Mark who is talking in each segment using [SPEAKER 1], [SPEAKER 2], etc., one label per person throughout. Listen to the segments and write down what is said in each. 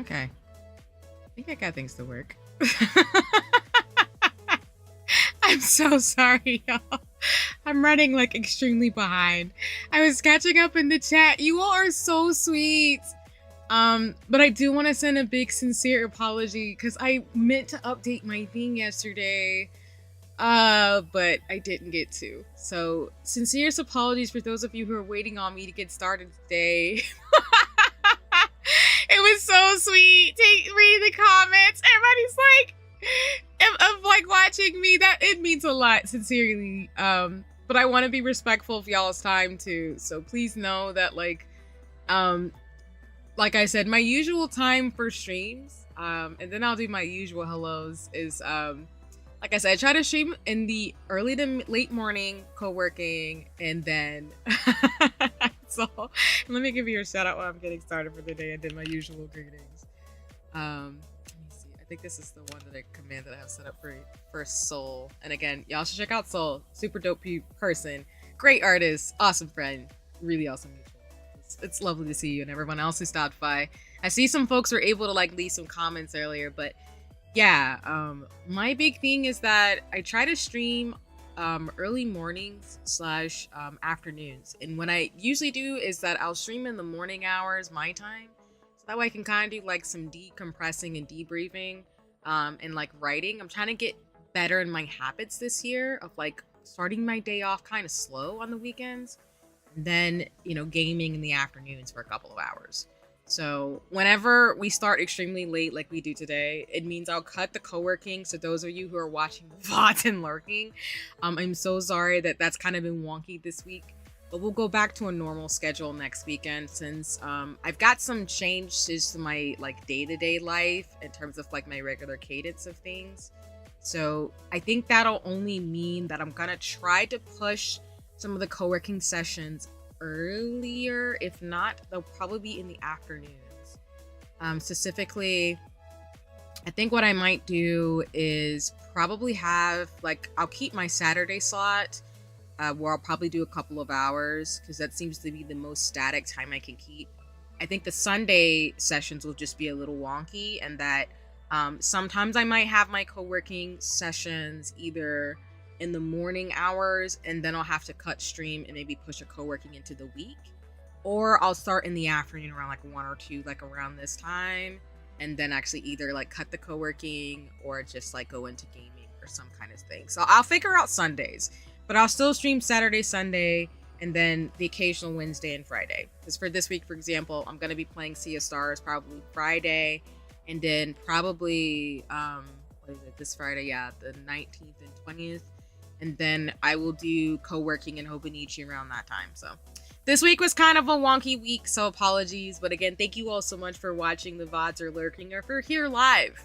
[SPEAKER 1] Okay. I think I got things to work. I'm so sorry, y'all. I'm running like extremely behind. I was catching up in the chat. You all are so sweet. But I do want to send a big sincere apology because I meant to update my thing yesterday. But I didn't get to. So sincerest apologies for those of you who are waiting on me to get started today. It was so sweet. Reading the comments. Everybody's like of like watching me. That it means a lot, sincerely. But I want to be respectful of y'all's time too. So please know that like I said, my usual time for streams, and then I'll do my usual hellos is like I said, I try to stream in the early to late morning co-working, and then so let me give you a shout out while I'm getting started for the day. I did my usual greetings. Let me see. I think this is the one that I command that I have set up for Soul. And again, y'all should check out Soul. Super dope person, great artist, awesome friend, really awesome mutual. It's lovely to see you and everyone else who stopped by. I see some folks were able to like leave some comments earlier, but yeah, my big thing is that I try to stream early mornings / afternoons. And what I usually do is that I'll stream in the morning hours, my time. So that way I can kind of do like some decompressing and debriefing and like writing. I'm trying to get better in my habits this year of like starting my day off kind of slow on the weekends. And then, you know, gaming in the afternoons for a couple of hours. So whenever we start extremely late like we do today, it means I'll cut the co-working. So those of you who are watching the VODs and lurking, I'm so sorry that that's kind of been wonky this week. But we'll go back to a normal schedule next weekend since I've got some changes to my like day-to-day life in terms of like my regular cadence of things. So I think that'll only mean that I'm gonna try to push some of the co-working sessions earlier. If not, they'll probably be in the afternoons. Specifically, I think what I might do is probably have like I'll keep my Saturday slot where I'll probably do a couple of hours because that seems to be the most static time I can keep. I think the Sunday sessions will just be a little wonky, and that sometimes I might have my co-working sessions either in the morning hours, and then I'll have to cut stream and maybe push a co-working into the week, or I'll start in the afternoon around like 1 or 2, like around this time, and then actually either like cut the co-working or just like go into gaming or some kind of thing. So I'll figure out Sundays, but I'll still stream Saturday, Sunday, and then the occasional Wednesday and Friday. Because for this week, for example, I'm going to be playing Sea of Stars probably Friday, and then probably what is it, this Friday, yeah, the 19th and 20th. And then I will do co-working in Hobonichi around that time. So this week was kind of a wonky week, so apologies. But again, thank you all so much for watching the VODs or lurking or for here live.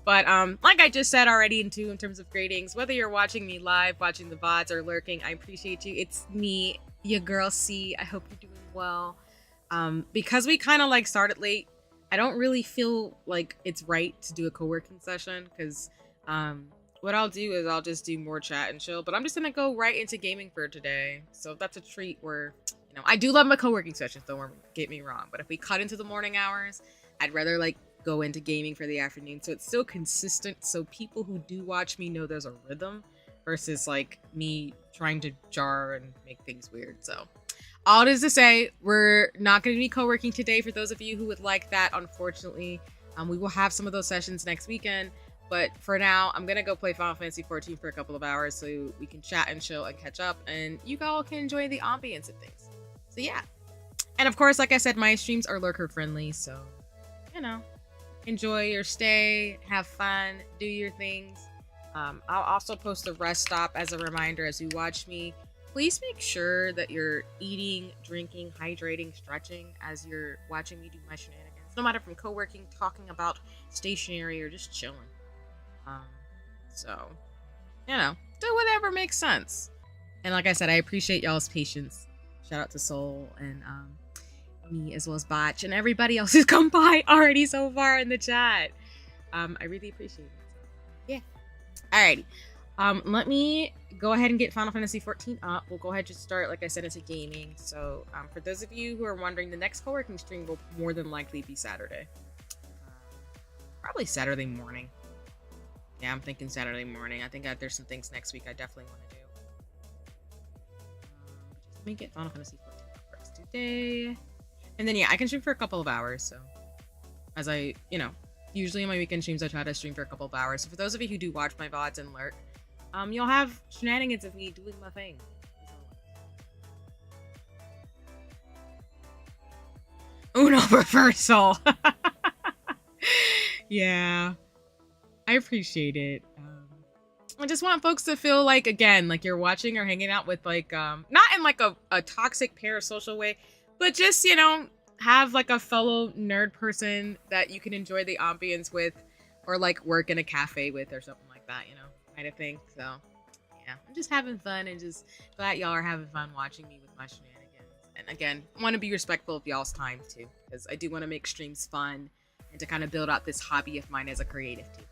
[SPEAKER 1] But like I just said already in terms of greetings, whether you're watching me live, watching the VODs or lurking, I appreciate you. It's me, your girl C. I hope you're doing well. Because we kind of like started late, I don't really feel like it's right to do a co-working session because what I'll do is I'll just do more chat and chill, but I'm just gonna go right into gaming for today. So that's a treat where, you know, I do love my co-working sessions, don't get me wrong, but if we cut into the morning hours, I'd rather like go into gaming for the afternoon. So it's still consistent. So people who do watch me know there's a rhythm versus like me trying to jar and make things weird. So all it is to say, we're not going to be co-working today. For those of you who would like that, unfortunately, we will have some of those sessions next weekend. But for now, I'm going to go play Final Fantasy 14 for a couple of hours so we can chat and chill and catch up. And you all can enjoy the ambience and things. So yeah. And of course, like I said, my streams are lurker friendly. So, you know, enjoy your stay, have fun, do your things. I'll also post a rest stop as a reminder as you watch me. Please make sure that you're eating, drinking, hydrating, stretching as you're watching me do my shenanigans. No matter from co-working, talking about stationery, or just chilling. So, you know, do whatever makes sense. And like I said, I appreciate y'all's patience. Shout out to Soul and me as well as Botch and everybody else who's come by already so far in the chat. I really appreciate it. Yeah. Alrighty. Let me go ahead and get Final Fantasy 14 up. We'll go ahead and just start, like I said, into gaming. So, for those of you who are wondering, the next co-working stream will more than likely be Saturday. Probably Saturday morning. Yeah, I'm thinking Saturday morning. I think there's some things next week I definitely want to do. Just let me get Final Fantasy 14 first today. And then, yeah, I can stream for a couple of hours. So, as I, usually in my weekend streams, I try to stream for a couple of hours. So, for those of you who do watch my VODs and lurk, you'll have shenanigans of me doing my thing. Uno reversal. Yeah, I appreciate it. I just want folks to feel like, again, like you're watching or hanging out with like, not in like a toxic parasocial way, but just, have like a fellow nerd person that you can enjoy the ambience with, or like work in a cafe with or something like that, kind of thing. So yeah, I'm just having fun and just glad y'all are having fun watching me with my shenanigans. And again, I want to be respectful of y'all's time too, because I do want to make streams fun and to kind of build out this hobby of mine as a creative too.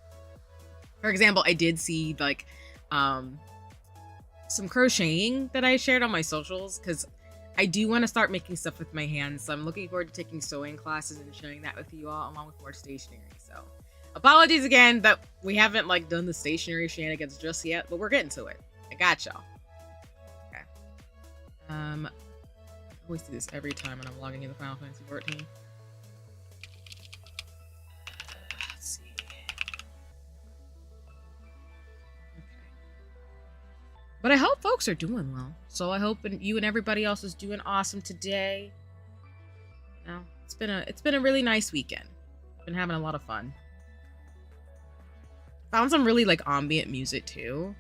[SPEAKER 1] For example, I did see like some crocheting that I shared on my socials, because I do want to start making stuff with my hands. So I'm looking forward to taking sewing classes and sharing that with you all, along with more stationery. So apologies again that we haven't like done the stationery shenanigans just yet, but we're getting to it. I got y'all. Okay. I always do this every time when I'm logging into Final Fantasy 14. Let's see. Okay. But I hope folks are doing well. So I hope you and everybody else is doing awesome today. It's been a really nice weekend. I've been having a lot of fun. Found some really like ambient music too.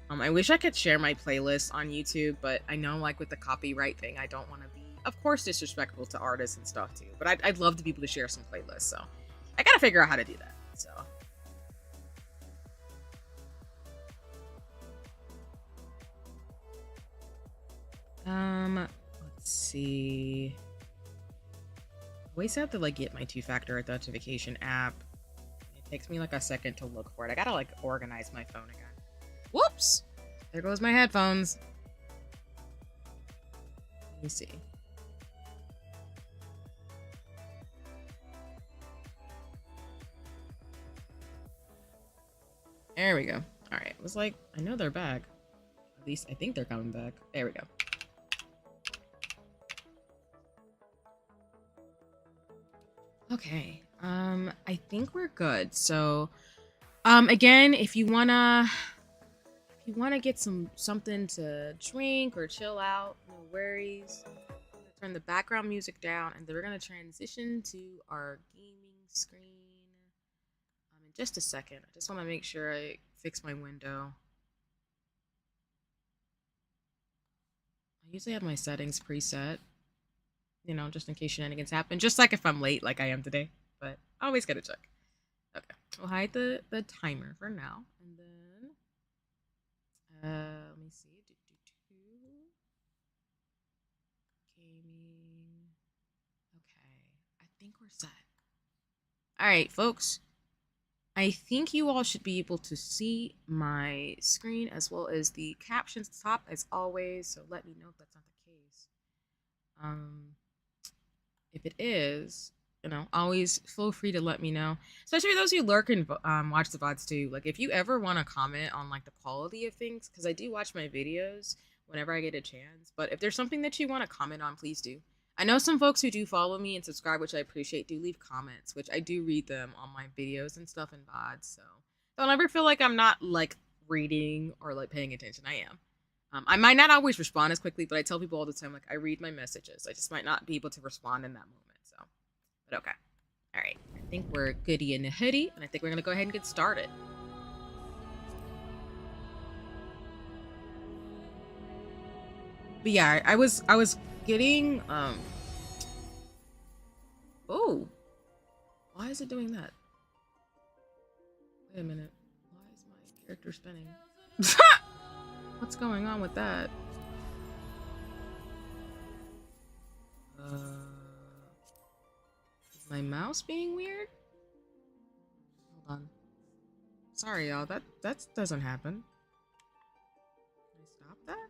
[SPEAKER 1] I wish I could share my playlist on YouTube, but I know like with the copyright thing, I don't want to be, of course, disrespectful to artists and stuff too. But I'd love to be able to share some playlists, so I gotta figure out how to do that. So. Let's see. I always have to like get my two-factor authentication app. It takes me like a second to look for it. I gotta like organize my phone again. Whoops! There goes my headphones. Let me see. There we go. All right. It was like, I know they're back. At least I think they're coming back. There we go. Okay. I think we're good. So, again, if you wanna get something to drink or chill out, no worries. I'm gonna turn the background music down, and then we're gonna transition to our gaming screen. In just a second. I just want to make sure I fix my window. I usually have my settings preset, just in case shenanigans happen. Just like if I'm late, like I am today. But I always gotta check. Okay, we'll hide the timer for now, and then let me see. Gaming. Okay, I think we're set. All right, folks. I think you all should be able to see my screen as well as the captions at the top as always. So let me know if that's not the case. If it is, always feel free to let me know. Especially those who lurk and watch the VODs too. Like if you ever want to comment on like the quality of things, because I do watch my videos whenever I get a chance. But if there's something that you want to comment on, please do. I know some folks who do follow me and subscribe, which I appreciate, do leave comments, which I do read them on my videos and stuff and VODs. So don't ever feel like I'm not like reading or like paying attention. I am. I might not always respond as quickly, but I tell people all the time, like I read my messages. I just might not be able to respond in that moment. So, but okay. All right. I think we're goody in the hoodie, and I think we're going to go ahead and get started. But yeah, I was getting oh, why is it doing that? Wait a minute, why is my character spinning? What's going on with that? Is my mouse being weird? Hold on, sorry y'all, that doesn't happen. Can I stop that?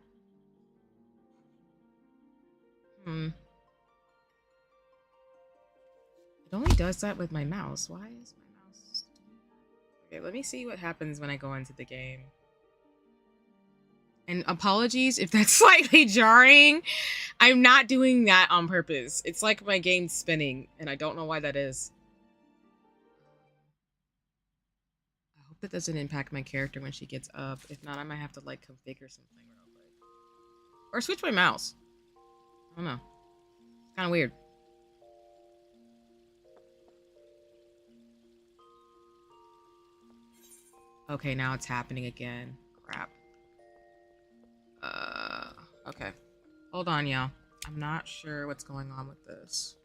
[SPEAKER 1] It only does that with my mouse. Why is my mouse doing Okay, let me see what happens when I go into the game. And apologies if that's slightly jarring. I'm not doing that on purpose. It's like my game's spinning, and I don't know why that is. I hope that doesn't impact my character when she gets up. If not, I might have to like configure something real quick. Or switch my mouse. I don't know. It's kind of weird. Okay, now it's happening again. Crap. Okay. Hold on, y'all. I'm not sure what's going on with this.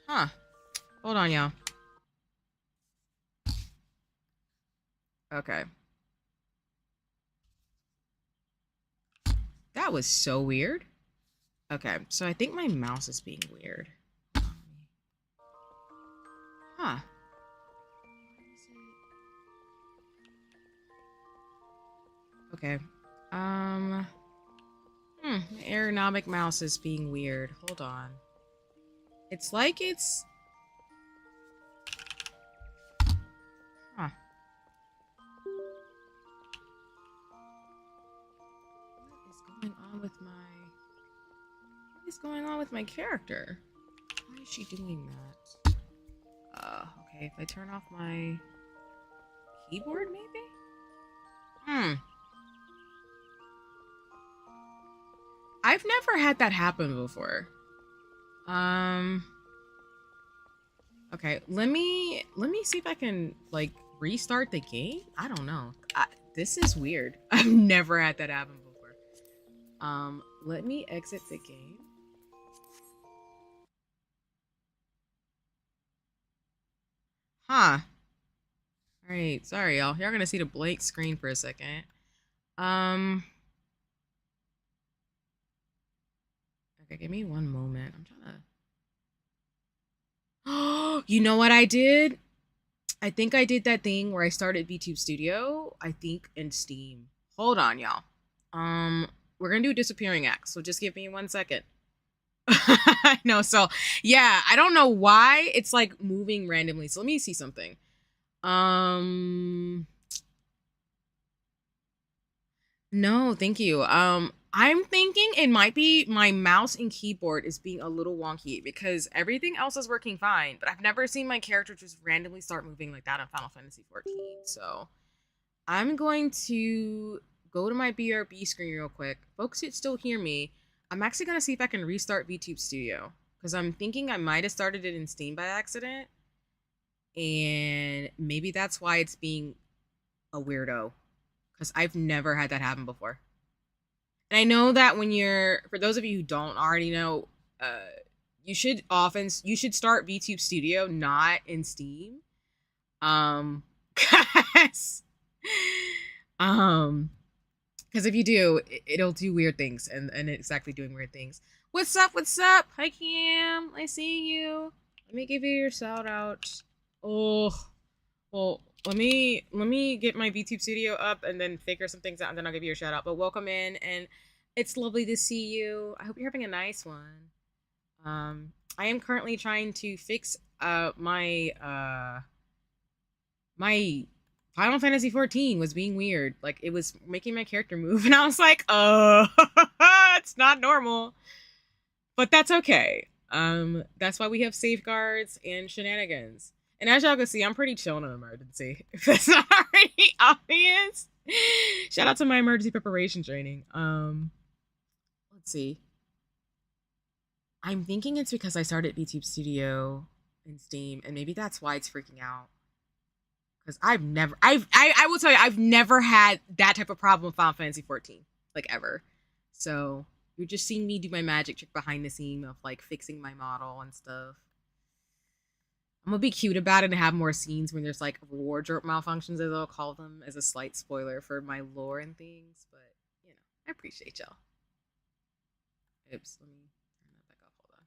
[SPEAKER 1] Huh. Hold on, y'all. Okay. That was so weird. Okay, so I think my mouse is being weird. Huh. Okay. My ergonomic mouse is being weird. Hold on. It's like it's... Huh. What is going on with my... What is going on with my character? Why is she doing that? Okay, if I turn off my keyboard, maybe? I've never had that happen before. Okay, let me see if I can like restart the game. I don't know. This is weird. I've never had that happen before. Let me exit the game. Huh. All right, sorry y'all. You're gonna see the blank screen for a second. Okay, give me one moment. I'm trying to... Oh, you know what I did? I think I did that thing where I started VTube Studio, I think in Steam. Hold on, y'all. We're gonna do a disappearing act, so just give me 1 second. No, so yeah, I don't know why it's like moving randomly. So let me see something. No, thank you. I'm thinking it might be my mouse and keyboard is being a little wonky because everything else is working fine, but I've never seen my character just randomly start moving like that in Final Fantasy 14. So I'm going to go to my BRB screen real quick. Folks should still hear me. I'm actually going to see if I can restart VTube Studio because I'm thinking I might have started it in Steam by accident. And maybe that's why it's being a weirdo because I've never had that happen before. And I know that when you're, for those of you who don't already know, you should start VTube Studio not in Steam. Because if you do, it'll do weird things, and it's exactly doing weird things. What's up? What's up? Hi Cam, I see you. Let me give you your shout out. Oh, well, let me get my VTube Studio up and then figure some things out, and then I'll give you a shout out. But welcome in, and it's lovely to see you. I hope you're having a nice one. I am currently trying to fix my Final Fantasy 14 was being weird. Like it was making my character move, and I was like, it's not normal. But that's okay. That's why we have safeguards and shenanigans. And as y'all can see, I'm pretty chill in an emergency. If that's not already obvious. Shout out to my emergency preparation training. Let's see. I'm thinking it's because I started VTube Studio in Steam, and maybe that's why it's freaking out. Because I will tell you, I've never had that type of problem with Final Fantasy 14, like ever. So you're just seeing me do my magic trick behind the scene of like fixing my model and stuff. I'm gonna be cute about it and have more scenes when there's like wardrobe malfunctions, as I'll call them, as a slight spoiler for my lore and things. But you know, I appreciate y'all. Oops, let me turn that back off. Hold on.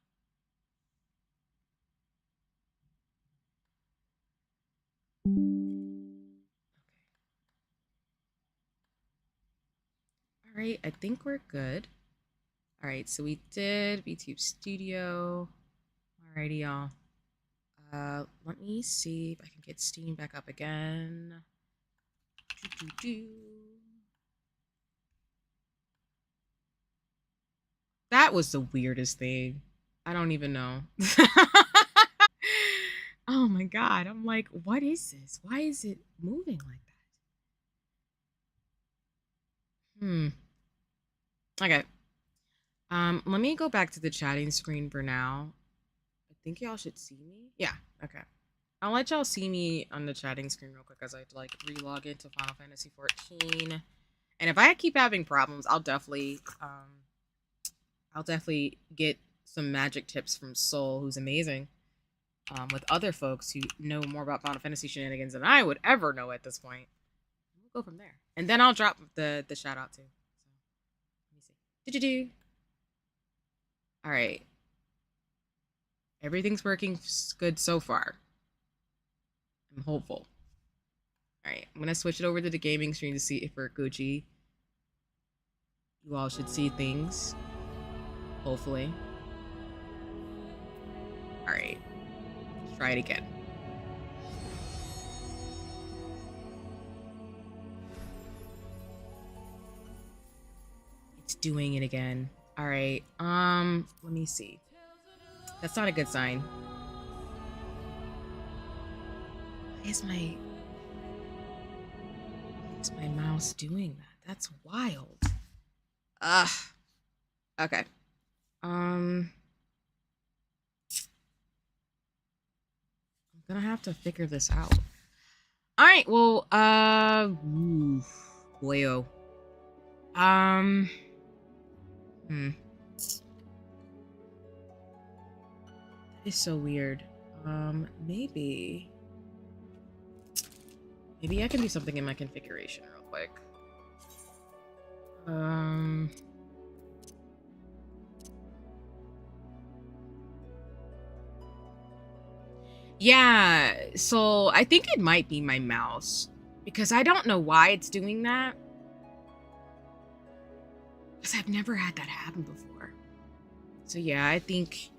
[SPEAKER 1] Okay. All right, I think we're good. All right, so we did VTube Studio. Alrighty, y'all. Let me see if I can get Steam back up again. That was the weirdest thing. I don't even know. Oh my god. I'm like, what is this? Why is it moving like that? Okay. Let me go back to the chatting screen for now. I think y'all should see me. Yeah, okay. I'll let y'all see me on the chatting screen real quick as I like relog into Final Fantasy 14. And if I keep having problems, I'll definitely get some magic tips from Soul, who's amazing. With other folks who know more about Final Fantasy shenanigans than I would ever know at this point. We'll go from there. And then I'll drop the shout out too. So let me see. All right. Everything's working good so far. I'm hopeful. All right, I'm gonna switch it over to the gaming screen to see if we're Gucci. You all should see things. Hopefully. All right, let's try it again. It's doing it again. All right. Let me see. That's not a good sign. Why is my mouse doing that? That's wild. Ugh. Okay. I'm gonna have to figure this out. All right. Well, boyo. That is so weird. Maybe I can do something in my configuration real quick. Yeah, so I think it might be my mouse because I don't know why it's doing that. Because I've never had that happen before. So yeah, I think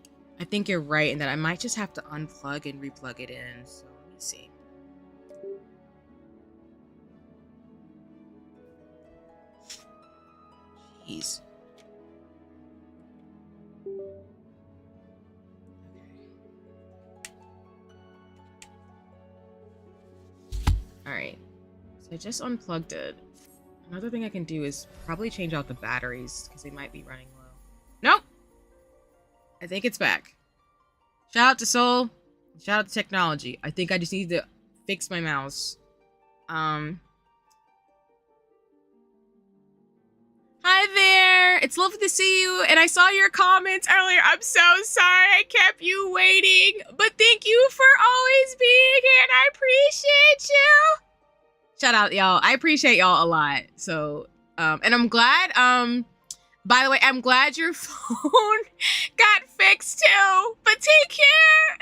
[SPEAKER 1] you're right in that I might just have to unplug and replug it in. So let me see. Jeez. All right. So I just unplugged it. Another thing I can do is probably change out the batteries because they might be running low. Nope. I think it's back. Shout out to Soul. Shout out to technology. I think I just need to fix my mouse. Hi there. It's lovely to see you. And I saw your comments earlier. I'm so sorry I kept you waiting. But thank you for always being here. And I appreciate you. Shout out, y'all. I appreciate y'all a lot. So, and I'm glad, by the way, I'm glad your phone got fixed too. But take care.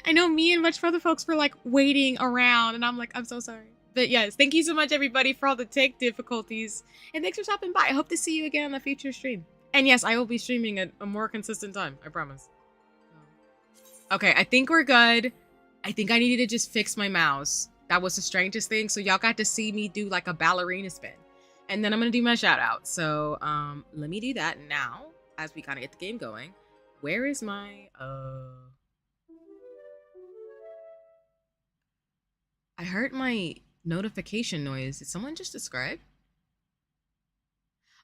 [SPEAKER 1] I know me and much other folks were like waiting around, and I'm like, I'm so sorry. But yes, thank you so much, everybody, for all the tech difficulties. And thanks for stopping by. I hope to see you again on a future stream. And yes, I will be streaming at a more consistent time. I promise. Okay, I think we're good. I think I needed to just fix my mouse. That was the strangest thing. So y'all got to see me do like a ballerina spin. And then I'm going to do my shout out. So let me do that now as we kind of get the game going. Where is my... I heard my notification noise. Did someone just describe?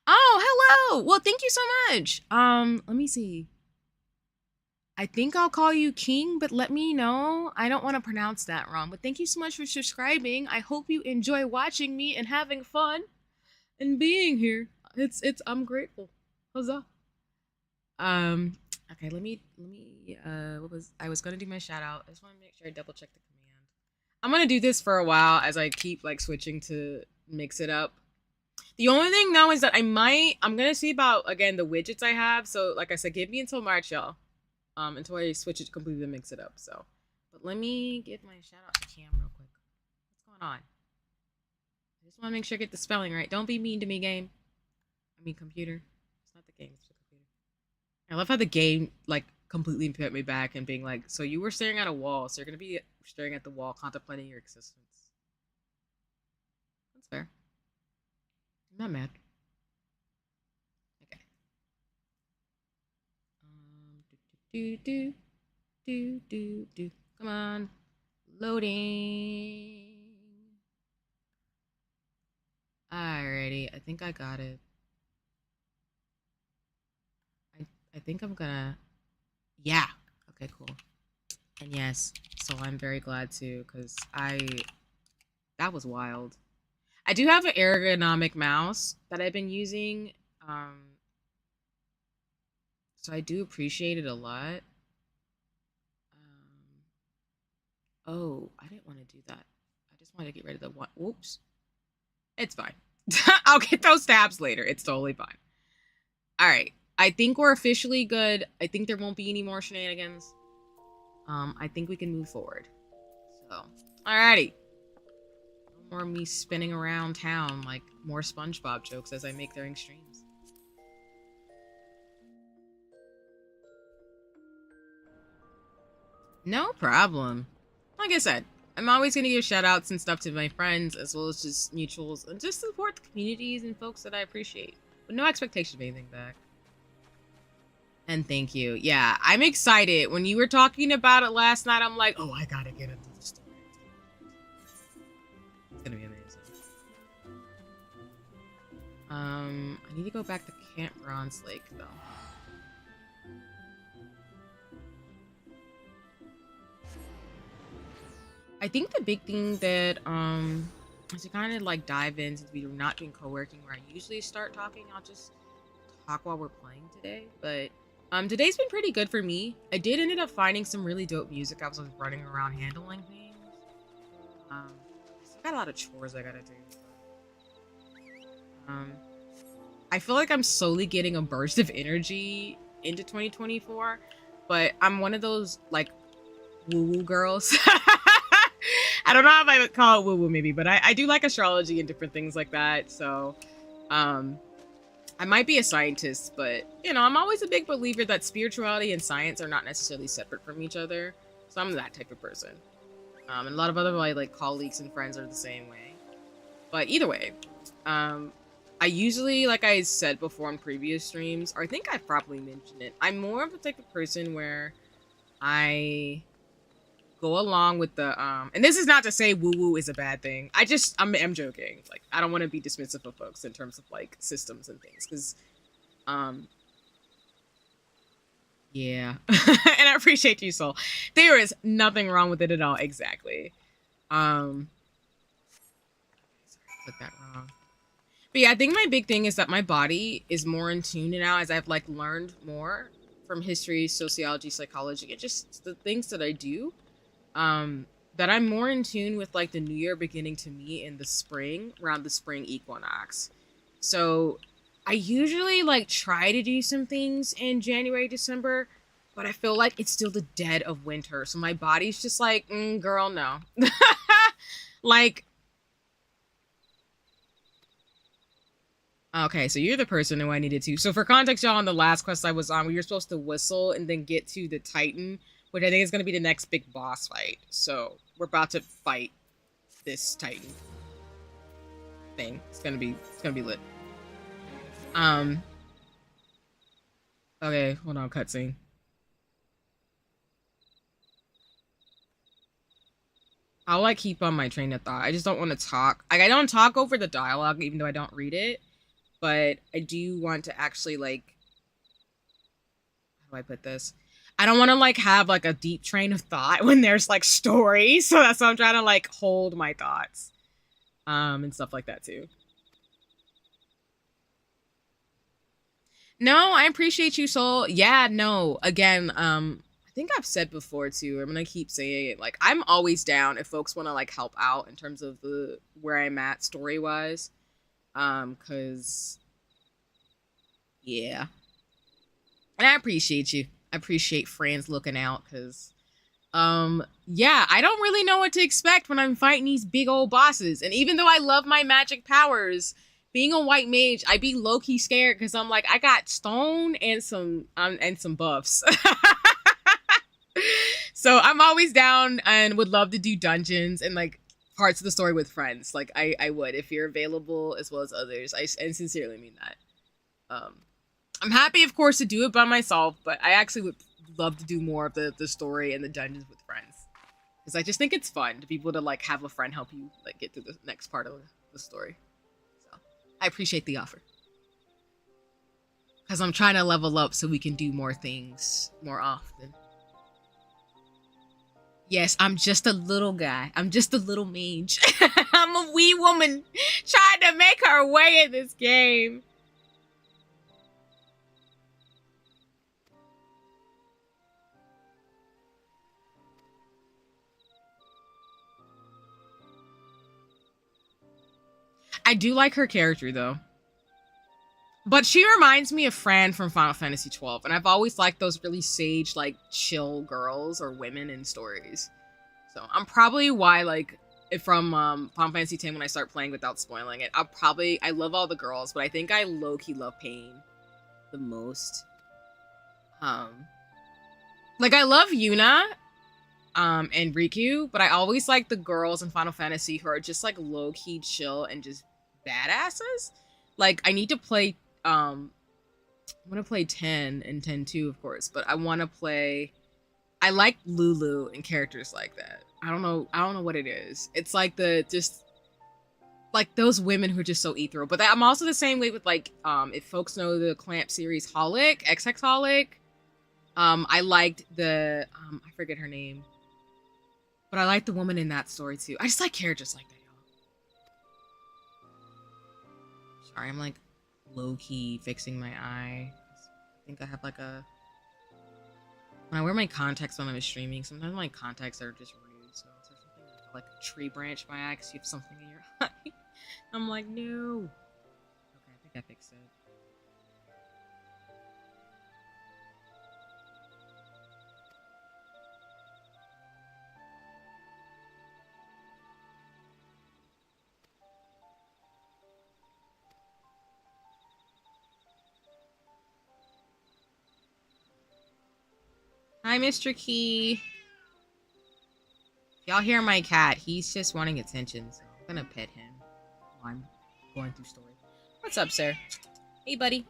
[SPEAKER 1] Oh, hello. Well, thank you so much. Let me see. I think I'll call you King, but let me know. I don't want to pronounce that wrong. But thank you so much for subscribing. I hope you enjoy watching me and having fun and being here. I'm grateful. Huzzah. Okay, let me I was gonna do my shout out. I just want to make sure I double check the command. I'm gonna do this for a while as I keep like switching to mix it up. The only thing now is that I'm gonna see about again the widgets I have. So like I said, give me until March, y'all. Until I switch it completely to mix it up. So, but let me give my shout out to Cam real quick. What's going on? I just want to make sure I get the spelling right. Don't be mean to me, game. I mean computer. It's not the game, it's the computer. I love how the game like completely put me back and being like, so you were staring at a wall, so you're gonna be staring at the wall, contemplating your existence. That's fair. I'm not mad. Okay. Do do do do do. Come on, loading. Alrighty, I think I got it. I think I'm gonna. Yeah. Okay, cool. And yes, so I'm very glad to, because that was wild. I do have an ergonomic mouse that I've been using. So I do appreciate it a lot. Oh, I didn't want to do that. I just wanted to get rid of the one. Whoops. It's fine. I'll get those tabs later. It's totally fine. All right. I think we're officially good. I think there won't be any more shenanigans. I think we can move forward. So, alrighty. No more me spinning around town like more SpongeBob jokes as I make during streams. No problem. Like I said, I'm always going to give shout outs and stuff to my friends as well as just mutuals and just support the communities and folks that I appreciate. But no expectation of anything back. And thank you. Yeah, I'm excited. When you were talking about it last night, I'm like, oh, I gotta get into the story. It's gonna be amazing. I need to go back to Camp Bronze Lake, though. I think the big thing that, to kind of like dive in, since we're not doing co-working where I usually start talking, I'll just talk while we're playing today. But today's been pretty good for me. I did ended up finding some really dope music. I was running around handling things. Still got a lot of chores I gotta do. I feel like I'm slowly getting a burst of energy into 2024, but I'm one of those like woo-woo girls. I don't know if I would call it woo-woo maybe, but I do like astrology and different things like that. So, I might be a scientist, but, you know, I'm always a big believer that spirituality and science are not necessarily separate from each other. So I'm that type of person. And a lot of other like colleagues and friends are the same way. But either way, I usually, like I said before on previous streams, or I think I've probably mentioned it, I'm more of the type of person where I go along with the, and this is not to say woo-woo is a bad thing. I'm joking. Like, I don't want to be dismissive of folks in terms of, like, systems and things, because, yeah. And I appreciate you, Soul. There is nothing wrong with it at all, exactly. Sorry, I put that wrong. But yeah, I think my big thing is that my body is more in tune now as I've, like, learned more from history, sociology, psychology, and just the things that I do. That I'm more in tune with like the new year beginning to me in the spring, around the spring equinox. So I usually like try to do some things in January, December, but I feel like it's still the dead of winter. So my body's just like, girl, no. Like, okay, so you're the person who I needed to. So for context, y'all, on the last quest I was on, we were supposed to whistle and then get to the Titan, which I think is going to be the next big boss fight. So we're about to fight this Titan thing. It's gonna be lit. Okay, hold on, cutscene. I'll like keep on my train of thought. I just don't want to talk. Like, I don't talk over the dialogue, even though I don't read it. But I do want to actually like, how do I put this? I don't want to like have like a deep train of thought when there's like story. So that's why I'm trying to like hold my thoughts. And stuff like that too. No, I appreciate you, Soul. Yeah, no. Again, I think I've said before too, I'm gonna keep saying it. Like, I'm always down if folks want to like help out in terms of the where I'm at story wise. Cause yeah. And I appreciate you. I appreciate friends looking out, because yeah, I don't really know what to expect when I'm fighting these big old bosses. And even though I love my magic powers, being a white mage, I be low-key scared because I'm like, I got stone and some buffs. So I'm always down and would love to do dungeons and like parts of the story with friends. Like I would if you're available as well as others. I sincerely mean that. I'm happy, of course, to do it by myself, but I actually would love to do more of the story and the dungeons with friends because I just think it's fun to be able to like have a friend help you like get through the next part of the story. So I appreciate the offer because I'm trying to level up so we can do more things more often. Yes, I'm just a little guy. I'm just a little mage. I'm a wee woman trying to make her way in this game. I do like her character though. But she reminds me of Fran from Final Fantasy 12, and I've always liked those really sage, like chill girls or women in stories. So I'm probably why like if from Final Fantasy 10 when I start playing without spoiling it, I love all the girls, but I think I low key love Pain the most. Um, like I love Yuna, and Riku, but I always like the girls in Final Fantasy who are just like low key chill and just badasses. Like I need to play I want to play 10 and 10 2, of course, but I want to play I like Lulu and characters like that. I don't know what it is. It's like the just like those women who are just so ethereal. But I'm also the same way with like if folks know the Clamp series Holic, XX Holic. I liked the I forget her name. But I like the woman in that story too. I just like characters like that, y'all. Sorry, I'm like low-key fixing my eye. I think I have like a... When I wear my contacts when I'm streaming, sometimes my contacts are just rude. So it's something like a tree branch by eye because you have something in your eye. I'm like, no. Okay, I think I fixed it. Hi, Mr. Key. Y'all hear my cat? He's just wanting attention, so I'm gonna pet him while I'm going through story. What's up, sir? Hey, buddy.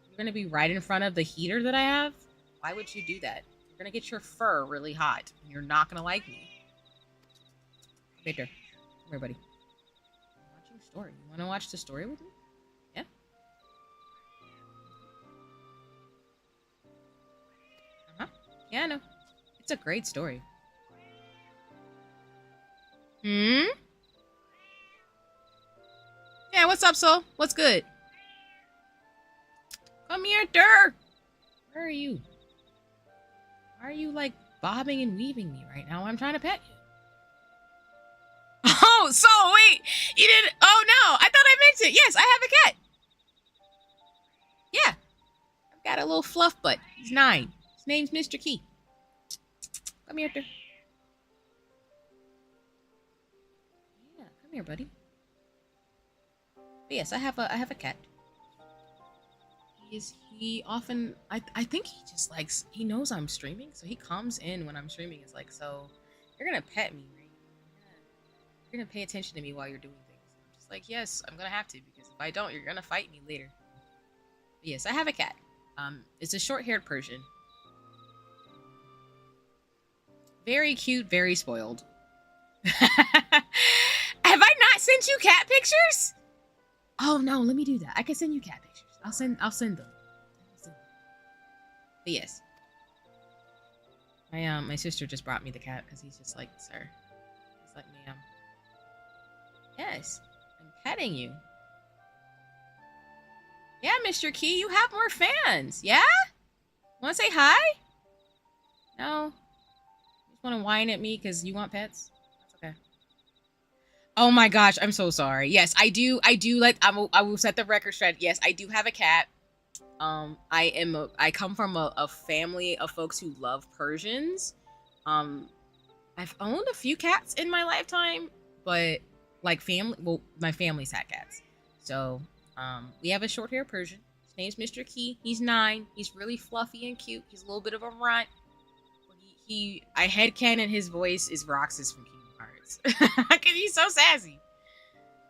[SPEAKER 1] You're gonna be right in front of the heater that I have? Why would you do that? You're gonna get your fur really hot, and you're not gonna like me. Victor, come here, buddy. I'm watching story. You wanna watch the story with me? Yeah? Uh-huh. Yeah, I know. It's a great story. Hmm? Yeah, what's up, Soul? What's good? Come here, Durr! Where are you? Why are you, like, bobbing and weaving me right now? I'm trying to pet you. Oh, so, wait! You didn't... Oh, no! I thought I mentioned... Yes, I have a cat! Yeah. I've got a little fluff butt. He's 9. His name's Mr. Key. Come here, Durr. Come here, buddy. But yes, I have a cat. He often I think he just likes he knows I'm streaming, so he comes in when I'm streaming. It's like, so you're gonna pet me, right? You're gonna pay attention to me while you're doing things. I'm just like, yes, I'm gonna have to, because if I don't, you're gonna fight me later. But yes, I have a cat. It's a short-haired Persian. Very cute, very spoiled. Have I not sent you cat pictures? Oh no, let me do that. I can send you cat pictures. I'll send them. But yes. My sister just brought me the cat because he's just like, sir. He's like, ma'am. Yes, I'm petting you. Yeah, Mr. Key, you have more fans. Yeah? Wanna say hi? No? You just wanna whine at me because you want pets? That's okay. Oh my gosh, I'm so sorry. Yes, I do like I will set the record straight. Yes, I do have a cat. I come from a family of folks who love Persians. I've owned a few cats in my lifetime, but like my family's had cats. So, we have a short-haired Persian. His name's Mr. Key. He's 9. He's really fluffy and cute. He's a little bit of a runt. But I headcanon his voice is Roxas from Kingdom Hearts. Cause he's so sassy.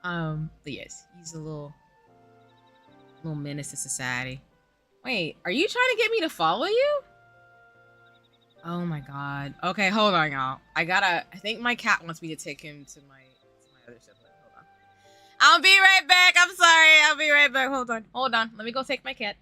[SPEAKER 1] But yes, he's a little menace to society. Wait, are you trying to get me to follow you? Oh my god. Okay, hold on, y'all. I think my cat wants me to take him to my other sibling. Hold on. I'll be right back. I'm sorry. I'll be right back. Hold on. Hold on. Let me go take my cat.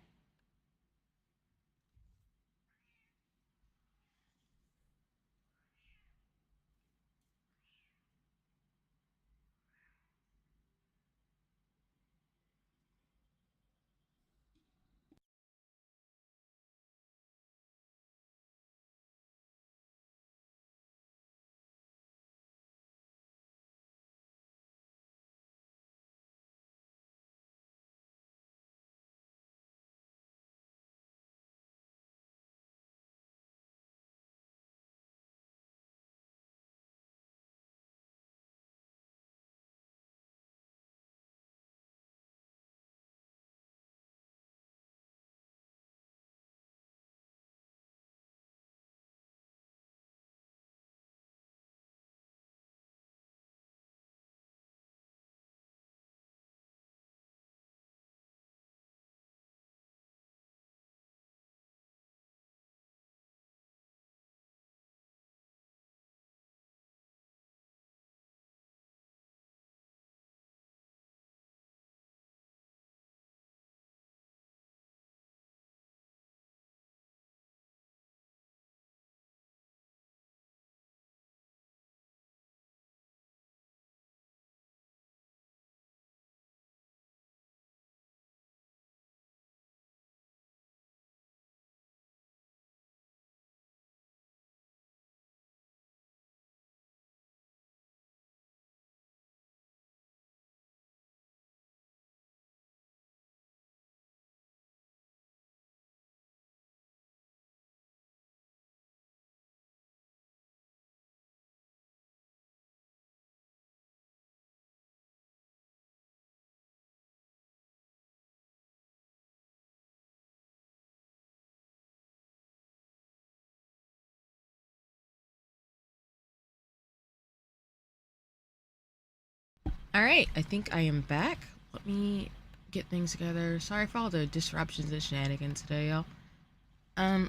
[SPEAKER 1] All right, I think I am back. Let me get things together. Sorry for all the disruptions and shenanigans today, y'all.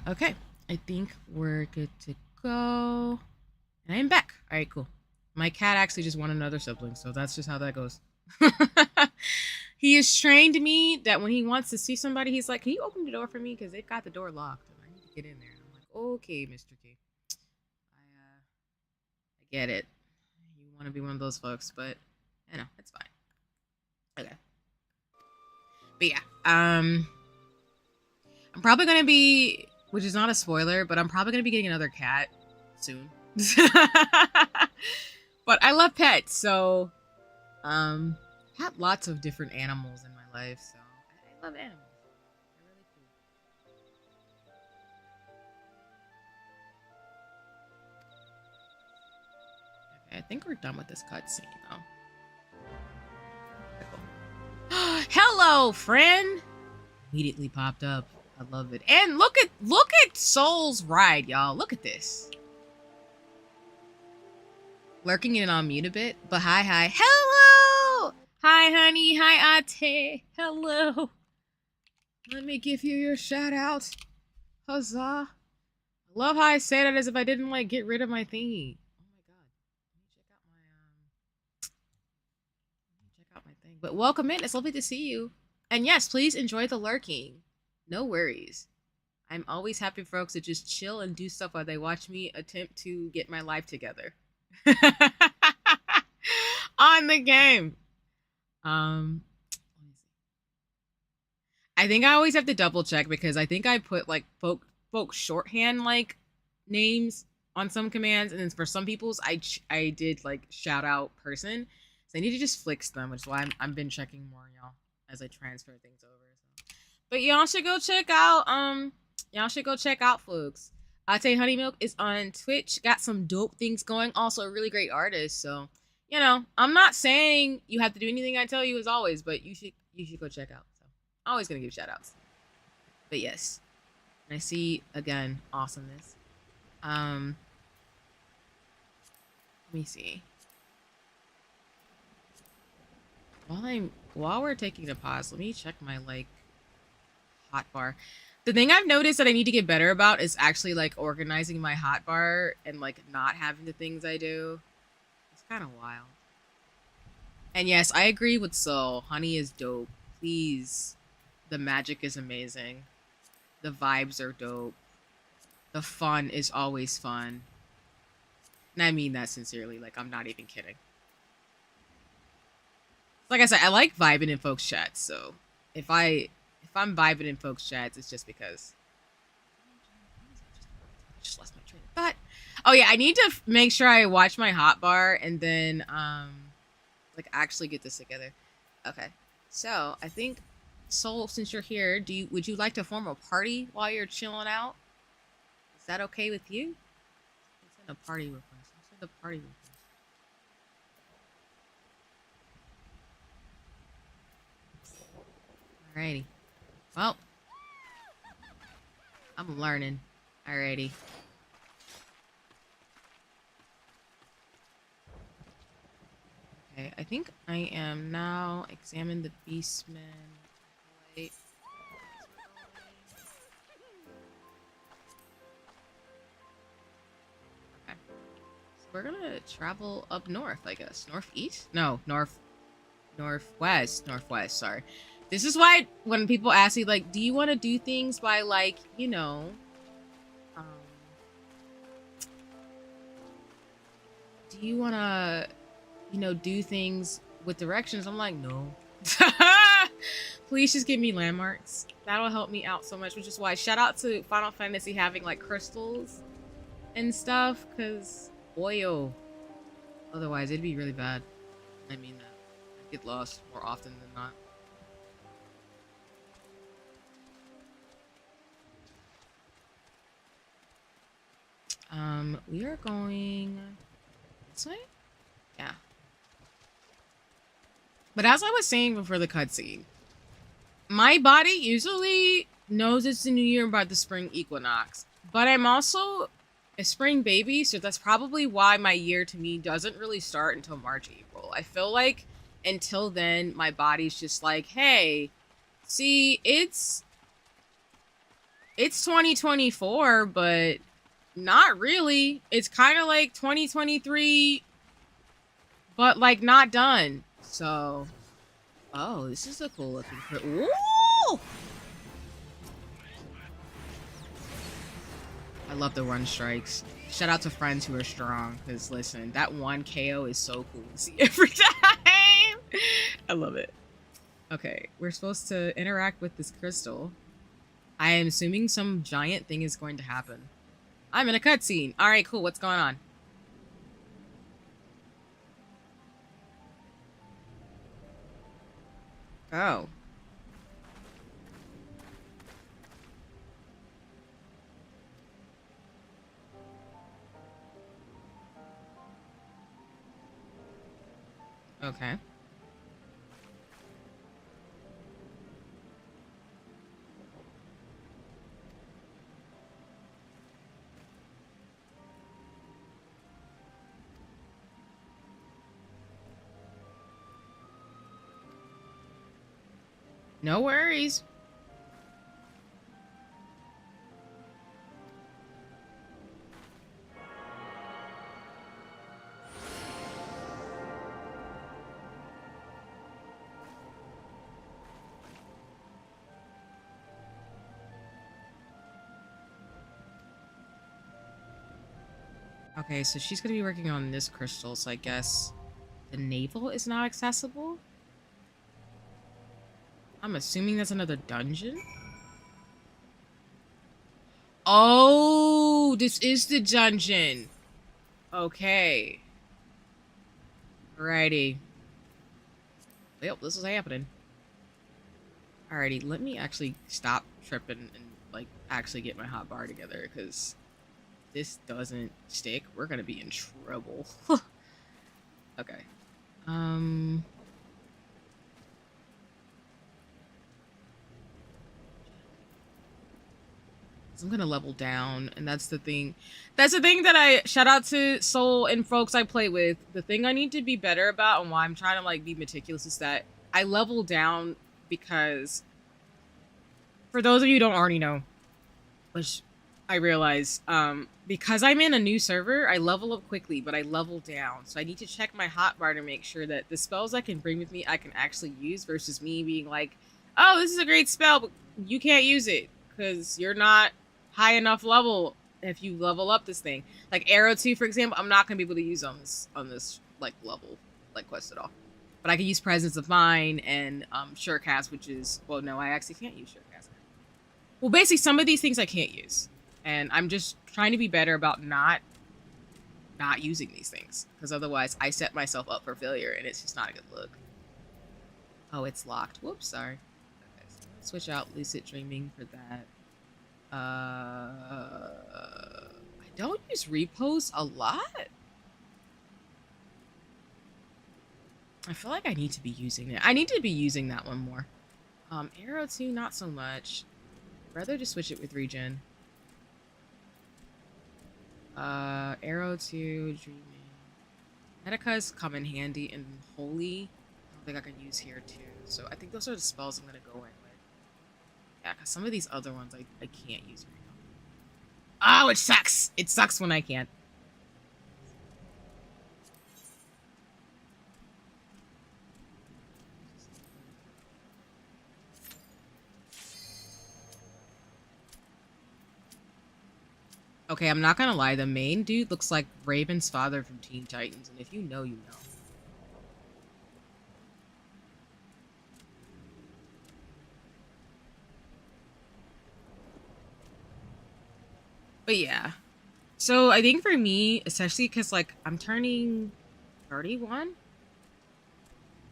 [SPEAKER 1] Okay. I think we're good to go. And I am back. All right, cool. My cat actually just wanted another sibling, so that's just how that goes. He has trained me that when he wants to see somebody, he's like, "Can you open the door for me? Because they've got the door locked, and I need to get in there." And I'm like, "Okay, Mr. K. I get it. You want to be one of those folks, but you know, it's fine." Okay. But yeah, I'm probably gonna be, which is not a spoiler, but I'm probably gonna be getting another cat soon. But I love pets, so I have lots of different animals in my life, so I love animals. They're really cool. Okay, I think we're done with this cutscene though. Hello, friend. Immediately popped up. I love it. And look at Soul's ride, y'all. Look at this. Lurking in on mute a bit, but hi. Hello! Hi, honey. Hi, Ate. Hello. Let me give you your shout out. Huzzah. I love how I say that as if I didn't like get rid of my thingy. Oh my god. Let me check out my thing. But welcome in. It's lovely to see you. And yes, please enjoy the lurking. No worries. I'm always happy for folks to just chill and do stuff while they watch me attempt to get my life together. On the game. I think I always have to double check because I think I put like folk shorthand like names on some commands, and then for some people's I did like shout out person. So I need to just fix them, which is why I've been checking more, y'all, as I transfer things over. So. But y'all should go check out folks. Ate Honey Milk is on Twitch. Got some dope things going. Also a really great artist. So, you know, I'm not saying you have to do anything I tell you as always, but you should go check out. So always gonna give shout outs. But yes. And I see again, awesomeness. Um, let me see. While we're taking a pause, let me check my like hot bar. The thing I've noticed that I need to get better about is actually like organizing my hot bar and like not having the things I do. It's kind of wild. And yes, I agree with Soul. Honey is dope. Please. The magic is amazing. The vibes are dope. The fun is always fun. And I mean that sincerely. Like, I'm not even kidding. Like I said, I like vibing in folks' chats. So if I'm vibing in folks' chats, it's just because I just lost my train of thought. Oh yeah, I need to make sure I watch my hot bar and then like actually get this together. Okay. So I think Soul, since you're here, would you like to form a party while you're chilling out? Is that okay with you? Send a party request. Send a party request. Alrighty. Well, I'm learning. Alrighty. Okay, I think I am now examine the beastmen. Wait. Okay. So we're gonna travel up north, I guess. Northeast? No, northwest. Northwest, sorry. This is why when people ask me, like, do you want to do things by, like, you know, um, do you want to, you know, do things with directions? I'm like, no. Please just give me landmarks. That'll help me out so much, which is why shout out to Final Fantasy having, like, crystals and stuff, because, boyo. Otherwise, it'd be really bad. I mean that. I'd get lost more often than not. We are going this way? Yeah. But as I was saying before the cutscene, my body usually knows it's the new year about the spring equinox, but I'm also a spring baby, so that's probably why my year to me doesn't really start until March, April. I feel like until then, my body's just like, hey, see, it's 2024, but not really. It's kind of like 2023, but like not done. So, oh, this is a cool looking. Ooh! I love the run strikes. Shout out to friends who are strong, because listen, that one KO is so cool to see every time. I love it. Okay, we're supposed to interact with this crystal. I am assuming some giant thing is going to happen. I'm in a cutscene. All right, cool. What's going on? Oh. Okay. No worries. Okay, so she's going to be working on this crystal, so I guess the navel is now accessible? I'm assuming that's another dungeon? Oh, this is the dungeon. Okay. Alrighty. Yep, this is happening. Alrighty, let me actually stop tripping and, like, actually get my hotbar together, because this doesn't stick, we're gonna be in trouble. Okay. I'm gonna level down, and that's the thing. That's the thing that I shout out to Soul and folks I play with. The thing I need to be better about, and why I'm trying to like be meticulous, is that I level down because, for those of you who don't already know, which I realize, because I'm in a new server, I level up quickly, but I level down. So I need to check my hotbar to make sure that the spells I can bring with me I can actually use, versus me being like, oh, this is a great spell, but you can't use it because you're not high enough level. If you level up this thing, like Arrow 2, for example, I'm not gonna be able to use on this like level, like quest at all. But I can use Presence of Mind and Surecast, which is, well, no, I actually can't use Surecast. Well, basically, some of these things I can't use, and I'm just trying to be better about not using these things, because otherwise I set myself up for failure, and it's just not a good look. Oh, it's locked. Whoops, sorry. Okay, so switch out Lucid Dreaming for that. I don't use repos a lot. I feel like I need to be using it. I need to be using that one more. Arrow 2, not so much. I'd rather just switch it with regen. Arrow 2, Dreaming. Medica's come in handy, and Holy, I don't think I can use here too. So I think those are the spells I'm gonna go in with. Yeah, because some of these other ones I can't use right now. Oh, it sucks! It sucks when I can't. Okay, I'm not gonna lie, the main dude looks like Raven's father from Teen Titans, and if you know, you know. But yeah. So I think for me, especially because like I'm turning 31.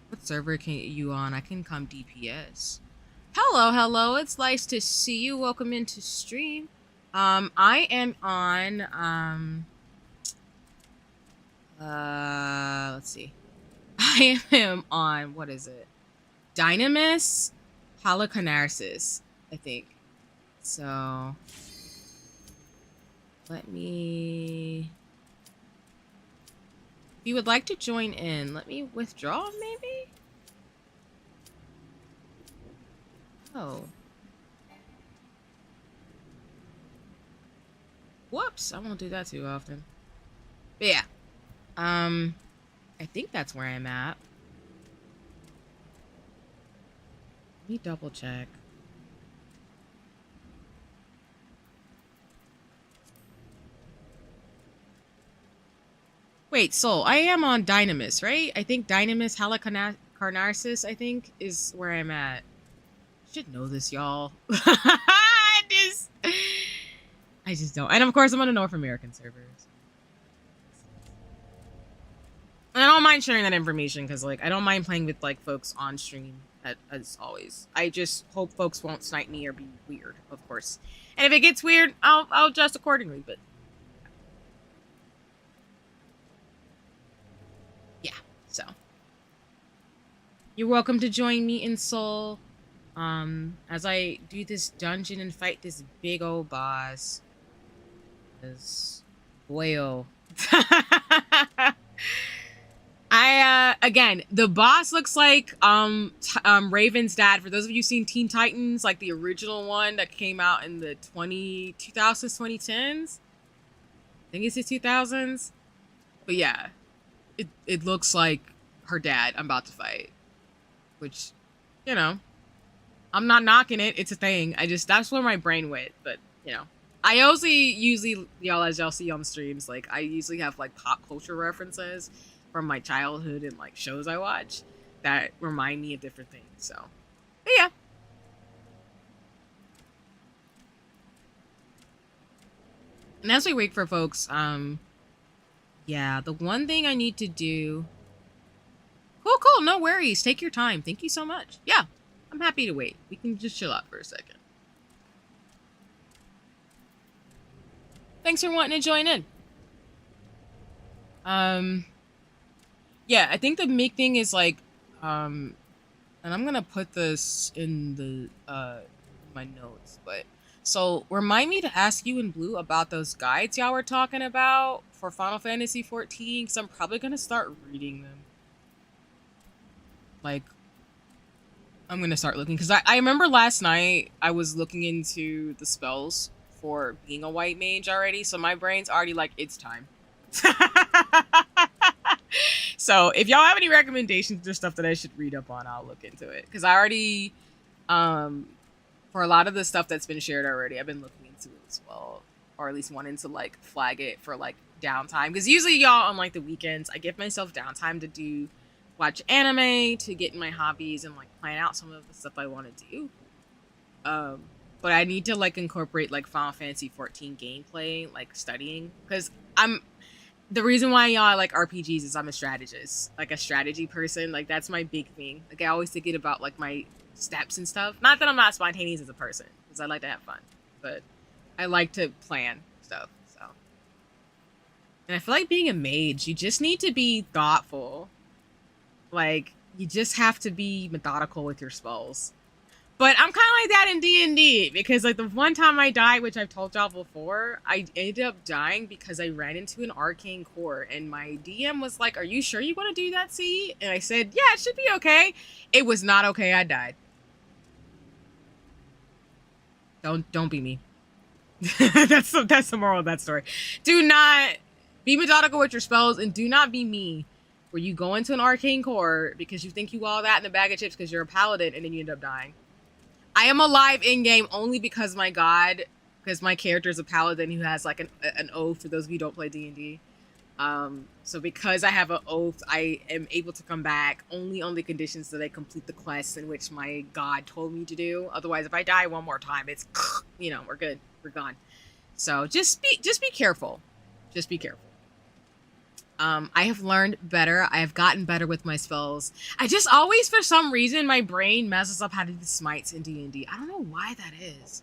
[SPEAKER 1] What server can you on? I can come DPS. Hello, it's nice to see you. Welcome into stream. I am on let's see. I am on, what is it? Dynamis Halicarnassus, I think. So let me, if you would like to join in, let me withdraw maybe? Oh. Whoops, I won't do that too often. But yeah. I think that's where I'm at. Let me double check. Wait, Soul, I am on Dynamis, right? I think Dynamis Halicarnassus, I think, is where I'm at. Should know this, y'all. I just don't. And of course, I'm on a North American server. And I don't mind sharing that information because, like, I don't mind playing with like folks on stream as always. I just hope folks won't snipe me or be weird, of course. And if it gets weird, I'll adjust accordingly. But yeah, so you're welcome to join me in Soul. As I do this dungeon and fight this big old boss. This boyo. Again, the boss looks like Raven's dad. For those of you seen Teen Titans, like the original one that came out in the 2000s, 2010s. I think it's the 2000s. But yeah, it looks like her dad I'm about to fight. Which, you know, I'm not knocking it. It's a thing. That's where my brain went. But, you know, I also usually, y'all, as y'all see on streams, like, I usually have, like, pop culture references from my childhood and, like, shows I watch that remind me of different things. So, but yeah. And as we wait for folks, yeah, the one thing I need to do... Cool, no worries. Take your time. Thank you so much. Yeah, I'm happy to wait. We can just chill out for a second. Thanks for wanting to join in. Yeah, I think the big thing is like, and I'm gonna put this in the my notes, but So remind me to ask you in Blue about those guides y'all were talking about for Final Fantasy 14, because I'm probably gonna start reading them. Like, I'm gonna start looking, because I remember last night I was looking into the spells for being a white mage already, so my brain's already like, it's time. So if y'all have any recommendations or stuff that I should read up on, I'll look into it. Because I already, for a lot of the stuff that's been shared already, I've been looking into it as well, or at least wanting to like flag it for like downtime. Because usually, y'all, on like the weekends, I give myself downtime to watch anime, to get in my hobbies and like plan out some of the stuff I want to do. But I need to like incorporate like Final Fantasy 14 gameplay, like studying, because I'm the reason why y'all like RPGs is I'm a strategist, like a strategy person. Like that's my big thing. Like I always think about like my steps and stuff. Not that I'm not spontaneous as a person, because I like to have fun, but I like to plan stuff. So, and I feel like being a mage, you just need to be thoughtful. Like you just have to be methodical with your spells. But I'm kind of like that in D&D, because like the one time I died, which I've told y'all before, I ended up dying because I ran into an arcane core, and my DM was like, "Are you sure you want to do that, C?" And I said, "Yeah, it should be okay." It was not okay. I died. Don't be me. that's the moral of that story. Do not be methodical with your spells, and do not be me, where you go into an arcane core because you think you all that in a bag of chips because you're a paladin, and then you end up dying. I am alive in game only because my god, because my character is a paladin who has like an oath. For those of you who don't play D&D, so because I have an oath, I am able to come back only on the conditions that I complete the quests in which my god told me to do. Otherwise, if I die one more time, it's we're good, we're gone. So just be careful, just be careful. I have learned better. I have gotten better with my spells. I just always, for some reason, my brain messes up how to do smites in D&D. I don't know why that is.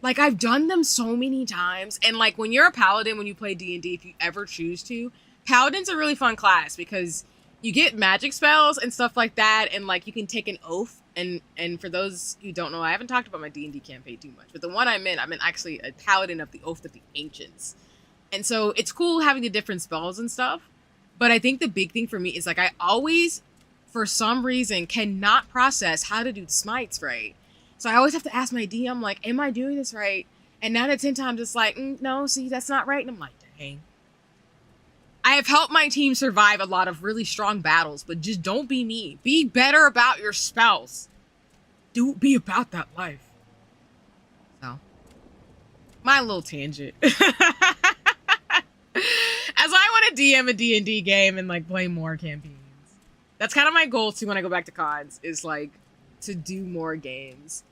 [SPEAKER 1] Like, I've done them so many times. And, like, when you're a paladin, when you play D&D, if you ever choose to, paladin's a really fun class because you get magic spells and stuff like that. And, like, you can take an oath. And for those who don't know, I haven't talked about my D&D campaign too much. But the one I'm in actually a paladin of the Oath of the Ancients. And so it's cool having the different spells and stuff. But I think the big thing for me is like I always, for some reason, cannot process how to do smites right. So I always have to ask my DM, like, am I doing this right? And 9 out of 10 times it's like, no, see, that's not right. And I'm like, dang. I have helped my team survive a lot of really strong battles, but just don't be me. Be better about your spells. Do be about that life. So, my little tangent. As I want to DM a D&D game and like play more campaigns. That's kind of my goal too when I go back to cons, is like to do more games.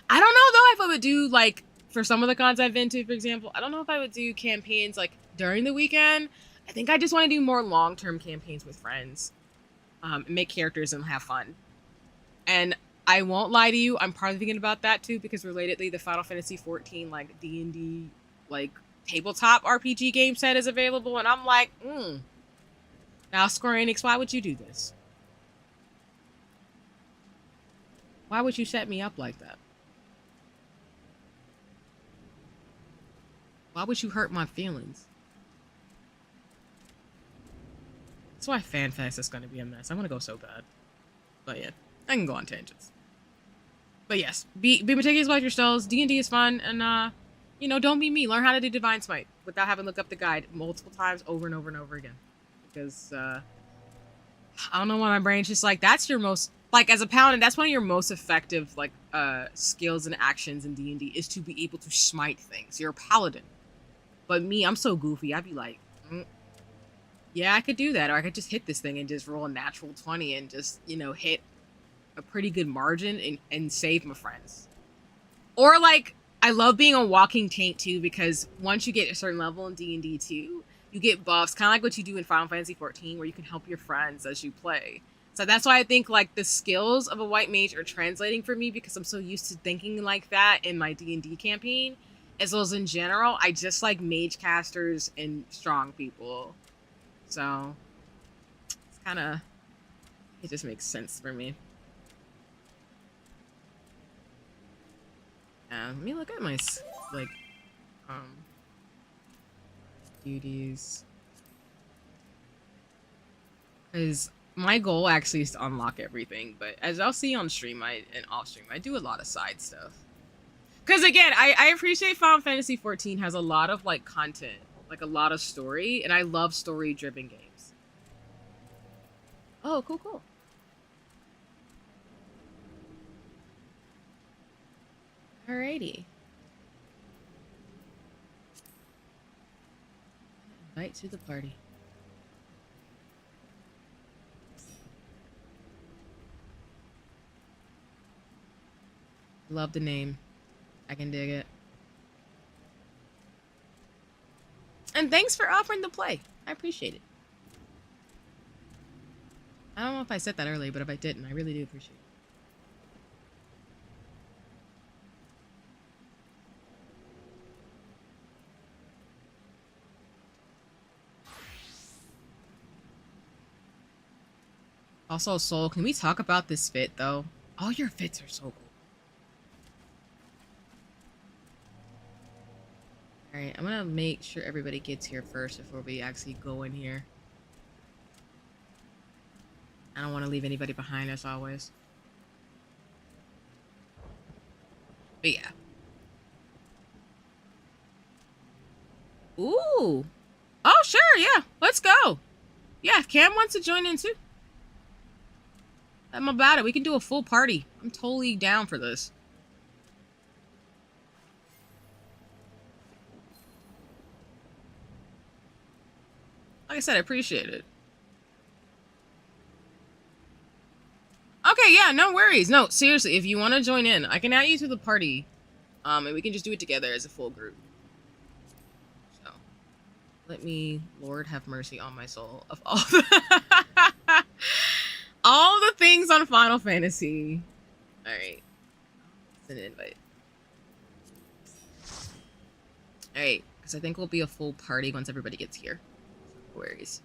[SPEAKER 1] I don't know though if I would do like, for some of the cons I've been to, for example, I don't know if I would do campaigns like during the weekend. I think I just want to do more long-term campaigns with friends, and make characters and have fun. And I won't lie to you, I'm probably thinking about that too, because relatedly, the Final Fantasy 14 like D&D like tabletop RPG game set is available, and I'm like, now Square Enix, why would you do this? Why would you set me up like that? Why would you hurt my feelings? That's why FanFest is going to be a mess. I want to go so bad. But yeah, I can go on tangents. But yes, be meticulous about your spells. D&D is fun, and don't be me. Learn how to do Divine Smite without having to look up the guide multiple times over and over and over again. Because I don't know why my brain's just like, that's your most, like, as a paladin, that's one of your most effective like skills and actions in D&D, is to be able to smite things. You're a paladin. But me, I'm so goofy. I'd be like, yeah, I could do that, or I could just hit this thing and just roll a natural 20 and just hit a pretty good margin and save my friends. Or like, I love being a walking tank too, because once you get a certain level in D&D too, you get buffs, kind of like what you do in Final Fantasy 14, where you can help your friends as you play. So that's why I think like the skills of a white mage are translating for me, because I'm so used to thinking like that in my D&D campaign, as well as in general. I just like mage casters and strong people. So it's kind of, it just makes sense for me. Let me look at my like um duties. Because my goal actually is to unlock everything, but as y'all see on stream, and off stream, I do a lot of side stuff. Because again, I appreciate Final Fantasy 14 has a lot of like content, like a lot of story, and I love story-driven games. Oh, cool. Alrighty. Invite to the party. Love the name. I can dig it. And thanks for offering to play. I appreciate it. I don't know if I said that earlier, but if I didn't, I really do appreciate it. Also, Soul, can we talk about this fit, though? All your fits are so cool. Alright, I'm gonna make sure everybody gets here first before we actually go in here. I don't want to leave anybody behind, as always. But yeah. Ooh! Oh, sure, yeah. Let's go. Yeah, if Cam wants to join in, too. I'm about it. We can do a full party. I'm totally down for this. Like I said, I appreciate it. Okay, yeah, no worries. No, seriously, if you want to join in, I can add you to the party. And we can just do it together as a full group. So, let me, Lord have mercy on my soul, of all the all the things on Final Fantasy. Alright. Send an invite. Alright, because I think we'll be a full party once everybody gets here. No worries.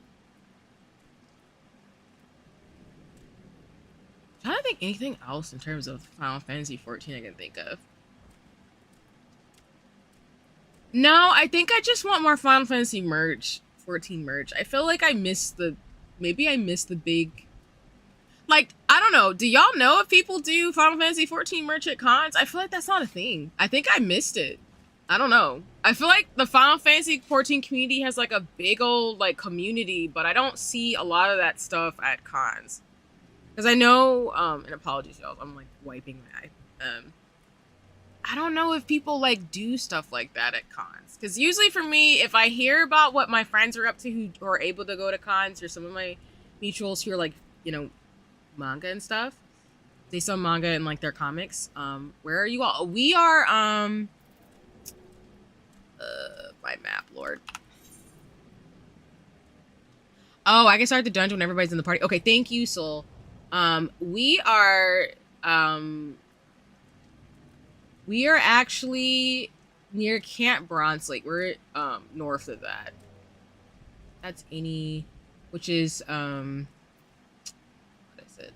[SPEAKER 1] I don't think anything else in terms of Final Fantasy 14 I can think of. No, I think I just want more Final Fantasy merch. 14 merch. I feel like I missed the... Maybe I missed the big... Like, I don't know. Do y'all know if people do Final Fantasy 14 merch at cons? I feel like that's not a thing. I think I missed it. I don't know. I feel like the Final Fantasy 14 community has like a big old like community, but I don't see a lot of that stuff at cons. Because I know, and apologies y'all, I'm like wiping my eye. I don't know if people like do stuff like that at cons. Because usually for me, if I hear about what my friends are up to who are able to go to cons, or some of my mutuals who are like, you know, manga and stuff, they sell manga and like their comics. Where are you all? We are my map, Lord. Oh, I can start the dungeon when everybody's in the party. Okay, thank you, Soul. We are actually near Camp Bronze Lake. We're north of that. That's any, which is what is it?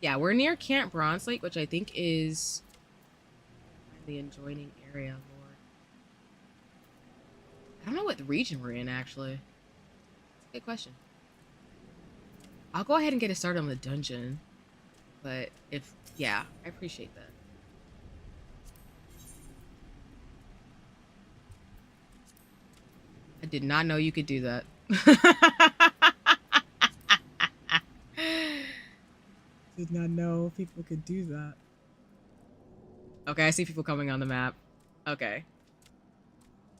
[SPEAKER 1] Yeah, we're near Camp Bronze Lake, which I think is the adjoining area, Lord. I don't know what region we're in, actually. That's a good question. I'll go ahead and get it started on the dungeon. But if, yeah, I appreciate that. I did not know you could do that. Did not know people could do that. Okay, I see people coming on the map. Okay.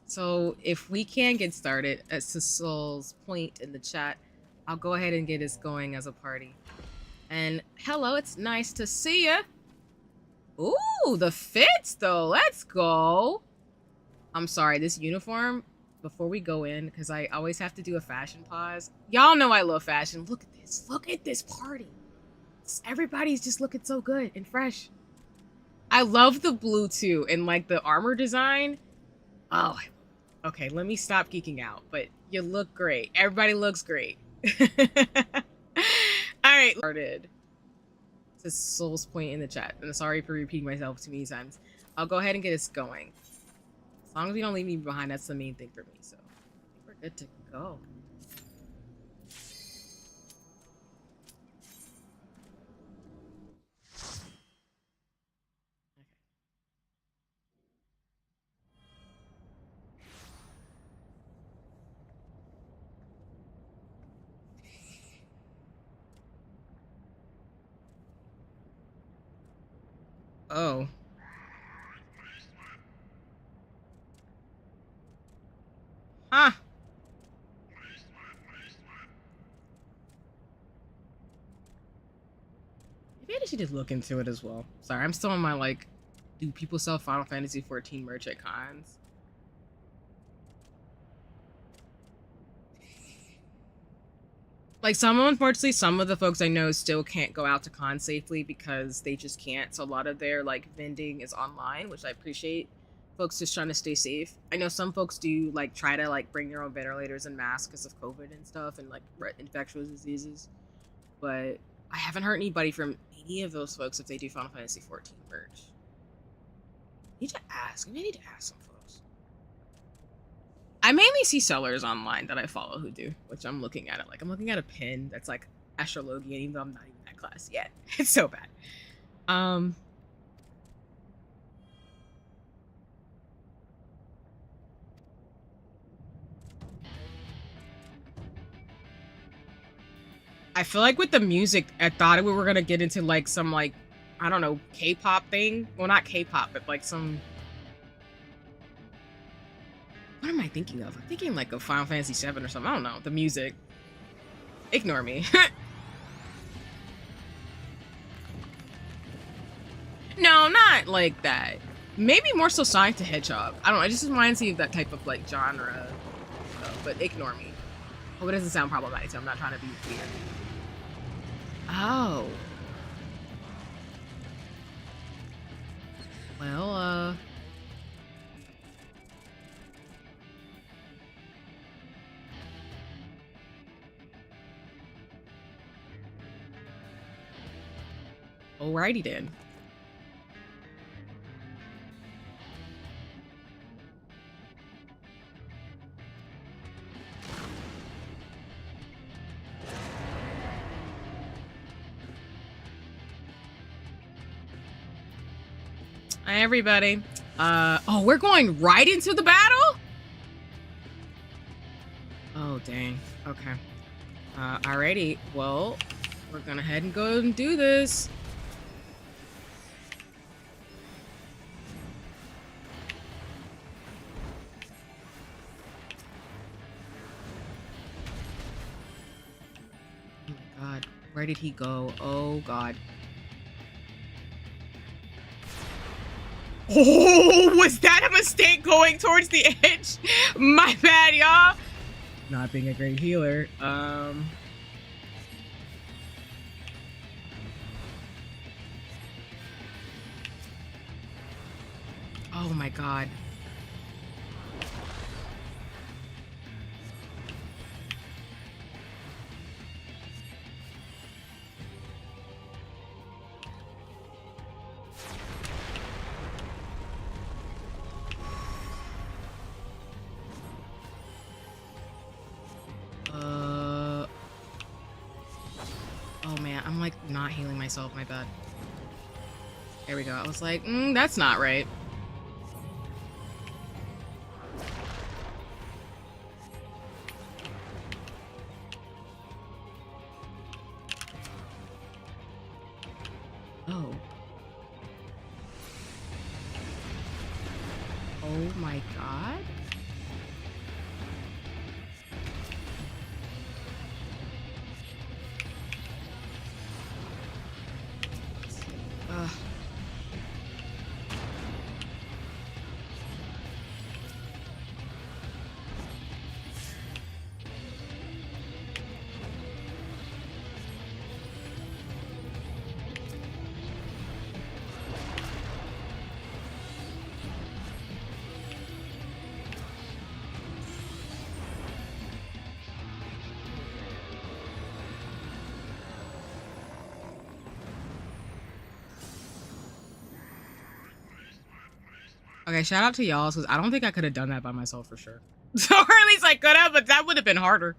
[SPEAKER 1] So if we can get started, at Cecil's point in the chat, I'll go ahead and get us going as a party. And hello, it's nice to see you. Ooh, the fits though. Let's go. I'm sorry, this uniform, before we go in, because I always have to do a fashion pause. Y'all know I love fashion. Look at this. Look at this party. Everybody's just looking so good and fresh. I love the blue too, and like the armor design. Oh, okay, let me stop geeking out, but you look great. Everybody looks great. All right, started. Says Soul's Point in the chat. And sorry for repeating myself too many times. I'll go ahead and get us going. As long as we don't leave me behind, that's the main thing for me. So I think we're good to go. Oh. Huh. Maybe I should just look into it as well. Sorry, I'm still on my, like, do people sell Final Fantasy 14 merch at cons? Like, unfortunately, some of the folks I know still can't go out to cons safely because they just can't. So a lot of their, like, vending is online, which I appreciate. Folks just trying to stay safe. I know some folks do, like, try to, like, bring their own ventilators and masks because of COVID and stuff and, like, infectious diseases. But I haven't heard anybody from any of those folks if they do Final Fantasy 14 merch. I need to ask. Maybe I need to ask some folks. I mainly see sellers online that I follow who do, which I'm looking at it. Like, I'm looking at a pin that's like Astrologian, even though I'm not even that class yet. It's so bad. I feel like with the music, I thought we were gonna get into like some like, I don't know, K-pop thing. Well, not K-pop, but like some. What am I thinking of? I'm thinking like a Final Fantasy 7 or something. I don't know. The music. Ignore me. No, not like that. Maybe more so Sonic the Hedgehog. I don't know. It just reminds me of that type of like genre. But ignore me. Hope it doesn't sound problematic, so I'm not trying to be weird. Oh. Well, alrighty then. Hi, everybody. Oh, we're going right into the battle? Oh, dang. Okay. Alrighty. Well, we're gonna head and go and do this. Oh my god. Where did he go? Oh god. Oh, was that a mistake going towards the edge? My bad, y'all. Not being a great healer. Oh my god. Oh man, I'm like not healing myself, my bad. There we go. I was like, that's not right. Oh. Oh my god. Ugh. Okay, shout out to y'all, because I don't think I could have done that by myself for sure. So, or at least I could have, but that would have been harder.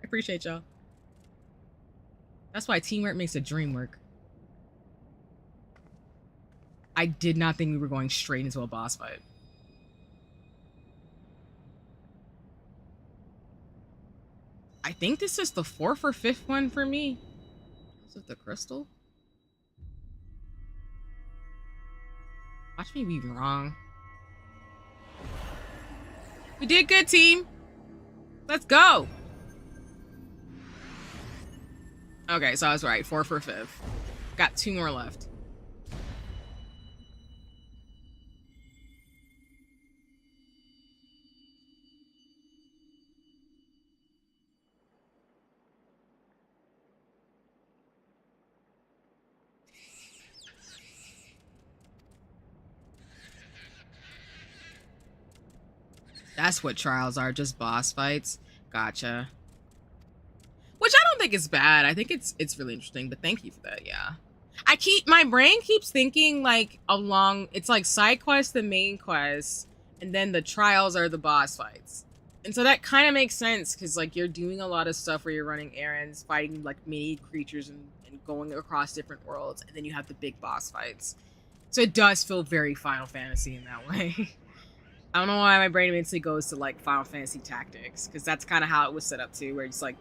[SPEAKER 1] I appreciate y'all. That's why teamwork makes a dream work. I did not think we were going straight into a boss fight. I think this is the 4th or 5th one for me. Is it the crystal? Watch me be wrong. We did good, team. Let's go. Okay, so I was right. 4th or 5th. Got 2 more left. That's what trials are, just boss fights. Gotcha. Which I don't think is bad. I think it's really interesting, but thank you for that, yeah. My brain keeps thinking like it's like side quests, the main quest, and then the trials are the boss fights. And so that kind of makes sense, because like you're doing a lot of stuff where you're running errands, fighting like mini creatures and going across different worlds, and then you have the big boss fights. So it does feel very Final Fantasy in that way. I don't know why my brain immediately goes to like Final Fantasy Tactics, because that's kind of how it was set up too, where it's like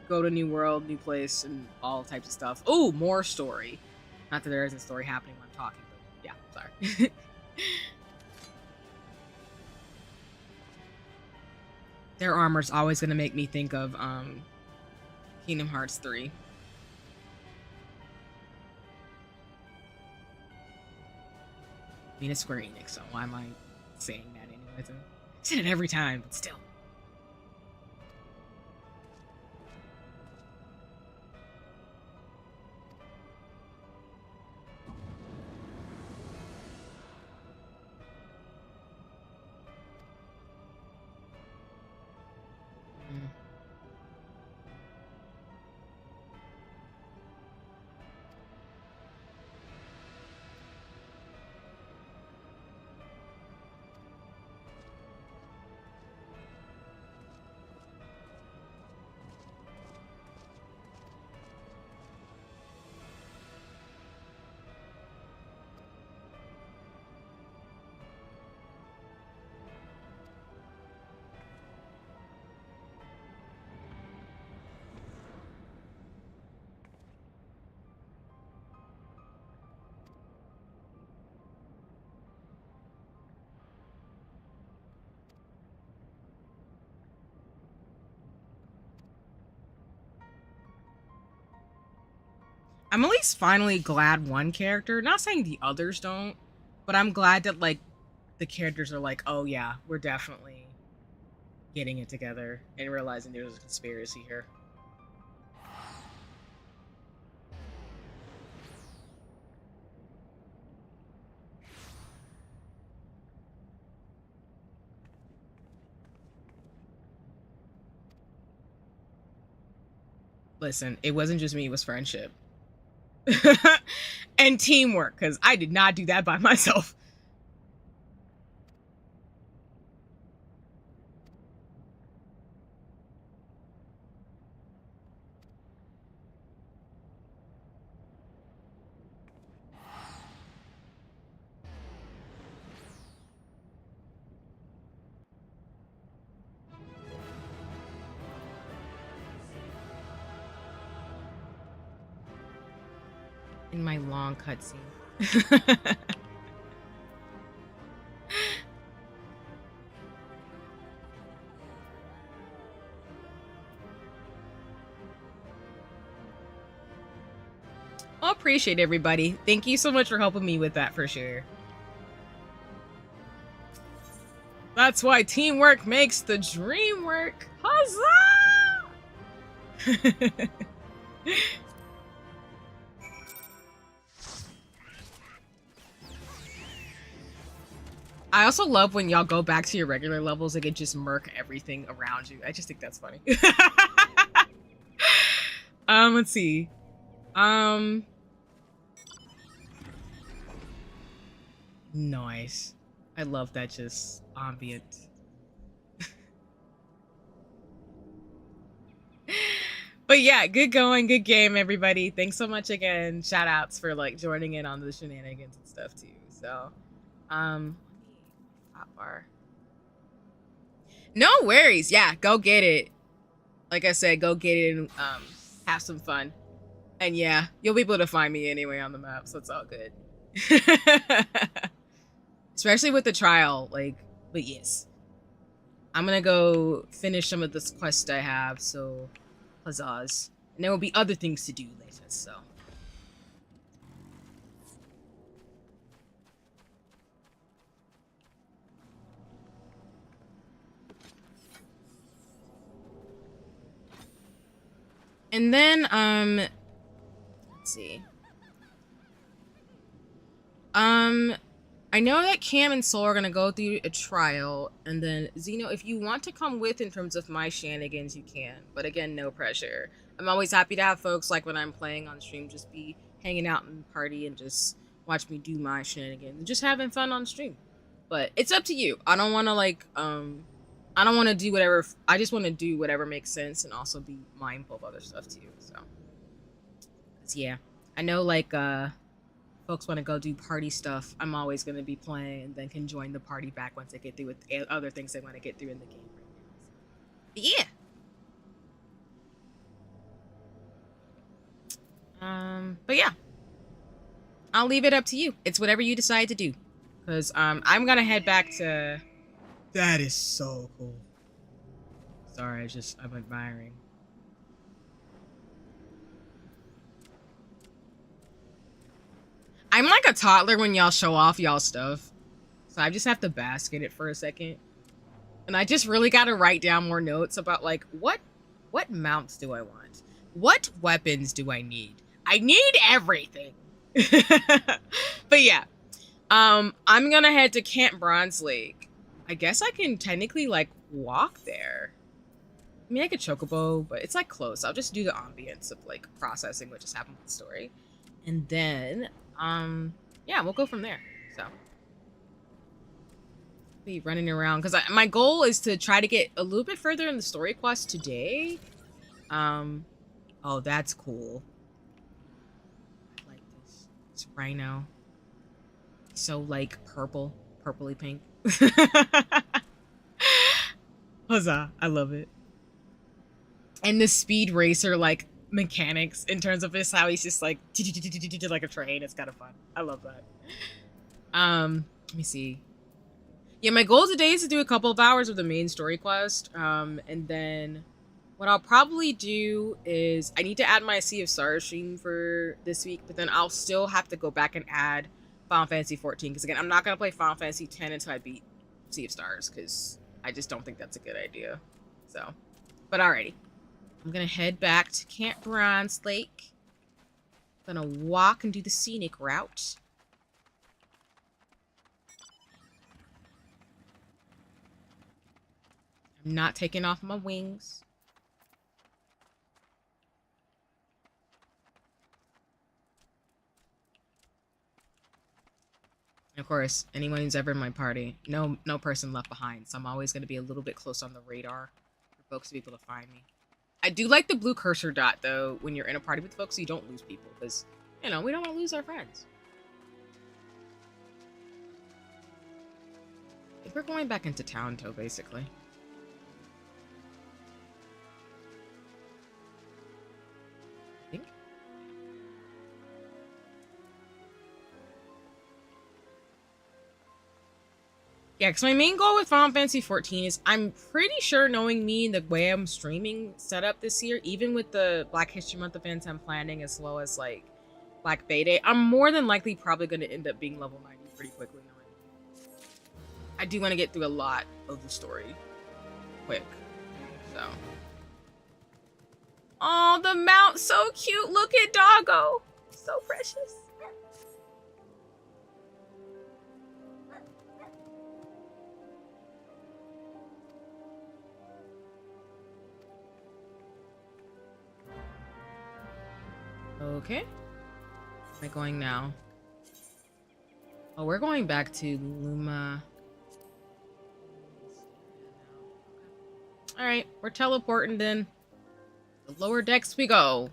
[SPEAKER 1] go to new world, new place, and all types of stuff. Oh, more story. Not that there isn't story happening when I'm talking, but yeah, sorry. Their armor's always gonna make me think of Kingdom Hearts 3. I mean, it's Square Enix, so why am I saying that anyways? I said it every time, but still. I'm at least finally glad one character, not saying the others don't, but I'm glad that like the characters are like, oh yeah, we're definitely getting it together and realizing there's a conspiracy here. Listen, it wasn't just me, it was friendship. And teamwork, because I did not do that by myself. In my long cutscene. I appreciate everybody. Thank you so much for helping me with that for sure. That's why teamwork makes the dream work. Huzzah! I also love when y'all go back to your regular levels and can just murk everything around you. I just think that's funny. Let's see. Nice. I love that just ambient. But yeah, good going, good game, everybody. Thanks so much again. Shout outs for like joining in on the shenanigans and stuff too. So, let me hotbar. No worries. Yeah, go get it. Like I said, go get it and have some fun. And yeah, you'll be able to find me anyway on the map, so it's all good. Especially with the trial, like, but yes. I'm gonna go finish some of this quest I have, so huzzahs. And there will be other things to do later, so. And then, let's see. I know that Cam and Soul are gonna go through a trial, and then Zeno, if you want to come with in terms of my shenanigans, you can. But again, no pressure. I'm always happy to have folks like when I'm playing on stream just be hanging out and party and just watch me do my shenanigans and just having fun on stream. But it's up to you. I don't want to like I don't want to do whatever. I just want to do whatever makes sense and also be mindful of other stuff too. So, 'cause yeah, I know like folks want to go do party stuff. I'm always going to be playing and then can join the party back once they get through with other things they want to get through in the game right now. But yeah. But yeah. I'll leave it up to you. It's whatever you decide to do. Because I'm going to head back to... That is so cool. Sorry, I'm admiring. I'm like a toddler when y'all show off y'all stuff. So I just have to bask in it for a second. And I just really got to write down more notes about like, what mounts do I want? What weapons do I need? I need everything. But yeah. I'm going to head to Camp Bronze Lake. I guess I can technically like walk there. I mean, I could chocobo, but it's like close. I'll just do the ambience of like processing what just happened with the story. And then, yeah, we'll go from there. So, be running around because my goal is to try to get a little bit further in the story quest today. Oh, that's cool. I like this. It's Rhino. So like purpley pink. Huzzah! I love it. And the speed racer like mechanics in terms of this, how he's just like like a train. It's kind of fun. I love that. Let me see. Yeah, my goal today is to do a couple of hours of the main story quest. And then what I'll probably do is I need to add my Sea of Stars stream for this week, but then I'll still have to go back and add Final Fantasy 14 because again, I'm not gonna play Final Fantasy 10 until I beat Sea of Stars because I just don't think that's a good idea. So, but alrighty. I'm gonna head back to Camp Bronze Lake. I'm gonna walk and do the scenic route. I'm not taking off my wings. And of course, anyone who's ever in my party, no person left behind. So I'm always gonna be a little bit close on the radar for folks to be able to find me. I do like the blue cursor dot, though, when you're in a party with folks, so you don't lose people, because, you know, we don't want to lose our friends. I think we're going back into town, though, basically. I think. Yeah, because my main goal with Final Fantasy 14 is I'm pretty sure, knowing me, the way I'm streaming set up this year, even with the Black History Month events I'm planning, as well as, like, Black Bay Day, I'm more than likely probably going to end up being level 90 pretty quickly. I do want to get through a lot of the story quick, so. Oh, the mount, so cute. Look at Doggo. So precious. Okay. Where am I going now? Oh, we're going back to Luma. Alright, we're teleporting then. The lower decks we go.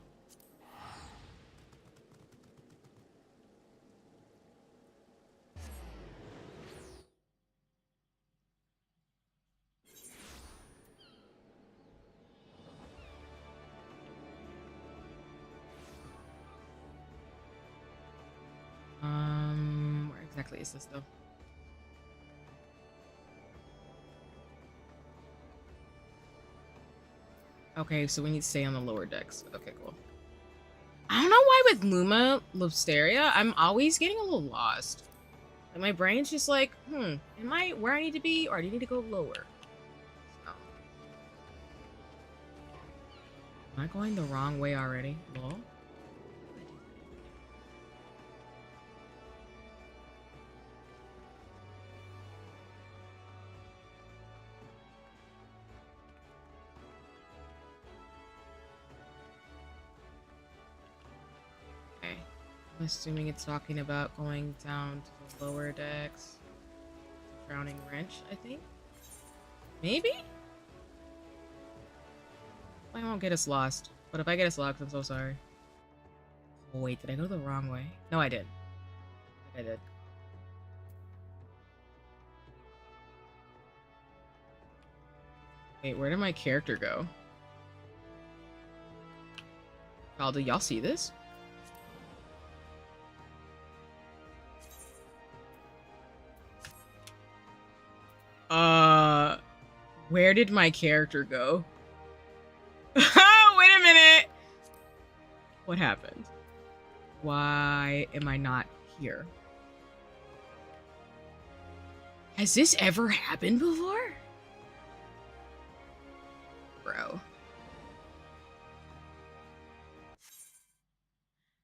[SPEAKER 1] Where exactly is this though? Okay, so we need to stay on the lower decks. Okay, cool. I don't know why with Luma Lobsteria, I'm always getting a little lost. And my brain's just like, am I where I need to be, or do you need to go lower? So. Am I going the wrong way already? Lol. I'm assuming it's talking about going down to the lower decks. Drowning Wrench, I think? Maybe? I won't get us lost. But if I get us lost, I'm so sorry. Oh, wait, did I go the wrong way? No, I did. I did. Wait, where did my character go? Oh, do y'all see this? Where did my character go? Oh, wait a minute! What happened? Why am I not here? Has this ever happened before? Bro.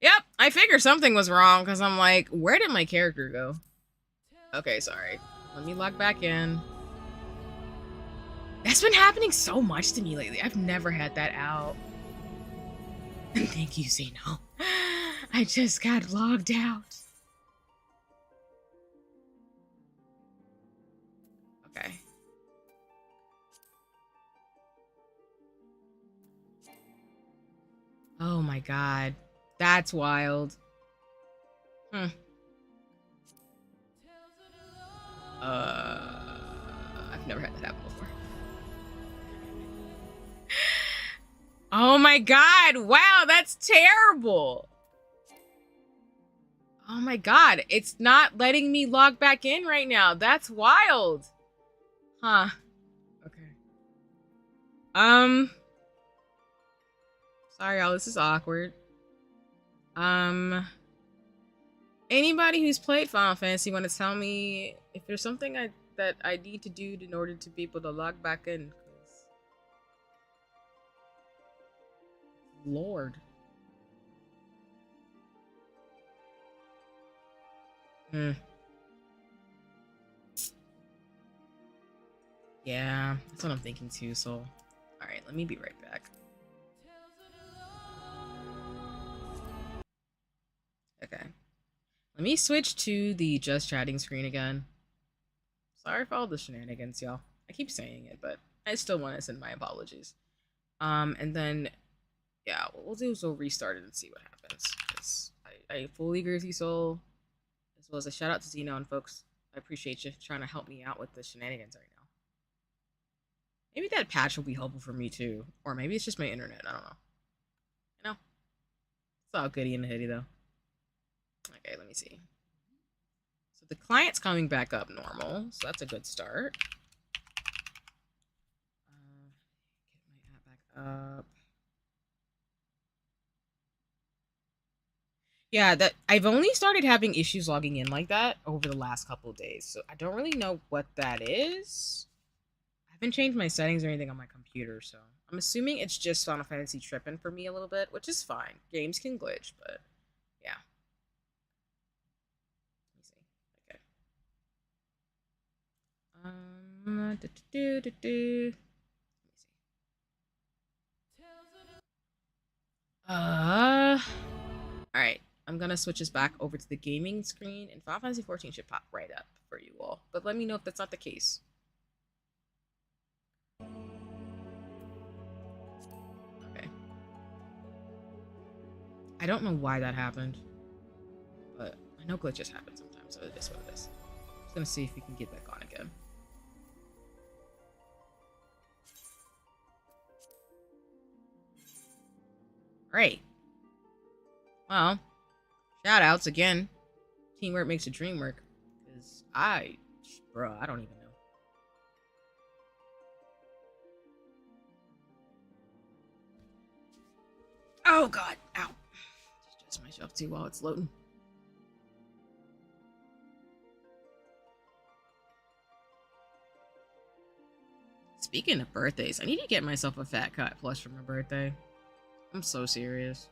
[SPEAKER 1] Yep, I figured something was wrong because I'm like, where did my character go? Okay, sorry. Let me log back in. That's been happening so much to me lately. I've never had that out. Thank you, Zeno. I just got logged out. Okay. Oh my god. That's wild. I've never had that happen before. Oh my god, wow, that's terrible. Oh my god, it's not letting me log back in right now. That's wild. Huh. Okay. Sorry y'all, this is awkward. Anybody who's played Final Fantasy want to tell me if there's something that I need to do in order to be able to log back in? Lord. Yeah, that's what I'm thinking too, so... Alright, let me be right back. Okay. Let me switch to the just chatting screen again. Sorry for all the shenanigans, y'all. I keep saying it, but I still want to send my apologies. And then, yeah, what we'll do is we'll restart it and see what happens. Because I fully agree with you, Soul. As well as a shout out to Zeno and folks. I appreciate you trying to help me out with the shenanigans right now. Maybe that patch will be helpful for me too. Or maybe it's just my internet. I don't know. You know? It's all goody in the hoodie though. Okay, let me see. So the client's coming back up normal. So that's a good start. Get my app back up. Yeah, that I've only started having issues logging in like that over the last couple of days. So I don't really know what that is. I haven't changed my settings or anything on my computer, so I'm assuming it's just Final Fantasy tripping for me a little bit, which is fine. Games can glitch, but yeah. Let me see. Okay. Let me see. All right. I'm gonna switch this back over to the gaming screen, and Final Fantasy 14 should pop right up for you all. But let me know if that's not the case. I don't know why that happened, but I know glitches happen sometimes, so it is what it is. Just gonna see if we can get back on again. Alright. Well, shout outs again. Teamwork makes a dream work. Because I don't even know. Oh god, ow. Just adjust myself too while it's loading. Speaking of birthdays, I need to get myself a fat cut plush for my birthday. I'm so serious.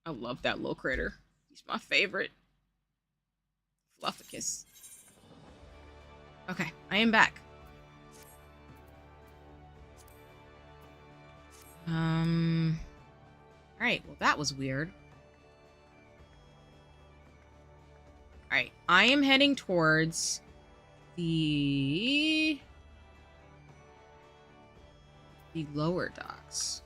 [SPEAKER 1] I love that little critter. He's my favorite. Flufficus. Okay, I am back. Alright, well that was weird. Alright, I am heading towards the lower docks.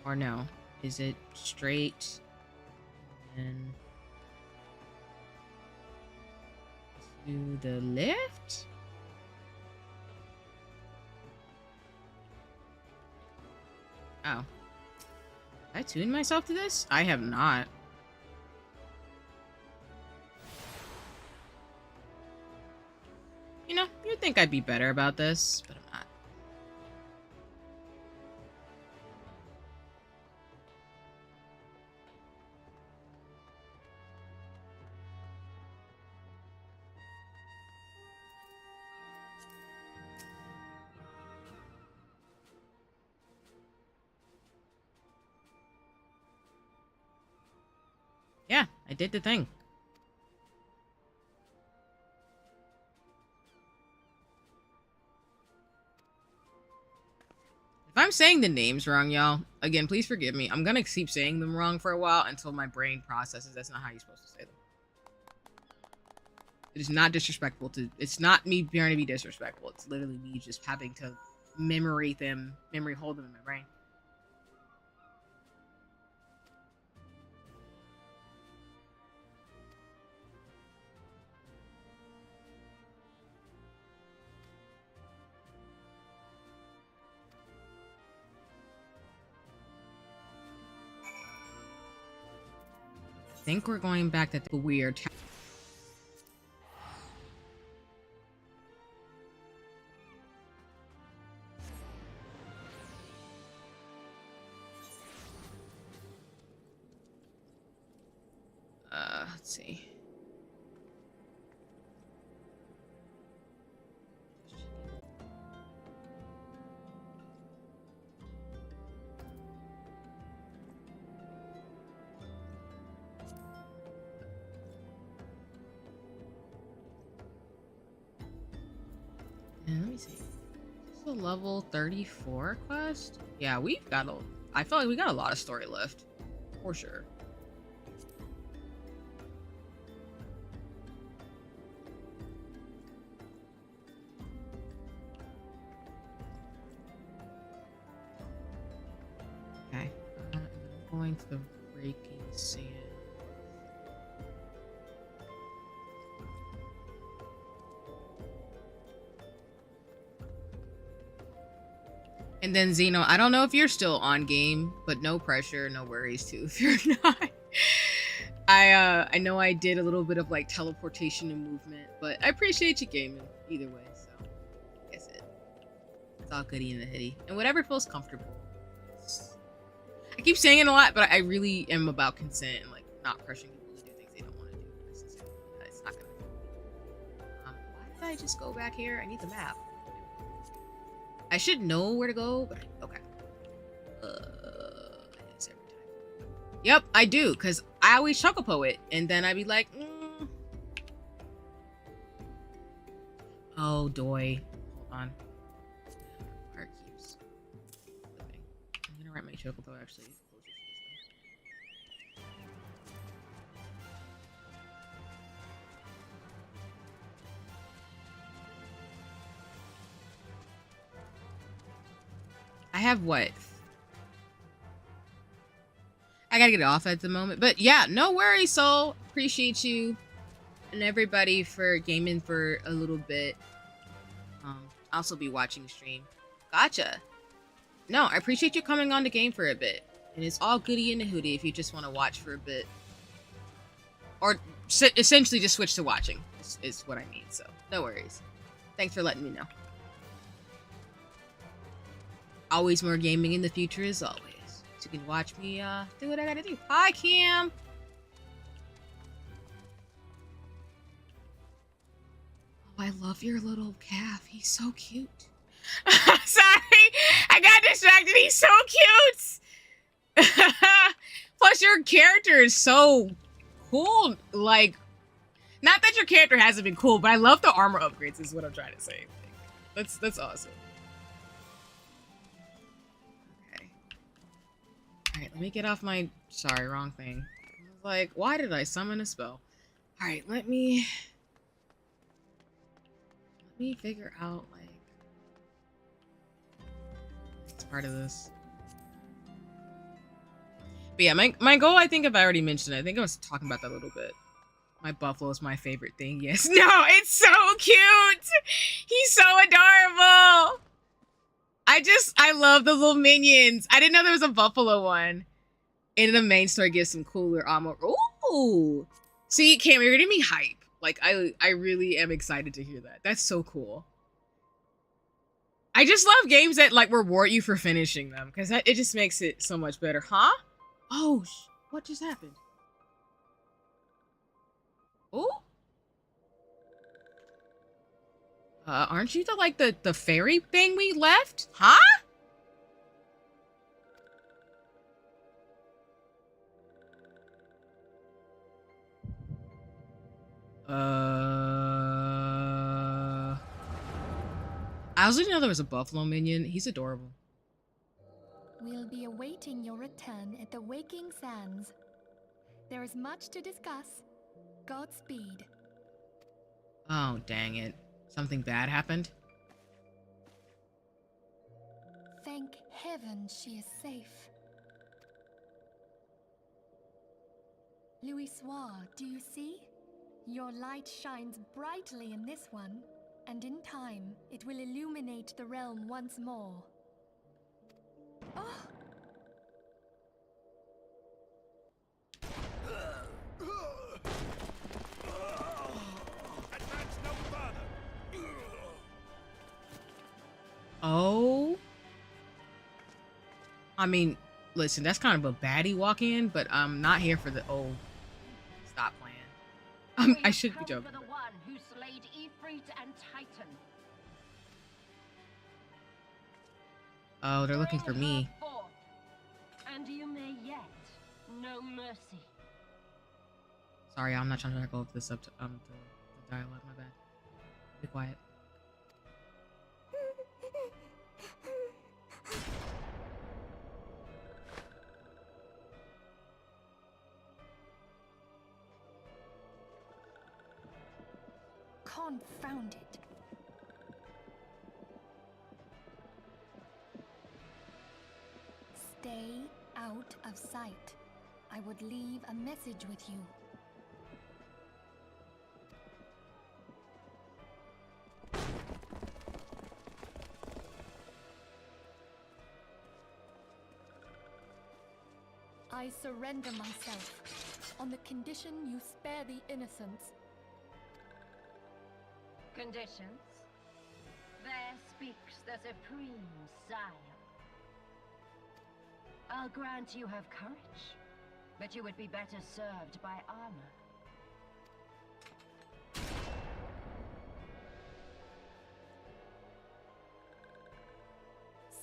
[SPEAKER 1] Or no, is it straight and to the left? Oh. Did I tune myself to this? I have not. You know, you'd think I'd be better about this, but I'm not. Yeah, I did the thing. If I'm saying the names wrong, y'all, again, please forgive me. I'm gonna keep saying them wrong for a while until my brain processes that's not how you're supposed to say them. It is not disrespectful to... It's not me trying to be disrespectful. It's literally me just having to memory hold them in my brain. I think we're going back to the weird... Let's see. And let me see. Is this a level 34 quest? Yeah, we've got a... I feel like we got a lot of story left. For sure. Okay. I'm going to the breaking sand. And then Zeno, I don't know if you're still on game, but no pressure, no worries too if you're not. I know I did a little bit of like teleportation and movement, but I appreciate you gaming either way. So I guess it's all goody in the hitty, and whatever feels comfortable. I keep saying it a lot, but I really am about consent and like not pressuring people to do things they don't want to do. It's not gonna. Why did I just go back here? I need the map. I should know where to go, but okay. It's every time. Yep, I do, because I always chocopo it, and then I'd be like, Oh, doy. Hold on. Heart keeps flipping. I'm gonna write my chocopo actually closer to this. I have what? I gotta get it off at the moment. But yeah, no worries, Soul. Appreciate you and everybody for gaming for a little bit. I'll also be watching stream. Gotcha. No, I appreciate you coming on the game for a bit. And it's all goody in the hoodie if you just want to watch for a bit. Or essentially just switch to watching is what I mean. So no worries. Thanks for letting me know. Always more gaming in the future as always. So you can watch me do what I gotta do. Hi, Cam. Oh, I love your little calf. He's so cute. Sorry, I got distracted. He's so cute. Plus, your character is so cool. Like, not that your character hasn't been cool, but I love the armor upgrades. Is what I'm trying to say. That's awesome. Okay. All right, let me get off my. Sorry, wrong thing. I was like, why did I summon a spell? All right, let me figure out like. Part of this. But yeah, my goal, I think I've already mentioned it. I think I was talking about that a little bit. My buffalo is my favorite thing. Yes. No, it's so cute. He's so adorable. I love the little minions. I didn't know there was a buffalo one. In the main story gives some cooler armor. Ooh. See, Cam, you're getting me hype. Like, I really am excited to hear that. That's so cool. I just love games that like reward you for finishing them because it just makes it so much better, huh? Oh, what just happened? Oh, aren't you the fairy thing we left, huh? I also didn't know there was a buffalo minion. He's adorable.
[SPEAKER 2] We'll be awaiting your return at the Waking Sands. There is much to discuss. Godspeed.
[SPEAKER 1] Oh, dang it. Something bad happened?
[SPEAKER 2] Thank heaven she is safe. Louisoire, do you see? Your light shines brightly in this one, and in time, it will illuminate the realm once more. Oh!
[SPEAKER 1] Oh. I mean, listen, that's kind of a baddie walk in, but I'm not here for the stop playing. I should be joking.
[SPEAKER 3] For the one who slayed Ifrit and Titan.
[SPEAKER 1] Oh, they're looking for me.
[SPEAKER 3] And you may yet know mercy.
[SPEAKER 1] Sorry, I'm not trying to go over the dialogue, my bad. Be quiet.
[SPEAKER 2] Confound it. Stay out of sight. I would leave a message with you. I surrender myself, on the condition you spare the innocents.
[SPEAKER 3] Conditions? There speaks the Supreme Sire. I'll grant you have courage, but you would be better served by armor.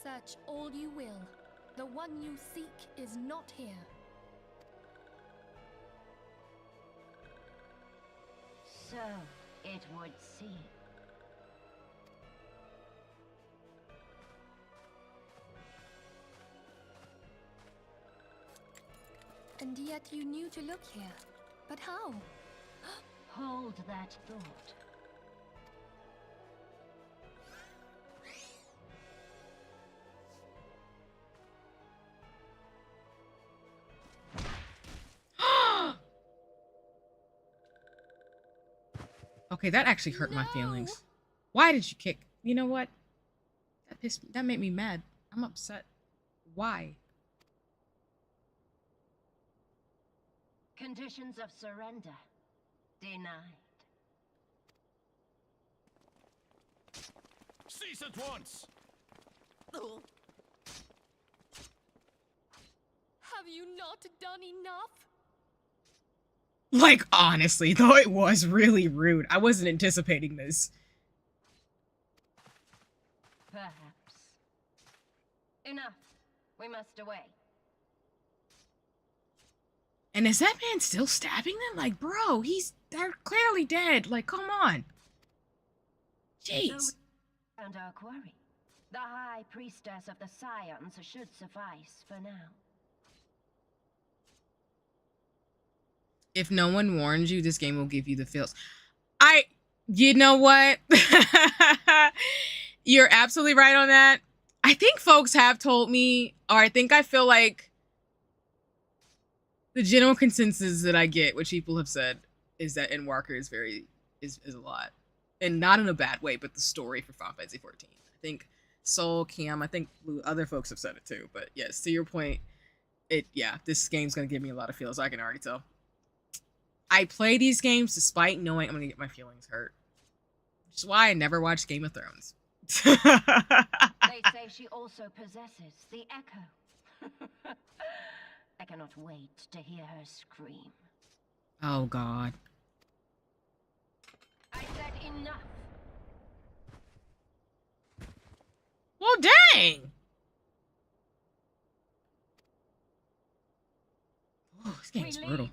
[SPEAKER 2] Search all you will. The one you seek is not here.
[SPEAKER 3] So it would seem.
[SPEAKER 2] And yet you knew to look here. But how?
[SPEAKER 3] Hold that thought.
[SPEAKER 1] Okay, that actually hurt my
[SPEAKER 2] No!
[SPEAKER 1] feelings. Why did you kick? You know what? That made me mad. I'm upset. Why?
[SPEAKER 3] Conditions of surrender denied.
[SPEAKER 4] Cease at once!
[SPEAKER 2] Have you not done enough?
[SPEAKER 1] Like, honestly, though, it was really rude. I wasn't anticipating this.
[SPEAKER 3] Perhaps. Enough. We must away.
[SPEAKER 1] And is that man still stabbing them? Like, bro, they're clearly dead. Like, come on. Jeez.
[SPEAKER 3] So we found our quarry. The High Priestess of the Scions should suffice for now.
[SPEAKER 1] If no one warns you, this game will give you the feels. You know what? You're absolutely right on that. I think folks have told me, or I think I feel like the general consensus that I get, which people have said, is that Endwalker is a lot. And not in a bad way, but the story for Final Fantasy 14. I think Soul, Cam, I think other folks have said it too. But yes, to your point, this game's gonna give me a lot of feels. I can already tell. I play these games despite knowing I'm gonna get my feelings hurt. Which is why I never watched Game of Thrones.
[SPEAKER 3] They say she also possesses the echo. I cannot wait to hear her scream.
[SPEAKER 1] Oh god.
[SPEAKER 3] I said enough.
[SPEAKER 1] Well, dang! Oh, this game's brutal.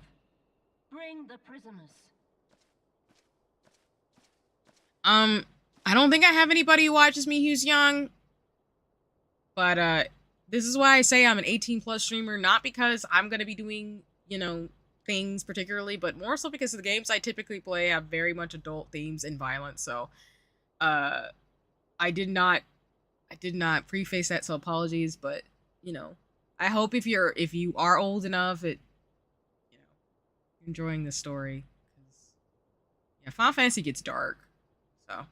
[SPEAKER 3] Bring the prisoners.
[SPEAKER 1] I don't think I have anybody who watches me who's young. But, this is why I say I'm an 18+ streamer, not because I'm gonna be doing, things particularly, but more so because the games I typically play have very much adult themes and violence, so, I did not preface that, so apologies, but, I hope if you are old enough, enjoying this story. Yeah, Final Fantasy gets dark, so.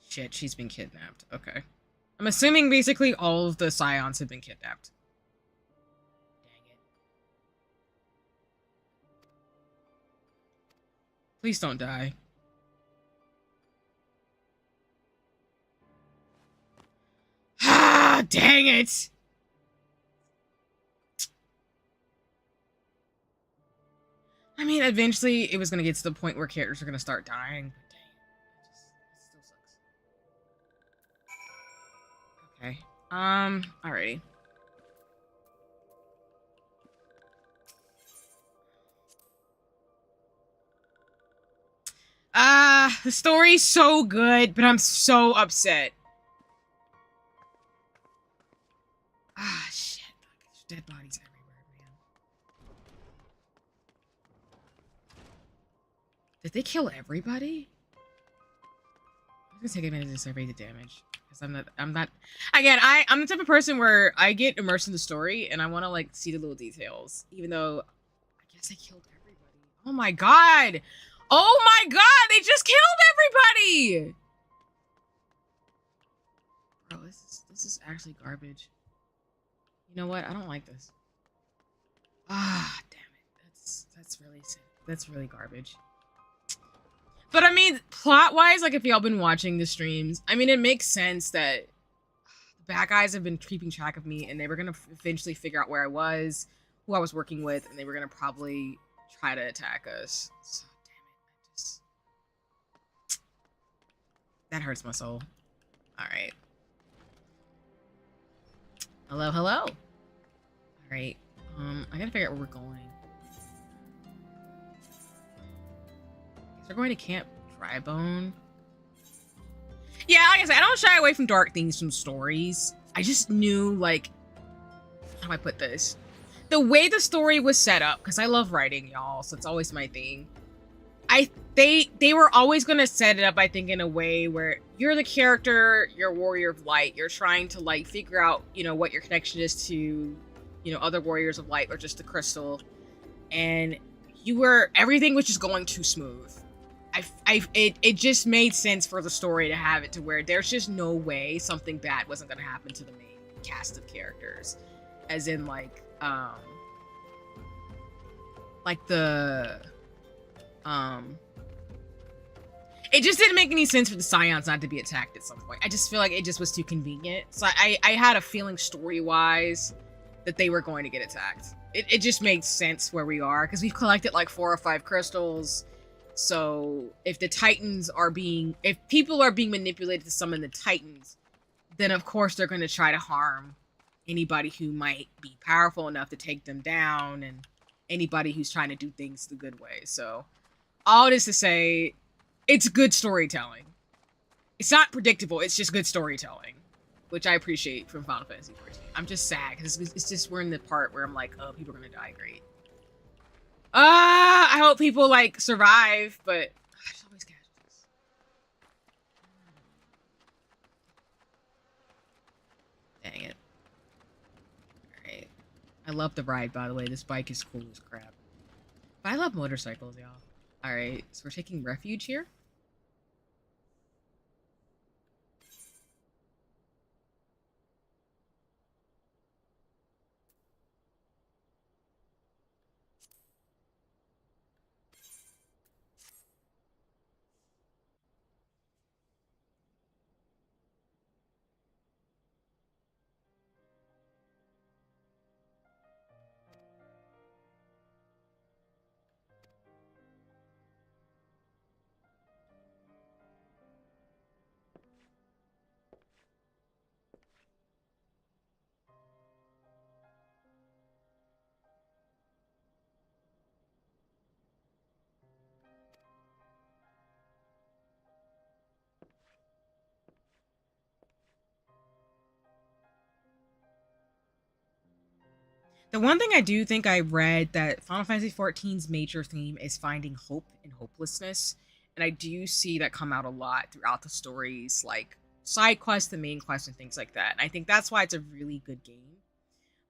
[SPEAKER 1] Shit, she's been kidnapped. Okay. I'm assuming basically all of the Scions have been kidnapped. Dang it. Please don't die. Ah, dang it! I mean, eventually it was gonna get to the point where characters are gonna start dying, but dang it still sucks. Okay. Alrighty. The story's so good, but I'm so upset. Ah, shit. There's dead bodies everywhere, man. Did they kill everybody? I'm gonna take advantage of this survey the damage. Because I'm not again, I'm the type of person where I get immersed in the story and I wanna like see the little details. Even though I guess they killed everybody. Oh my god! Oh my god, they just killed everybody! Bro, this is actually garbage. You know what? I don't like this. Ah, damn it. That's really sick. That's really garbage. But I mean, plot-wise, like if y'all been watching the streams, I mean, it makes sense that the bad guys have been keeping track of me and they were gonna eventually figure out where I was, who I was working with, and they were gonna probably try to attack us. So, damn it. That hurts my soul. Alright. Hello, hello. Alright. I gotta figure out where we're going. We're going to Camp Drybone. Yeah, like I said, I don't shy away from dark things from stories. I just knew, like, how do I put this? The way the story was set up, because I love writing, y'all, so it's always my thing. They were always gonna set it up, I think, in a way where you're the character, you're a warrior of light, you're trying to like figure out, you know, what your connection is to, you know, other warriors of light or just the crystal, and everything was just going too smooth. It just made sense for the story to have it to where there's just no way something bad wasn't gonna happen to the main cast of characters, as in it just didn't make any sense for the Scions not to be attacked at some point. I just feel like it just was too convenient. So I had a feeling story-wise that they were going to get attacked. It just made sense where we are, because we've collected like 4 or 5 crystals. So if people are being manipulated to summon the Titans, then of course they're going to try to harm anybody who might be powerful enough to take them down, and anybody who's trying to do things the good way. So all this to say, it's good storytelling. It's not predictable, it's just good storytelling, which I appreciate from Final Fantasy XIV. I'm just sad because it's just we're in the part where I'm like, oh, people are gonna die. Great. I hope people like survive, but there's always casualties. Dang it. Alright. I love the ride, by the way. This bike is cool as crap. But I love motorcycles, y'all. Alright, so we're taking refuge here. The one thing I do think I read that Final Fantasy XIV's major theme is finding hope in hopelessness. And I do see that come out a lot throughout the stories, like side quests, the main quests, and things like that. And I think that's why it's a really good game.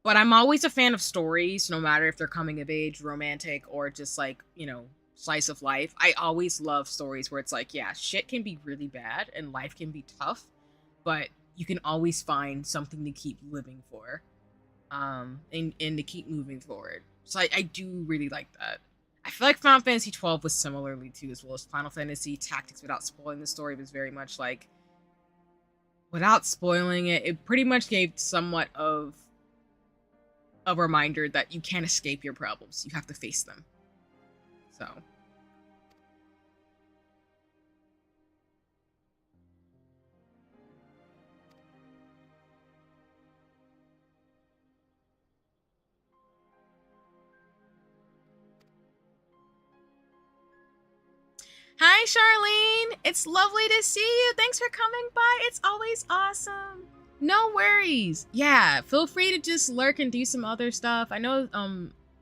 [SPEAKER 1] But I'm always a fan of stories, no matter if they're coming of age, romantic, or just like, you know, slice of life. I always love stories where it's like, yeah, shit can be really bad and life can be tough, but you can always find something to keep living for. And to keep moving forward. So I do really like that. I feel like Final Fantasy XII was similarly too, as well as Final Fantasy Tactics. Without spoiling the story, was very much like, without spoiling it, it pretty much gave somewhat of a reminder that you can't escape your problems. You have to face them. So hi, Charlene. It's lovely to see you. Thanks for coming by. It's always awesome. No worries. Yeah, feel free to just lurk and do some other stuff. I know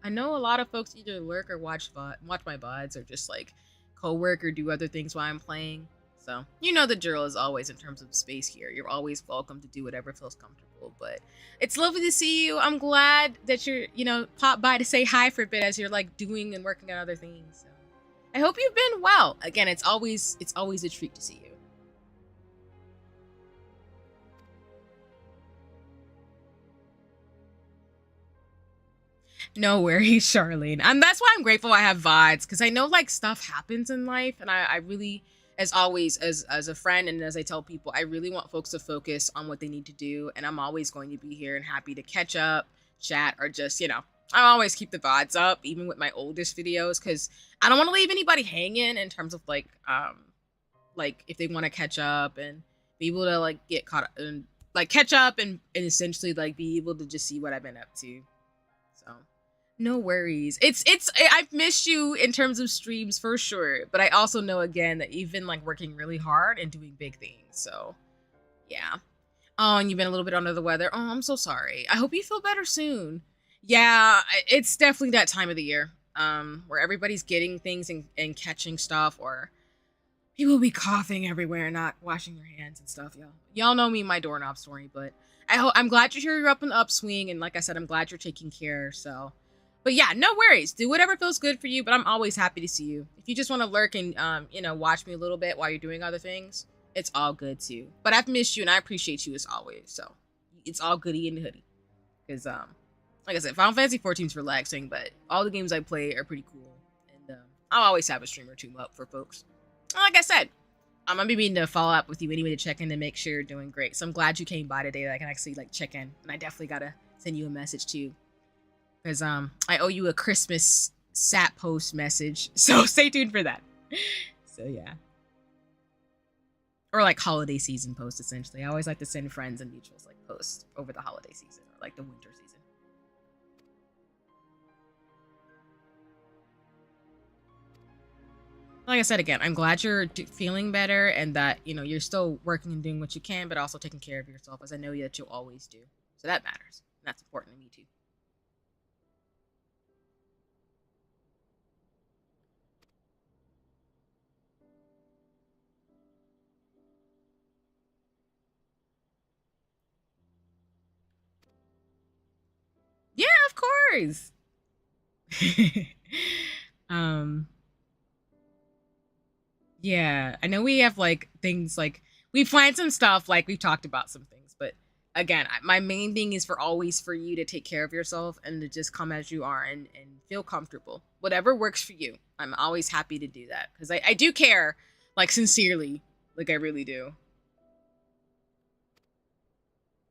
[SPEAKER 1] a lot of folks either lurk or watch my VODs, or just like co-work or do other things while I'm playing. So, you know the drill as always in terms of space here. You're always welcome to do whatever feels comfortable, but it's lovely to see you. I'm glad that you're, you know, pop by to say hi for a bit as you're like doing and working on other things. So I hope you've been well. Again, it's always a treat to see you. No worries, Charlene. And that's why I'm grateful I have VODs, because I know like stuff happens in life, and I really, as always, as a friend and as I tell people, I really want folks to focus on what they need to do, and I'm always going to be here and happy to catch up, chat, or just, you know, I always keep the VODs up, even with my oldest videos, because I don't want to leave anybody hanging in terms of like if they want to catch up and be able to like get caught up and like catch up and essentially like be able to just see what I've been up to. So No worries. I've missed you in terms of streams for sure, but I also know again that you've been like working really hard and doing big things. So, yeah. Oh, and you've been a little bit under the weather. Oh, I'm so sorry. I hope you feel better soon. Yeah, it's definitely that time of the year where everybody's getting things and catching stuff, or people will be coughing everywhere and not washing their hands and stuff. Y'all know me, my doorknob story, but I'm glad you're up in the upswing, and like I said, I'm glad you're taking care. So, but yeah, no worries. Do whatever feels good for you. But I'm always happy to see you. If you just want to lurk and watch me a little bit while you're doing other things, it's all good too. But I've missed you and I appreciate you as always. So it's all goody in the hoodie. Because like I said, Final Fantasy 14 is relaxing, but all the games I play are pretty cool. And I'll always have a stream or two up for folks. Like I said, I'm gonna be meaning to follow up with you anyway to check in and make sure you're doing great. So I'm glad you came by today that I can actually like check in. And I definitely gotta send you a message too. Because I owe you a Christmas sat post message. So stay tuned for that. So yeah. Or like holiday season post, essentially. I always like to send friends and mutuals like posts over the holiday season or like the winter season. Like I said again, I'm glad you're feeling better and that, you're still working and doing what you can, but also taking care of yourself, as I know that you'll always do. So that matters. And that's important to me too. Yeah, of course. Yeah, I know we have like things like we planned some stuff, like we've talked about some things, but again, my main thing is always for you to take care of yourself and to just come as you are and feel comfortable. Whatever works for you. I'm always happy to do that because I do care, like sincerely, like I really do.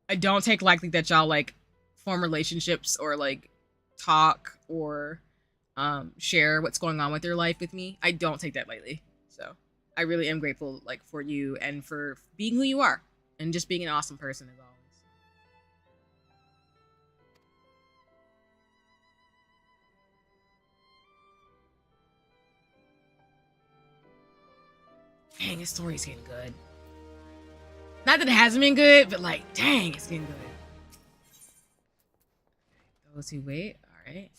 [SPEAKER 1] I don't take lightly that y'all like form relationships or like talk or share what's going on with your life with me. I don't take that lightly. So I really am grateful like for you and for being who you are and just being an awesome person as always. Dang, this story's getting good. Not that it hasn't been good, but like, dang, it's getting good. Those who wait, all right.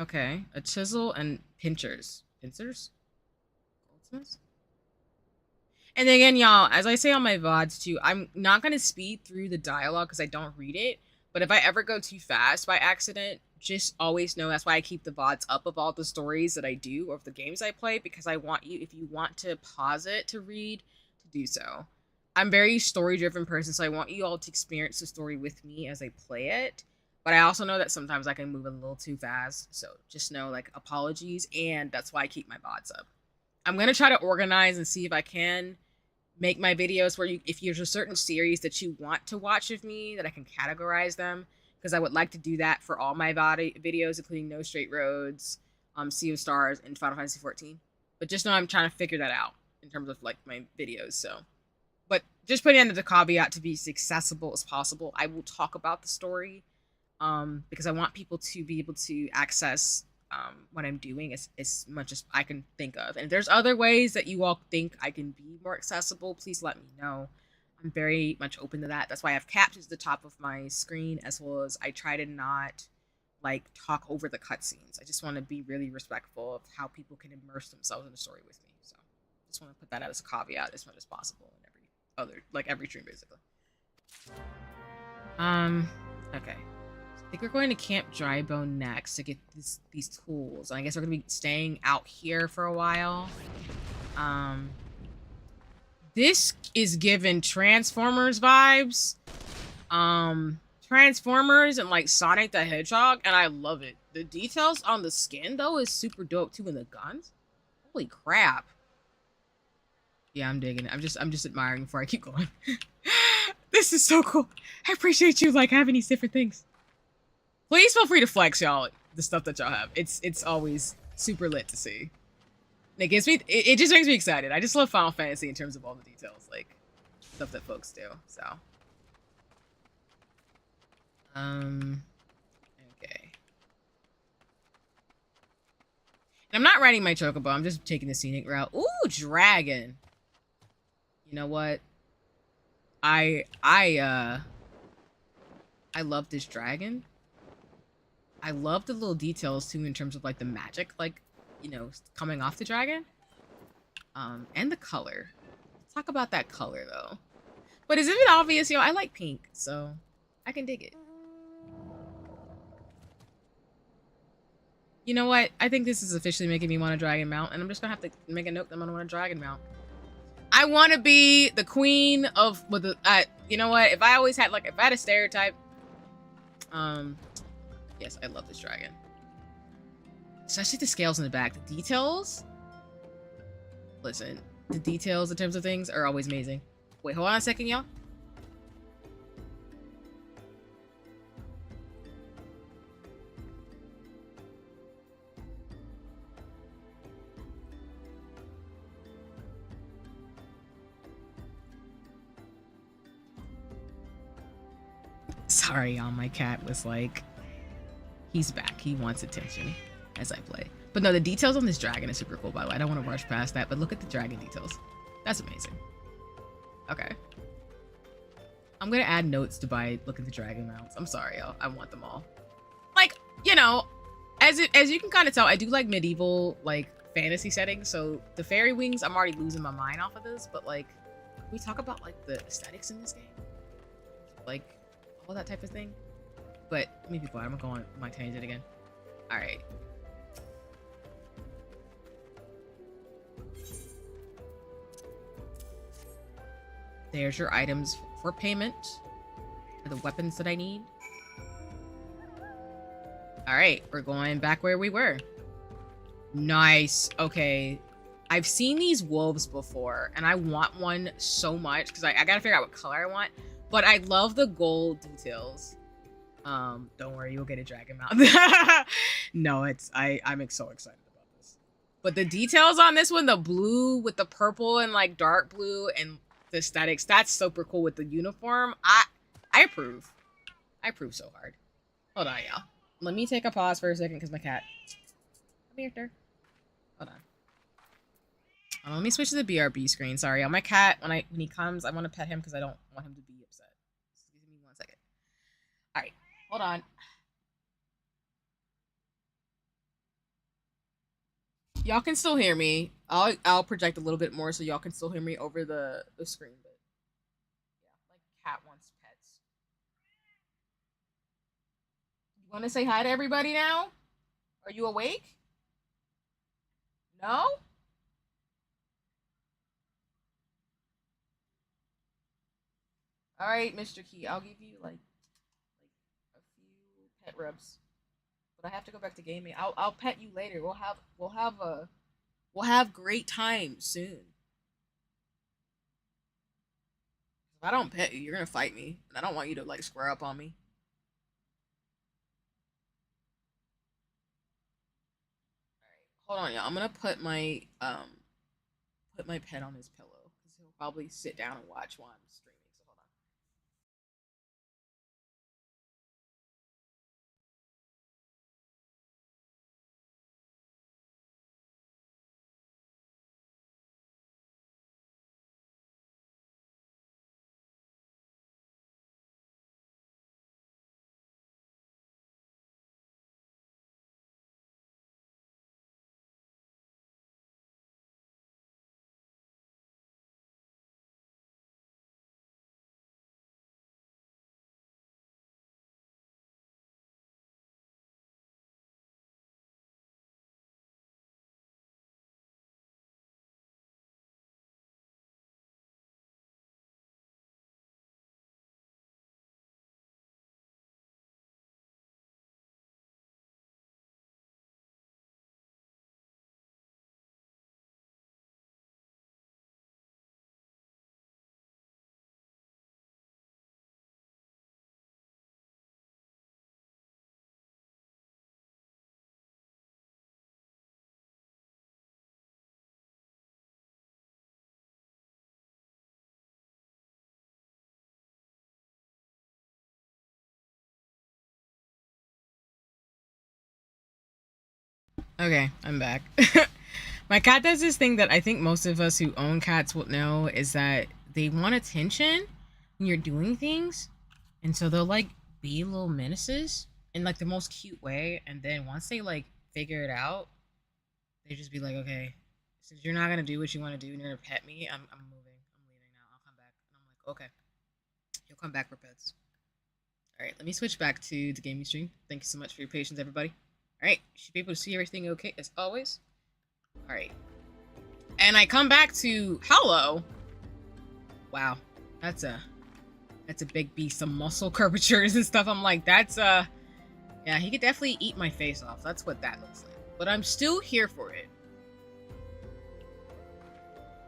[SPEAKER 1] Okay, a chisel and pincers. Pincers? Goldsmiths? And again, y'all, as I say on my VODs too, I'm not going to speed through the dialogue because I don't read it. But if I ever go too fast by accident, just always know that's why I keep the VODs up of all the stories that I do or of the games I play, because I want you, if you want to pause it to read, to do so. I'm a very story-driven person, so I want you all to experience the story with me as I play it. But I also know that sometimes I can move a little too fast, so just know, like, apologies, and that's why I keep my VODs up. I'm going to try to organize and see if I can make my videos where if there's a certain series that you want to watch with me, that I can categorize them, because I would like to do that for all my videos, including No Straight Roads, Sea of Stars, and Final Fantasy 14. But just know I'm trying to figure that out in terms of, like, my videos, so. But just putting under the caveat to be as accessible as possible, I will talk about the story, because I want people to be able to access what I'm doing as much as I can think of. And if there's other ways that you all think I can be more accessible, please let me know. I'm very much open to that. That's why I have captions at the top of my screen, as well as I try to not like talk over the cutscenes. I just want to be really respectful of how people can immerse themselves in the story with me. So just want to put that as a caveat as much as possible in every stream basically. Okay. I think we're going to Camp Drybone next to get these tools. And I guess we're going to be staying out here for a while. This is given Transformers vibes. Transformers and like Sonic the Hedgehog, and I love it. The details on the skin though is super dope too, and the guns. Holy crap. Yeah, I'm digging it. I'm just admiring before I keep going. This is so cool. I appreciate you like having these different things. Please feel free to flex, y'all, the stuff that y'all have. It's always super lit to see. it just makes me excited. I just love Final Fantasy in terms of all the details, like stuff that folks do. So, okay. And I'm not riding my chocobo. I'm just taking the scenic route. Ooh, dragon. You know what? I love this dragon. I love the little details too in terms of like the magic, like, you know, coming off the dragon. And the color. Let's talk about that color though. But is it obvious, yo? I like pink, so I can dig it. You know what? I think this is officially making me want a dragon mount, and I'm just gonna have to make a note that I'm gonna want a dragon mount. I want to be the queen of with the. You know what? If I had a stereotype, yes, I love this dragon. Especially the scales in the back, the details. Listen, the details in terms of things are always amazing. Wait, hold on a second, y'all. Sorry, y'all. My cat was like, he's back. He wants attention as I play. But no, the details on this dragon is super cool, by the way. I don't want to rush past that, but look at the dragon details. That's amazing. Okay. I'm going to add notes to look at the dragon mounts. I'm sorry, y'all. I want them all. Like, you know, as you can kind of tell, I do like medieval, like, fantasy settings. So the fairy wings, I'm already losing my mind off of this. But, like, we talk about, like, the aesthetics in this game. Like, all that type of thing. But let me be quiet. I'm going to go on my tangent again. All right. There's your items for payment. For the weapons that I need. Alright, we're going back where we were. Nice. Okay. I've seen these wolves before, and I want one so much, because I gotta figure out what color I want. But I love the gold details. Don't worry, you'll get a dragon mount. No, I'm so excited about this. But the details on this one, the blue with the purple and like dark blue and the aesthetics, that's super cool with the uniform. I approve. I approve so hard. Hold on, y'all. Let me take a pause for a second because my cat. Come here, sir. Hold on. Let me switch to the BRB screen. Sorry, y'all. My cat, when he comes, I want to pet him because I don't want him to be upset. Just give me 1 second. All right, hold on. Y'all can still hear me. I'll project a little bit more so y'all can still hear me over the screen. But yeah, like cat wants pets. You want to say hi to everybody now? Are you awake? No? All right, Mr. Key, I'll give you like a few pet rubs, but I have to go back to gaming. I'll pet you later. We'll have great times soon. If I don't pet you, you're gonna fight me, and I don't want you to like square up on me. All right, hold on, y'all. I'm gonna put my pet on his pillow because he'll probably sit down and watch while I'm streaming. So hold on. Okay, I'm back. My cat does this thing that I think most of us who own cats will know, is that they want attention when you're doing things. And so they'll like be little menaces in like the most cute way. And then once they like figure it out, they just be like, okay, since you're not gonna do what you want to do and you're gonna pet me, I'm moving. I'm leaving now. I'll come back. And I'm like, okay, you'll come back for pets. All right, let me switch back to the gaming stream. Thank you so much for your patience, everybody. All right, you should be able to see everything okay as always. All right, and I come back to hello. Wow, that's a big beast. Some muscle curvatures and stuff. I'm like, that's yeah, he could definitely eat my face off. That's what that looks like. But I'm still here for it.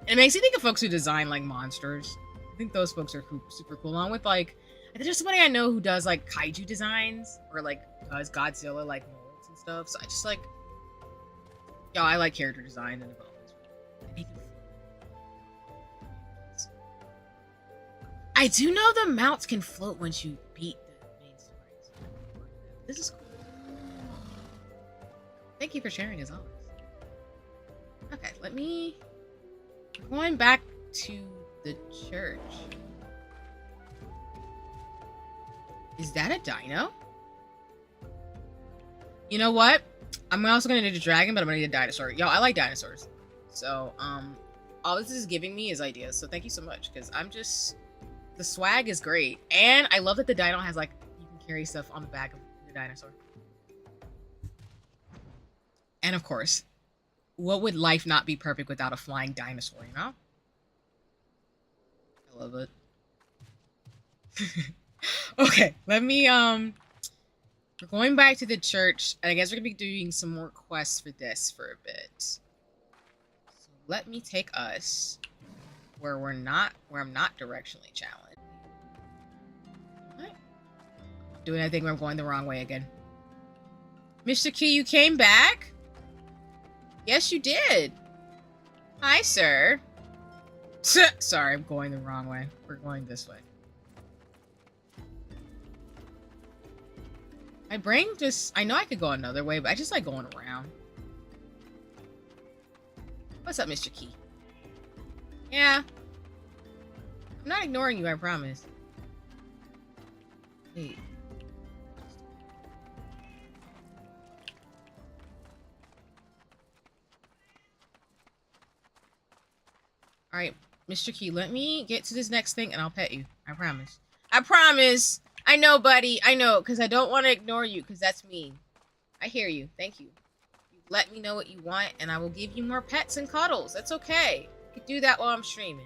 [SPEAKER 1] It makes me think of folks who design like monsters. I think those folks are super cool. Along with like, there's somebody I know who does like kaiju designs or like does Godzilla like molds and stuff. So I just like, yo, I like character design and development. I do know the mounts can float once you beat the main stories. This is cool. Thank you for sharing as always. Okay, let me. Going back to the church. Is that a dino? You know what? I'm also gonna need a dragon, but I'm gonna need a dinosaur. Yo, I like dinosaurs. So, all this is giving me is ideas. So thank you so much, because I'm just, the swag is great, and I love that the dino has like, you can carry stuff on the back of the dinosaur. And of course, what would life not be perfect without a flying dinosaur? You know? I love it. Okay, let me we're going back to the church, and I guess we're gonna be doing some more quests for this for a bit. So let me take us where I'm not directionally challenged. What? Doing anything where I'm going the wrong way again. Mr. Key, you came back? Yes, you did. Hi, sir. Sorry, I'm going the wrong way. We're going this way. My brain just, I know I could go another way, but I just like going around. What's up, Mr. Key? Yeah. I'm not ignoring you, I promise. Hey. Alright, Mr. Key, let me get to this next thing and I'll pet you. I promise. I promise! I know, buddy. I know, because I don't want to ignore you, because that's mean. I hear you. Thank you. You let me know what you want, and I will give you more pets and cuddles. That's okay. You can do that while I'm streaming.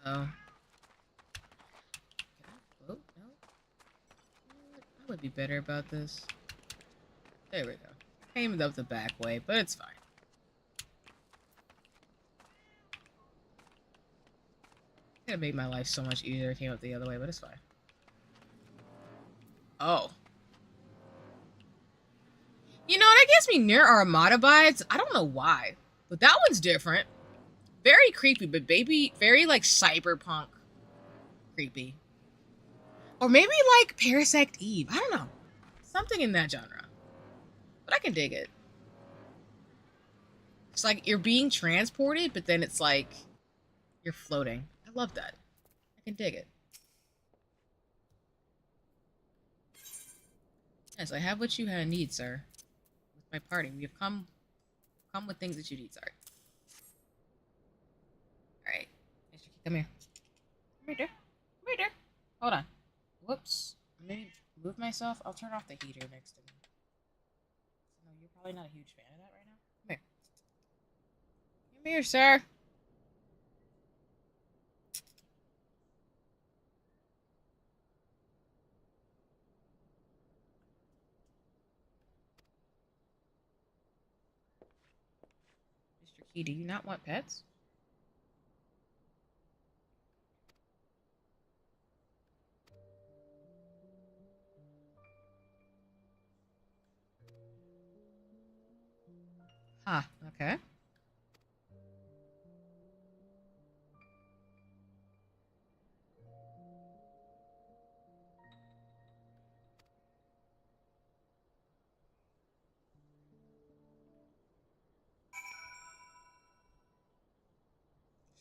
[SPEAKER 1] Oh. Can I float? No? I would be better about this. There we go. Came up the back way, but it's fine. Could have made my life so much easier if it came up the other way, but it's fine. Oh. You know, that gets me near Armada vibes. I don't know why, but that one's different. Very creepy, but baby, very like cyberpunk creepy. Or maybe like Parasect Eve. I don't know. Something in that genre. But I can dig it. It's like you're being transported, but then it's like you're floating. I love that. I can dig it. Yes, I have what you need, sir. With my party, we have come with things that you need, sorry. Alright. Come here. Come here, dear. Come here, dear. Hold on. Whoops. Let me move myself. I'll turn off the heater next to me. No, you're probably not a huge fan of that right now. Come here. Come here, sir. Mr. Key, do you not want pets? Huh, okay.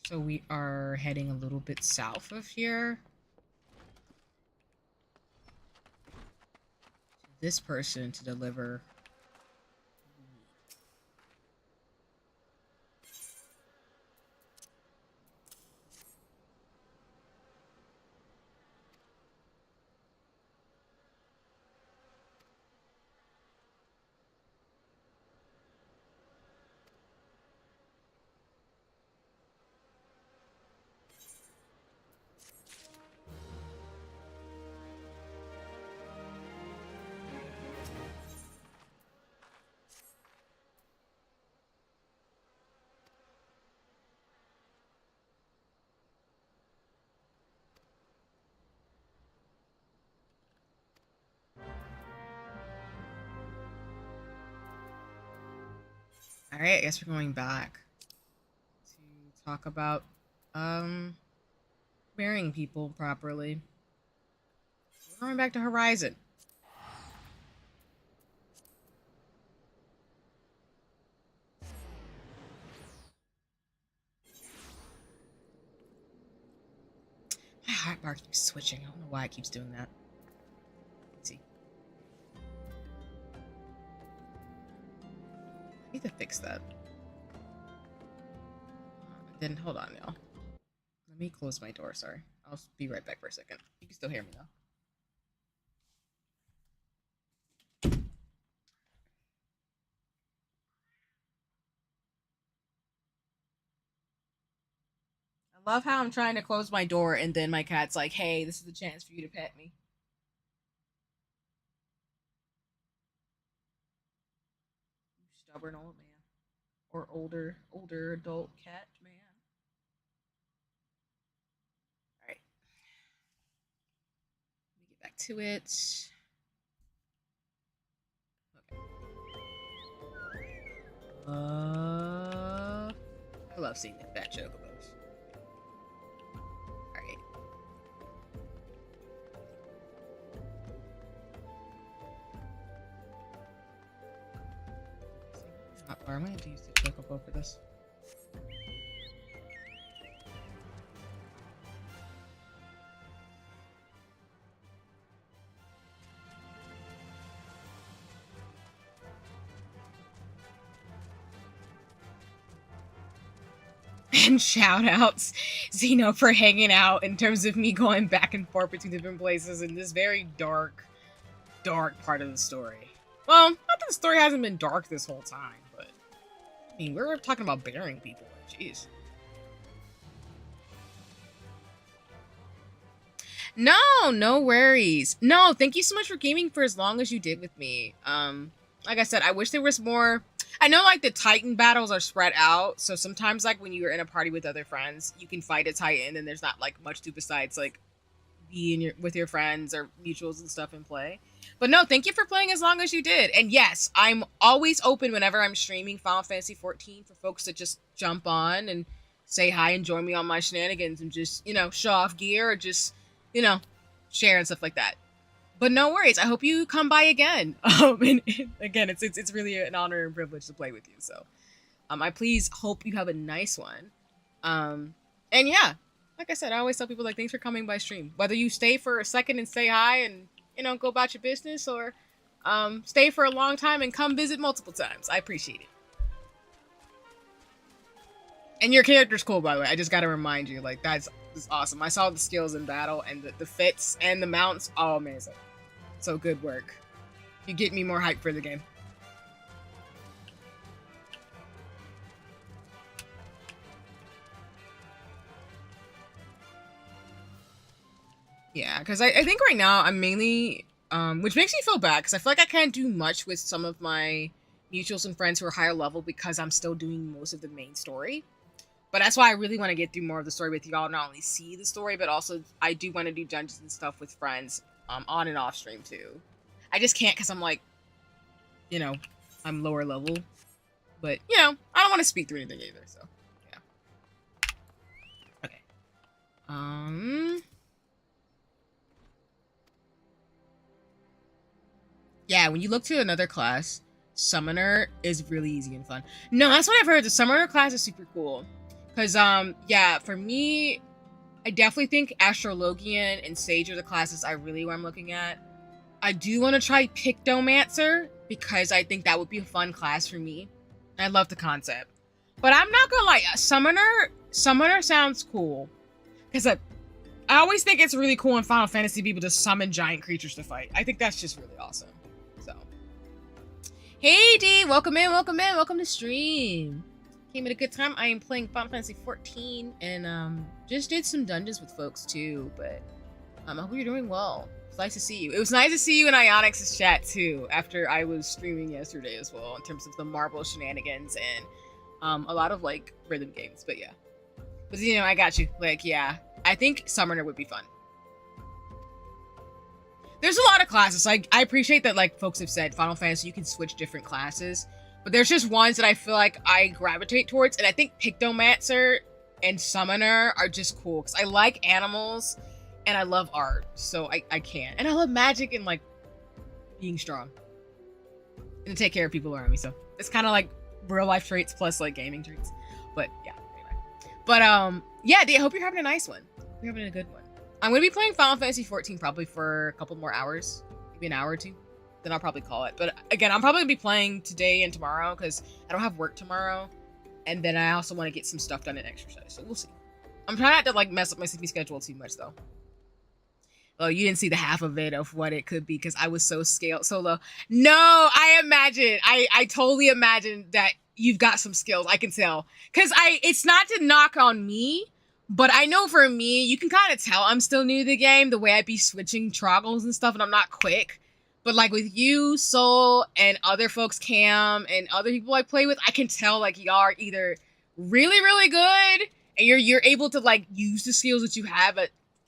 [SPEAKER 1] So we are heading a little bit south of here. This person to deliver. All right, I guess we're going back to talk about marrying people properly. We're going back to Horizon. My heart bar keeps switching. I don't know why it keeps doing that. Let's see. I need to fix that. Then hold on, y'all. Let me close my door. Sorry, I'll be right back for a second. You can still hear me though. I love how I'm trying to close my door and then my cat's like, "Hey, this is the chance for you to pet me." You stubborn old man. Or older adult cat man. Alright. Let me get back to it. Okay. I love seeing the fat chocobos. Alright. I'm gonna use the chocobo for this. And shout outs, Xeno, for hanging out in terms of me going back and forth between different places in this very dark part of the story. Well, not that the story hasn't been dark this whole time, but I mean, we're talking about burying people. Jeez. No worries. No, thank you so much for gaming for as long as you did with me. Like I said, I wish there was more. I know like the Titan battles are spread out, so sometimes like when you're in a party with other friends, you can fight a Titan and there's not like much to besides like be with your friends or mutuals and stuff in play. But no, thank you for playing as long as you did. And yes, I'm always open whenever I'm streaming Final Fantasy 14 for folks to just jump on and say hi and join me on my shenanigans and just, you know, show off gear or just, you know, share and stuff like that. But no worries. I hope you come by again. And again, it's really an honor and privilege to play with you. So, I please hope you have a nice one. And yeah, like I said, I always tell people like, thanks for coming by stream. Whether you stay for a second and say hi and, you know, go about your business, or stay for a long time and come visit multiple times. I appreciate it. And your character's cool, by the way. I just gotta remind you, like, that's awesome. I saw the skills in battle and the fits and the mounts. All amazing. So good work. You get me more hype for the game. Yeah, because I think right now I'm mainly, which makes me feel bad, because I feel like I can't do much with some of my mutuals and friends who are higher level because I'm still doing most of the main story. But that's why I really want to get through more of the story with y'all, not only see the story, but also I do want to do dungeons and stuff with friends on and off stream too. I just can't because I'm like, you know, I'm lower level. But, you know, I don't want to speak through anything either, so, yeah. Okay. Yeah, when you look to another class, Summoner is really easy and fun. No, that's what I've heard. The Summoner class is super cool. Cause yeah, for me, I definitely think Astrologian and Sage are the classes I really am looking at. I do want to try Pictomancer because I think that would be a fun class for me. I love the concept. But I'm not gonna lie, Summoner sounds cool. Because I always think it's really cool in Final Fantasy people to summon giant creatures to fight. I think that's just really awesome. So, hey D, welcome welcome to stream. Came at a good time. I am playing Final Fantasy 14 and just did some dungeons with folks too, but I hope you're doing well. It's nice to see you. It was nice to see you in Ionix's chat too, after I was streaming yesterday as well, in terms of the Marble shenanigans and a lot of like rhythm games, but yeah. But you know, I got you. Like, yeah, I think Summoner would be fun. There's a lot of classes. Like, I appreciate that like folks have said Final Fantasy you can switch different classes. But there's just ones that I feel like I gravitate towards. And I think Pictomancer and Summoner are just cool. Because I like animals and I love art. So I can. And I love magic and like being strong. And to take care of people around me. So it's kind of like real life traits plus like gaming traits. But yeah, anyway. But yeah, I hope you're having a nice one. You're having a good one. I'm going to be playing Final Fantasy 14 probably for a couple more hours. Maybe an hour or two. Then I'll probably call it. But again, I'm probably gonna be playing today and tomorrow because I don't have work tomorrow. And then I also want to get some stuff done and exercise. So we'll see. I'm trying not to like mess up my sleeping schedule too much though. Oh, you didn't see the half of it of what it could be because I was so scaled so low. No, I imagine. I totally imagine that you've got some skills. I can tell. Because it's not to knock on me, but I know for me, you can kind of tell I'm still new to the game, the way I be switching toggles and stuff, and I'm not quick. But like with you, Soul, and other folks, Cam, and other people I play with, I can tell like y'all are either really, really good, and you're able to like use the skills that you have,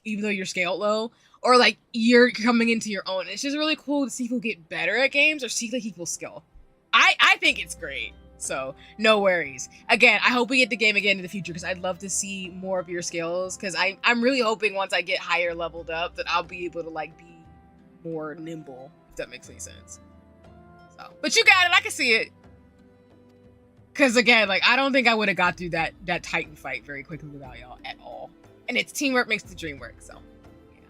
[SPEAKER 1] even though you're scaled low, or like you're coming into your own. It's just really cool to see people get better at games or see like equal skill. I think it's great. So no worries. Again, I hope we get the game again in the future because I'd love to see more of your skills. Because I'm really hoping once I get higher leveled up that I'll be able to like be more nimble. If that makes any sense. So, but you got it. I can see it. Because again, like I don't think I would have got through that Titan fight very quickly without y'all at all. And it's teamwork makes the dream work. So, yeah.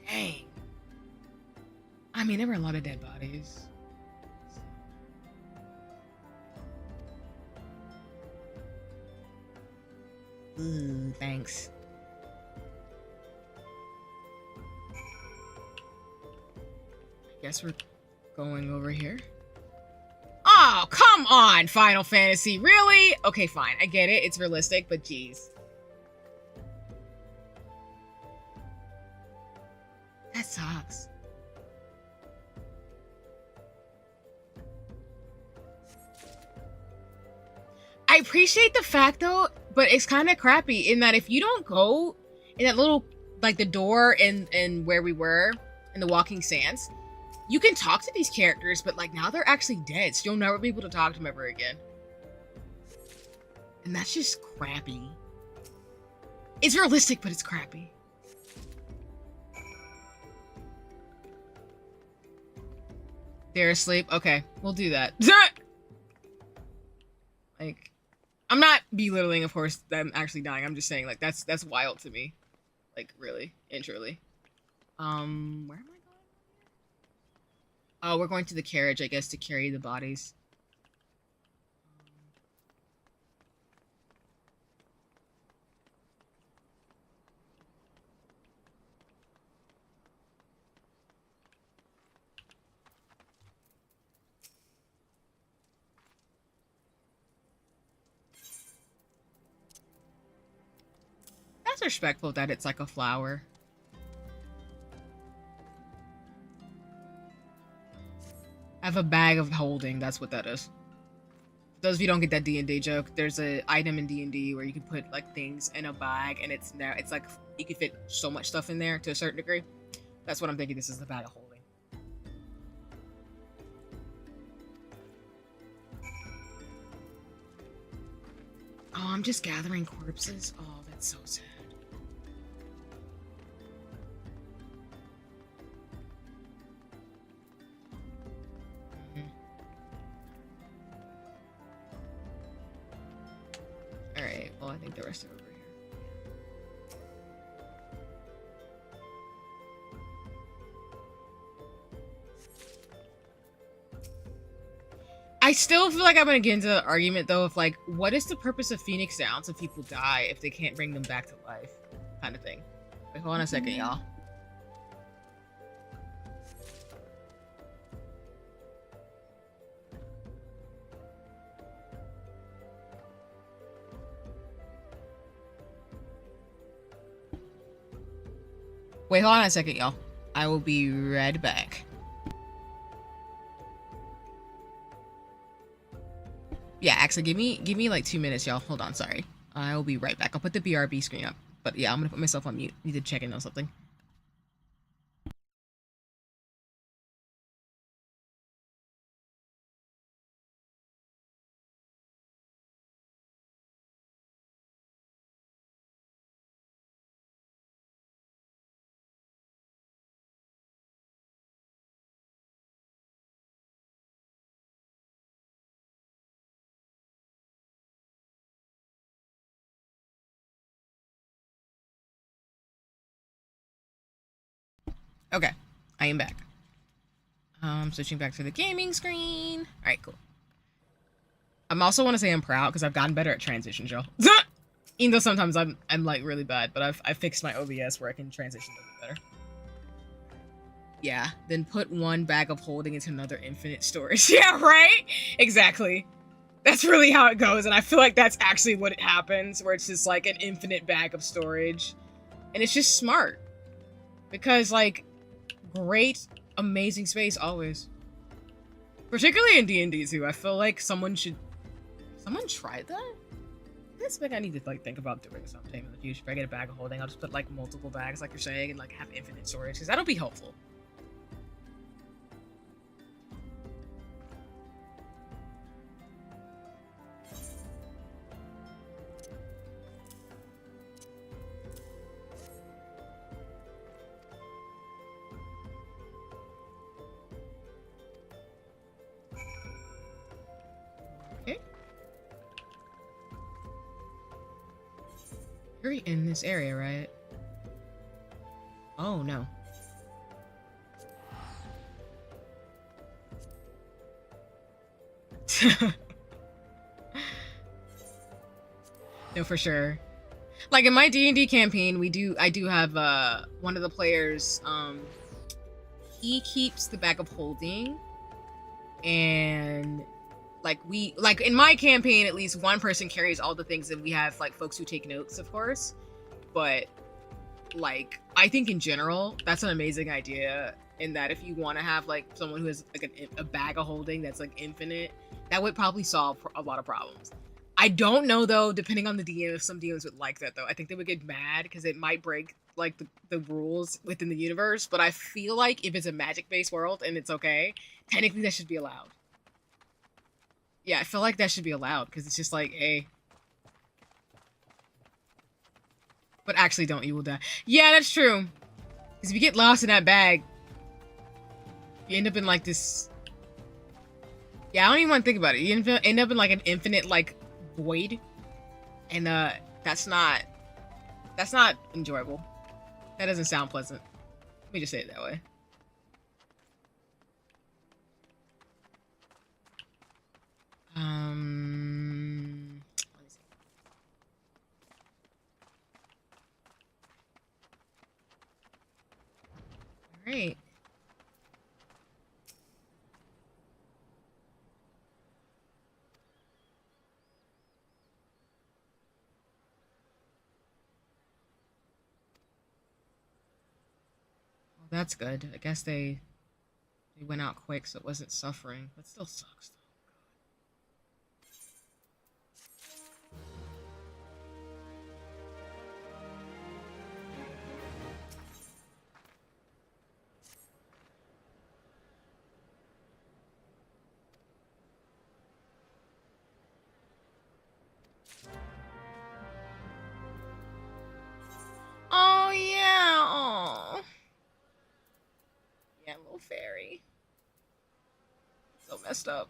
[SPEAKER 1] Dang. I mean, there were a lot of dead bodies. Thanks. Guess we're going over here. Oh, come on, Final Fantasy. Really? Okay, fine. I get it. It's realistic, but geez. That sucks. I appreciate the fact, though, but it's kind of crappy in that if you don't go in that little, like, the door in where we were, in the Walking Sands, you can talk to these characters, but, like, now they're actually dead, so you'll never be able to talk to them ever again. And that's just crappy. It's realistic, but it's crappy. They're asleep? Okay, we'll do that. Like... I'm not belittling, of course, them actually dying. I'm just saying, like, that's wild to me. Like, really and truly. Where am I going? Oh, we're going to the carriage, I guess, to carry the bodies. That's respectful that it's like a flower. I have a bag of holding. That's what that is. Those of you don't get that D&D joke, there's an item in D&D where you can put like things in a bag, and it's now it's like you can fit so much stuff in there to a certain degree. That's what I'm thinking. This is the bag of holding. Oh, I'm just gathering corpses. Oh, that's so sad. Oh, I think the rest are over here. I still feel like I'm gonna get into the argument though of like, what is the purpose of Phoenix Downs if people die if they can't bring them back to life? Kind of thing. Wait, hold on a second, y'all. Wait, hold on a second, y'all. I will be right back. Yeah, actually, give me like 2 minutes, y'all. Hold on, sorry. I will be right back. I'll put the BRB screen up. But yeah, I'm gonna put myself on mute. Need to check in on something. Okay, I am back. Switching back to the gaming screen. All right, cool. I'm also want to say I'm proud because I've gotten better at transitions, y'all. Even though sometimes I'm like really bad, but I've fixed my OBS where I can transition a little better. Yeah, then put one bag of holding into another infinite storage. Yeah, right? Exactly. That's really how it goes, and I feel like that's actually what it happens, where it's just like an infinite bag of storage. And it's just smart. Because like great, amazing space always. Particularly in D&D too. I feel like someone tried that? That's like I need to like think about doing sometime in the future. If I get a bag of holding, I'll just put like multiple bags, like you're saying, and like have infinite storage, because that'll be helpful. Okay. You're in this area, right? Oh no. No, for sure. Like in my D&D campaign, I do have one of the players, he keeps the bag of holding, and like in my campaign, at least one person carries all the things, and we have like folks who take notes, of course. But like I think in general, that's an amazing idea, in that if you want to have like someone who has like a bag of holding that's like infinite, that would probably solve a lot of problems. I don't know though, depending on the DM, if some DMs would like that though. I think they would get mad because it might break like the rules within the universe, but I feel like if it's a magic-based world and it's okay, technically that should be allowed. Yeah, I feel like that should be allowed because it's just like, hey. But actually don't, you will die. Yeah, that's true. Because if you get lost in that bag, you end up in like this... Yeah, I don't even want to think about it. You end up in like an infinite like void. And that's not enjoyable. That doesn't sound pleasant. Let me just say it that way. Let me see. All right. Well, that's good. I guess they went out quick, so it wasn't suffering. That still sucks, though. Oh, yeah. Oh. Yeah, little fairy. So messed up.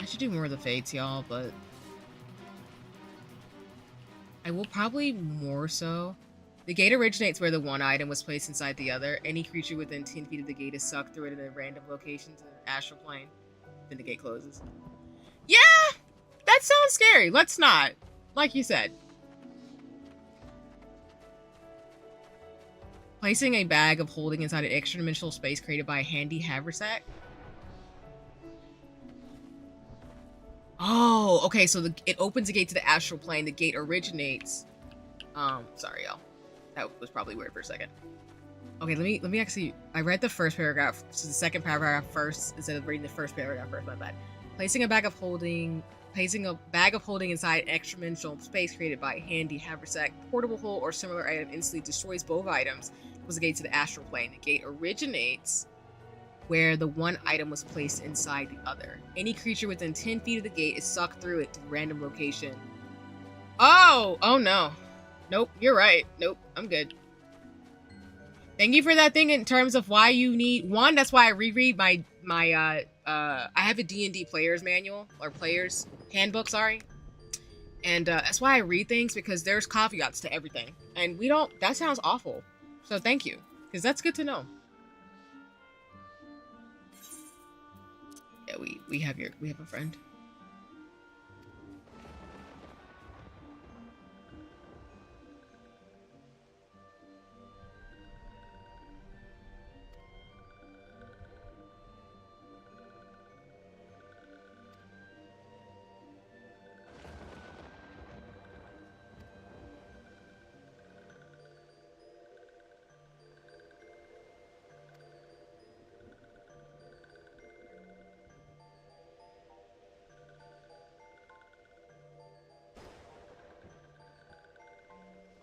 [SPEAKER 1] should do more of the fates, y'all, but I will probably more so. The gate originates where the one item was placed inside the other. Any creature within 10 feet of the gate is sucked through it in a random location to the astral plane. Then the gate closes. Yeah! That sounds scary. Let's not. Like you said. Placing a bag of holding inside an extra-dimensional space created by a handy haversack. Oh, okay, so it opens the gate to the astral plane. The gate originates. Sorry, y'all. That was probably weird for a second. Okay, let me actually. I read the first paragraph, so the second paragraph first instead of reading the first paragraph first. My bad. Placing a bag of holding inside an extra-dimensional space created by a handy haversack, portable hole, or similar item instantly destroys both items. Was the gate to the astral plane. The gate originates where the one item was placed inside the other. Any creature within 10 feet of the gate is sucked through it to a random location. Oh no. Nope, you're right. Nope, I'm good. Thank you for that thing in terms of why you need one. That's why I reread my I have a D&D player's manual or player's handbook, sorry. And that's why I read things, because there's caveats to everything. And we don't, that sounds awful. So thank you, because that's good to know. Yeah, we have a friend.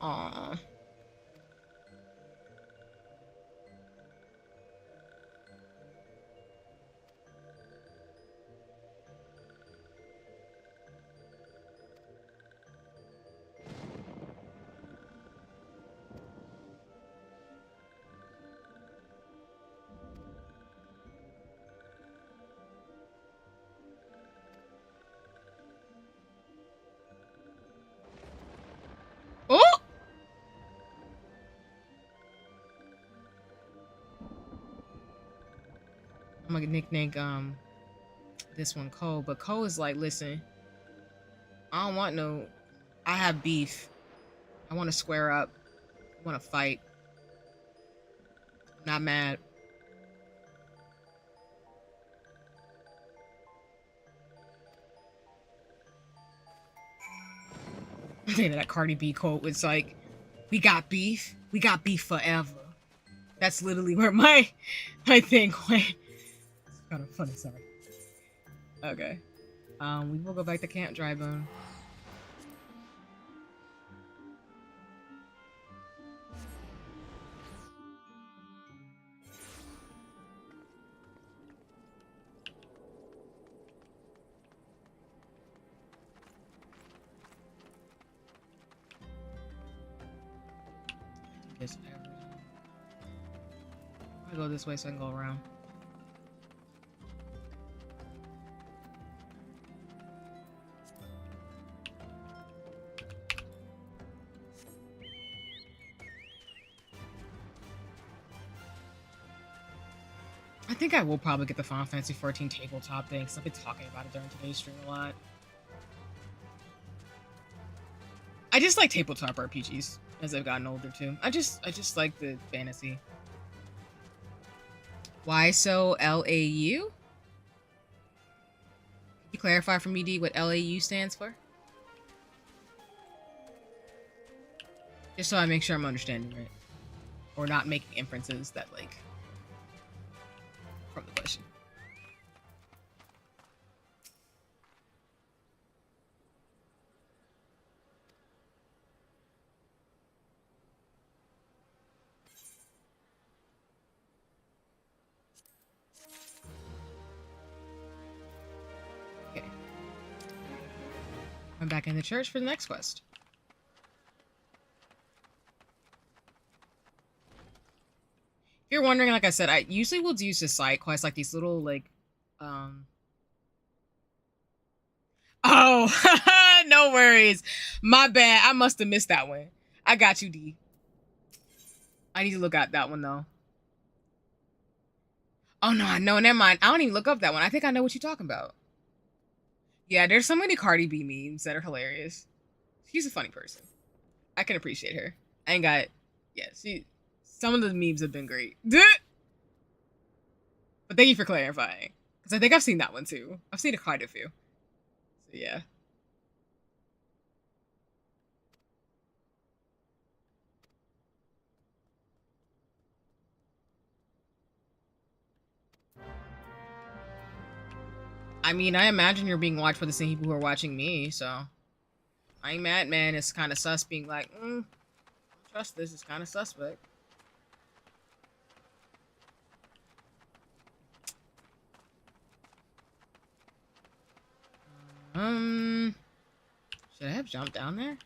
[SPEAKER 1] Aww. Oh! I'm gonna nickname this one Cole, but Cole is like, listen, I don't want no, I have beef. I want to square up. I want to fight. I'm not mad. I think that Cardi B quote was like, we got beef forever. That's literally where my thing went. It's kind of funny, sorry. Okay. We will go back to Camp Drybone. I go this way so I can go around. I think I will probably get the Final Fantasy 14 tabletop thing, because I've been talking about it during today's stream a lot. I just like tabletop RPGs as I've gotten older too. I just like the fantasy. Why so LAU? Can you clarify for me, D, what LAU stands for? Just so I make sure I'm understanding right. Or not making inferences that, like, from the question. Okay. I'm back in the church for the next quest. If you're wondering, like I said, I usually will use the side quests, like these little, like, Oh, no worries. My bad. I must have missed that one. I got you, D. I need to look at that one though. Oh no, never mind. I don't even look up that one. I think I know what you're talking about. Yeah, there's so many Cardi B memes that are hilarious. She's a funny person. I can appreciate her. I ain't got, yeah, some of the memes have been great. But thank you for clarifying. Because I think I've seen that one too. I've seen quite a few. So yeah. I mean, I imagine you're being watched by the same people who are watching me, so I ain't mad, man. It's kind of sus being like, I don't trust this. It's kind of suspect. Should I have jumped down there?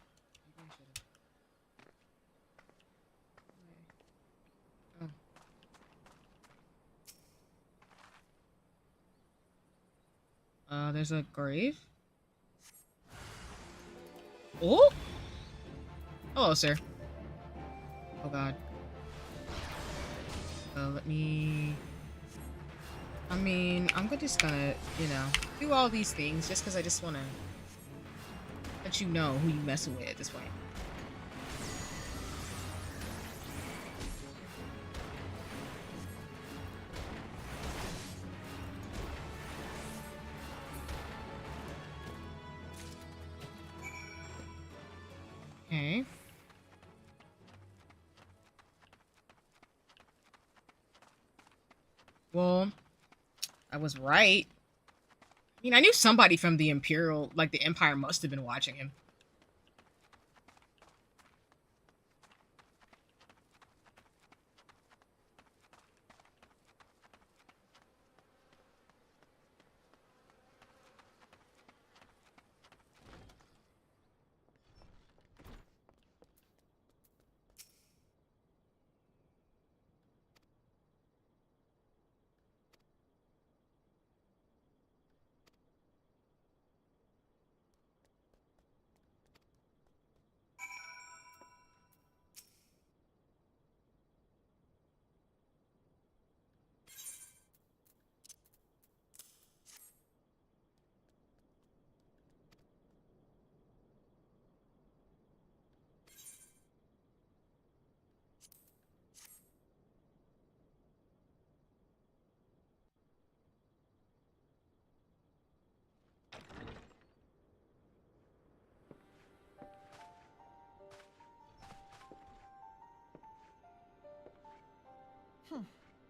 [SPEAKER 1] There's a grave. Oh! Hello, sir. Oh god. Let me... I mean, I'm just gonna, you know, do all these things just because I just want to let you know who you messing with at this point. Okay. Well, I was right. I mean, I knew somebody from the Imperial, like the Empire, must have been watching him.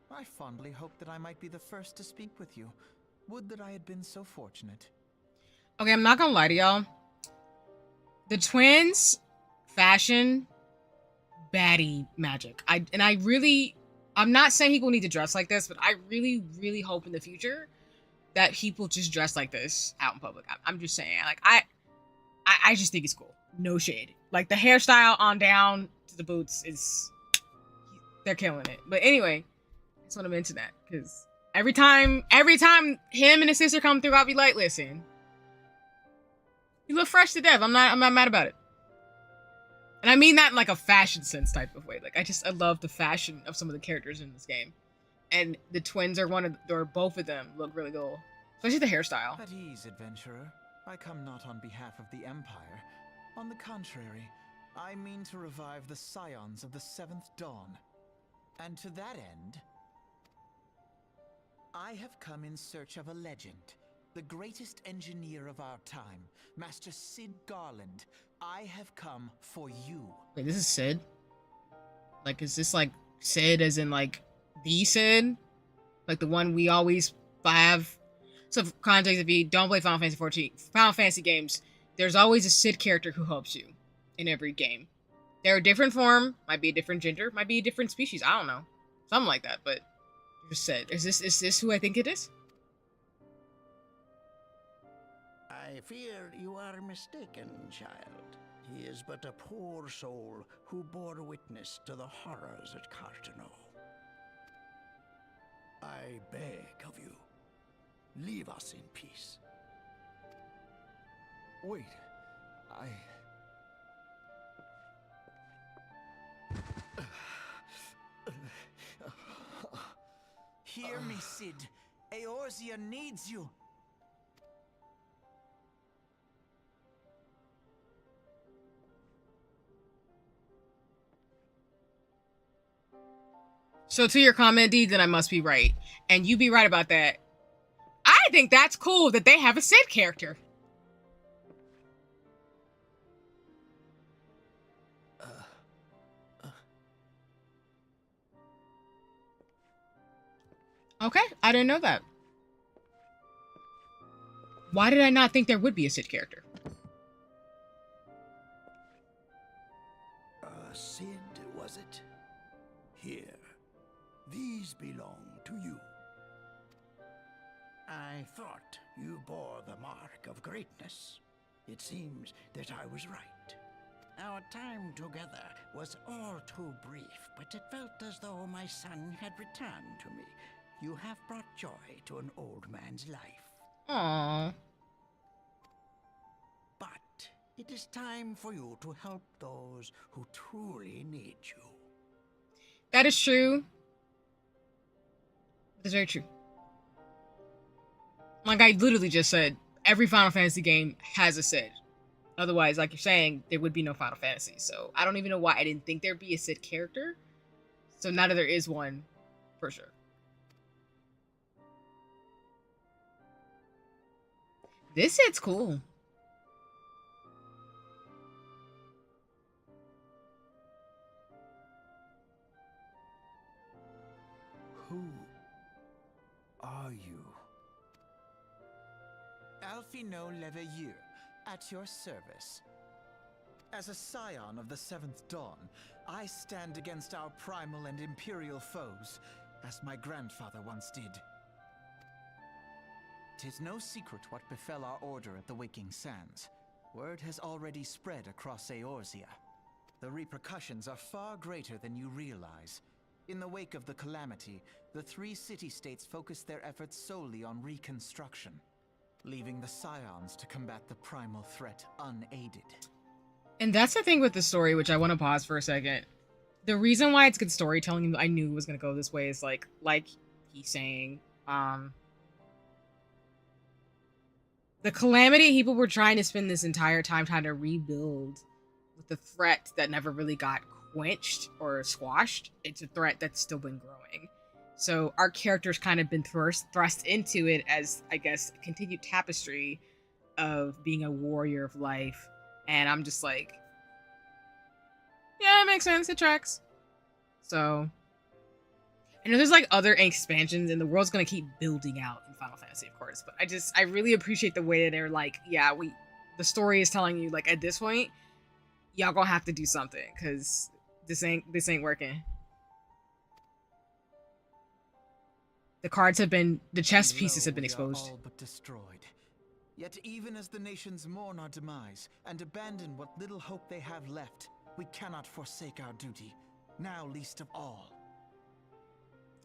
[SPEAKER 4] I fondly hoped that I might be the first to speak with you. Would that I had been so fortunate.
[SPEAKER 1] Okay, I'm not gonna lie to y'all. The twins, fashion, baddie magic. I'm not saying people need to dress like this, but I really, really hope in the future that people just dress like this out in public. I'm just saying, like, I just think it's cool. No shade. Like the hairstyle on down to the boots is, they're killing it. But anyway, I just want to mention that because every time him and his sister come through, I'll be like, listen, you look fresh to death. I'm not mad about it. And I mean that in like a fashion sense type of way. Like I love the fashion of some of the characters in this game. And the twins or both of them look really cool. Especially the hairstyle.
[SPEAKER 4] At ease, adventurer. I come not on behalf of the Empire. On the contrary, I mean to revive the scions of the Seventh Dawn. And to that end, I have come in search of a legend. The greatest engineer of our time, Master Sid Garland. I have come for you.
[SPEAKER 1] Wait, this is Sid? Like, is this like Sid as in like the Sid? Like the one we always have? So for context, if you don't play Final Fantasy games, there's always a Sid character who helps you in every game. They're a different form, might be a different gender, might be a different species, I don't know. Something like that, but just Sid. Is this who I think it is?
[SPEAKER 5] I fear you are mistaken, child. He is but a poor soul who bore witness to the horrors at Cartano. I beg of you, leave us in peace.
[SPEAKER 4] Wait, I... Hear me, Sid. Eorzea needs you.
[SPEAKER 1] So to your comment, D, then I must be right. And you be right about that. I think that's cool that they have a Sid character. Okay, I didn't know that. Why did I not think there would be a Sid character?
[SPEAKER 5] Sid, was it? Here. These belong to you. I thought you bore the mark of greatness. It seems that I was right. Our time together was all too brief, but it felt as though my son had returned to me. You have brought joy to an old man's life.
[SPEAKER 1] Aww.
[SPEAKER 5] But it is time for you to help those who truly need you.
[SPEAKER 1] That is true. That's very true. Like I literally just said, every Final Fantasy game has a Sid. Otherwise, like you're saying, there would be no Final Fantasy. So I don't even know why I didn't think there'd be a Sid character. So now that there is one, for sure. This Sid's cool.
[SPEAKER 4] Who are you? Alfino Leveilleur, at your service. As a scion of the Seventh Dawn, I stand against our primal and imperial foes, as my grandfather once did. 'Tis no secret what befell our order at the Waking Sands. Word has already spread across Eorzea. The repercussions are far greater than you realize. In the wake of the calamity, the three city-states focused their efforts solely on reconstruction, leaving the Scions to combat the primal threat unaided.
[SPEAKER 1] And that's the thing with the story, which I want to pause for a second. The reason why it's good storytelling, I knew it was going to go this way, is like he's saying, the calamity people were trying to spend this entire time trying to rebuild with the threat that never really got quenched or squashed. It's a threat that's still been growing. So our character's kind of been thrust into it as, I guess, a continued tapestry of being a warrior of life. And I'm just like, yeah, it makes sense. It tracks. So, I know there's like other expansions and the world's going to keep building out in Final Fantasy, of course. But I really appreciate the way that they're like, yeah, the story is telling you, like, at this point, y'all gonna have to do something because this ain't working. The chess pieces have been exposed.
[SPEAKER 4] All but destroyed. Yet even as the nations mourn our demise and abandon what little hope they have left, we cannot forsake our duty, now least of all.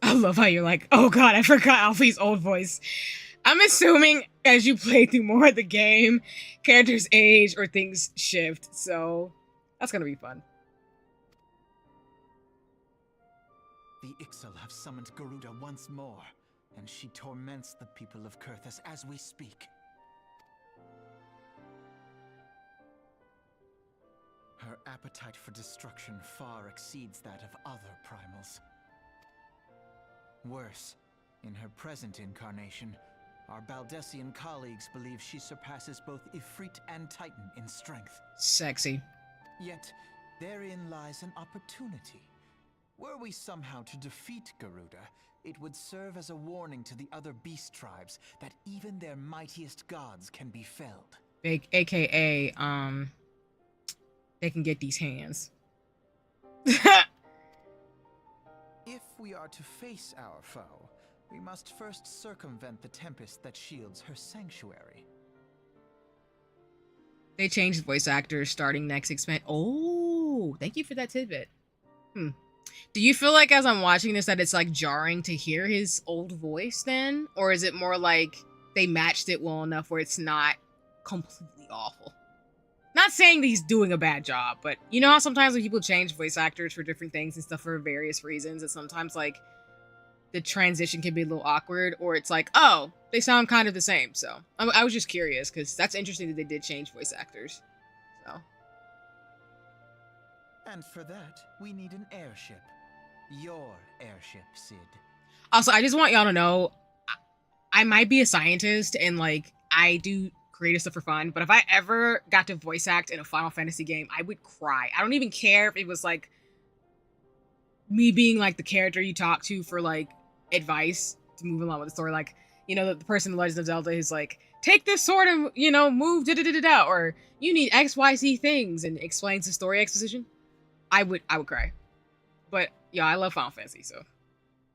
[SPEAKER 1] I love how you're like, oh god, I forgot Alfie's old voice. I'm assuming as you play through more of the game, characters age or things shift, so that's gonna be fun.
[SPEAKER 4] The Ixal have summoned Garuda once more, and she torments the people of Kurthus as we speak. Her appetite for destruction far exceeds that of other primals. Worse, in her present incarnation, our Baldessian colleagues believe she surpasses both Ifrit and Titan in strength.
[SPEAKER 1] Sexy.
[SPEAKER 4] Yet, therein lies an opportunity. Were we somehow to defeat Garuda, it would serve as a warning to the other beast tribes that even their mightiest gods can be felled.
[SPEAKER 1] Big, AKA, they can get these hands.
[SPEAKER 4] If we are to face our foe, we must first circumvent the tempest that shields her sanctuary.
[SPEAKER 1] They changed voice actors starting next expand. Oh, thank you for that tidbit. Do you feel like as I'm watching this that it's like jarring to hear his old voice then? Or is it more like they matched it well enough where it's not completely awful. Not saying that he's doing a bad job, but you know how sometimes when people change voice actors for different things and stuff for various reasons, and sometimes like the transition can be a little awkward, or it's like, oh, they sound kind of the same. So I was just curious because that's interesting that they did change voice actors. So.
[SPEAKER 4] And for that, we need an airship. Your airship, Sid.
[SPEAKER 1] Also, I just want y'all to know, I might be a scientist and like I do creative stuff for fun, but if I ever got to voice act in a Final Fantasy game, I would cry. I don't even care if it was like me being like the character you talk to for like advice to move along with the story. Like, you know, the person in Legend of Zelda is like, take this sword and, you know, move da-da-da-da-da, or you need XYZ things, and explains the story exposition. I would cry. But yeah, I love Final Fantasy, so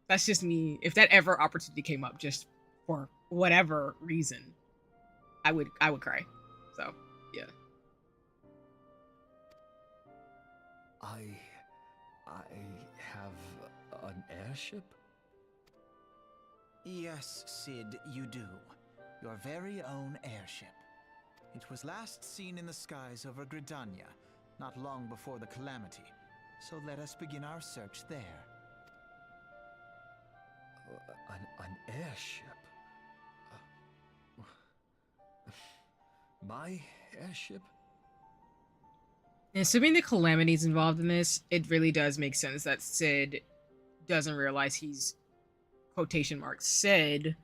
[SPEAKER 1] that's just me. If that ever opportunity came up just for whatever reason, I would cry. So, yeah.
[SPEAKER 6] I have an airship?
[SPEAKER 4] Yes, Sid, you do. Your very own airship. It was last seen in the skies over Gridania, not long before the calamity. So let us begin our search there.
[SPEAKER 6] An airship? My airship?
[SPEAKER 1] And assuming the calamity's involved in this, it really does make sense that Sid doesn't realize he's quotation marks Sid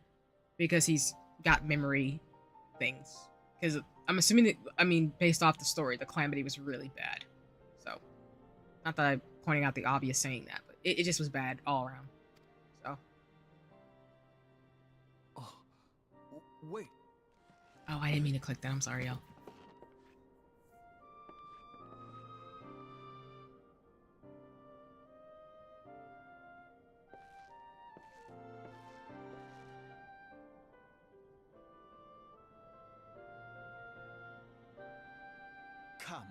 [SPEAKER 1] because he's got memory things. Because I'm assuming that, I mean, based off the story, the calamity was really bad. So, not that I'm pointing out the obvious saying that, but it just was bad all around. So.
[SPEAKER 6] Oh, wait.
[SPEAKER 1] Oh, I didn't mean to click that. I'm sorry, y'all.
[SPEAKER 4] Come,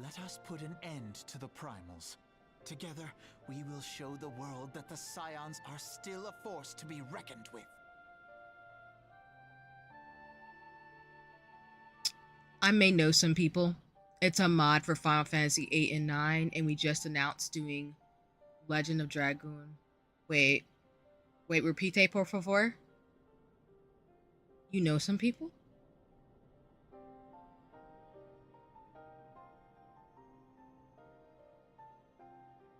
[SPEAKER 4] let us put an end to the primals. Together, we will show the world that the Scions are still a force to be reckoned with.
[SPEAKER 1] I may know some people. It's a mod for Final Fantasy 8 and 9, and we just announced doing Legend of Dragoon. Wait, repite por favor? You know some people?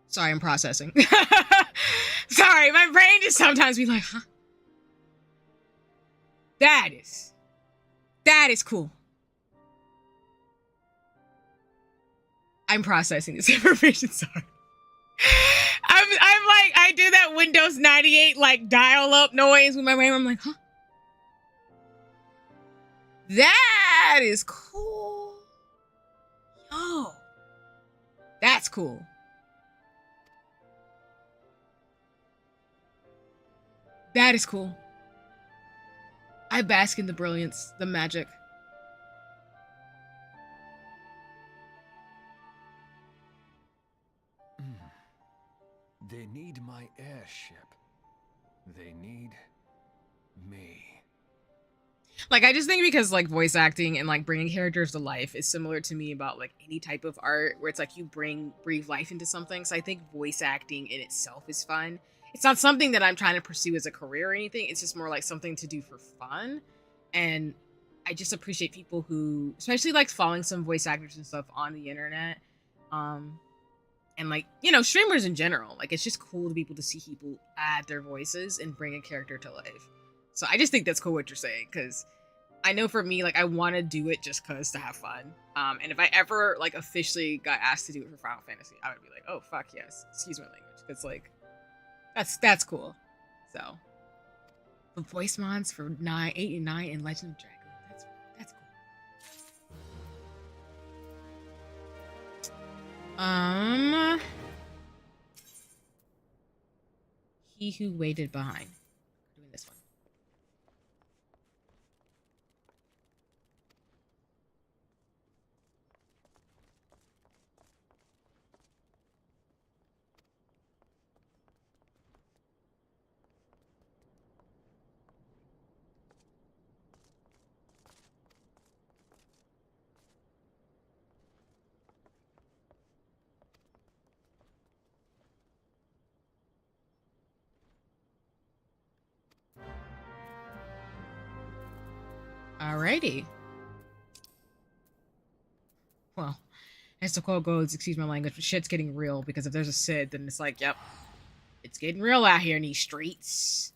[SPEAKER 1] Sorry, I'm processing. Sorry, my brain just sometimes be like, huh? That is cool. I'm processing this information, sorry. I'm like, I do that Windows 98 like dial-up noise with my brain. I'm like, huh? That is cool. Yo. That's cool. That is cool. I bask in the brilliance, the magic.
[SPEAKER 6] They need my airship. They need me.
[SPEAKER 1] Like, I just think because, like, voice acting and, like, bringing characters to life is similar to me about, like, any type of art where it's, like, you breathe life into something. So I think voice acting in itself is fun. It's not something that I'm trying to pursue as a career or anything. It's just more, like, something to do for fun. And I just appreciate people who, especially, like, following some voice actors and stuff on the internet. And, like, you know, streamers in general. Like, it's just cool to be able to see people add their voices and bring a character to life. So I just think that's cool what you're saying, because I know for me, like, I want to do it just because to have fun. And if I ever, like, officially got asked to do it for Final Fantasy, I would be like, oh, fuck yes. Excuse my language. Because, like, that's cool. So, the voice mods for 8 and 9 and Legend of Dragoon, that's cool. He Who Waited Behind. We're doing this one. Alrighty. Well, as the quote goes, excuse my language, but shit's getting real, because if there's a Sid, then it's like, yep, it's getting real out here in these streets.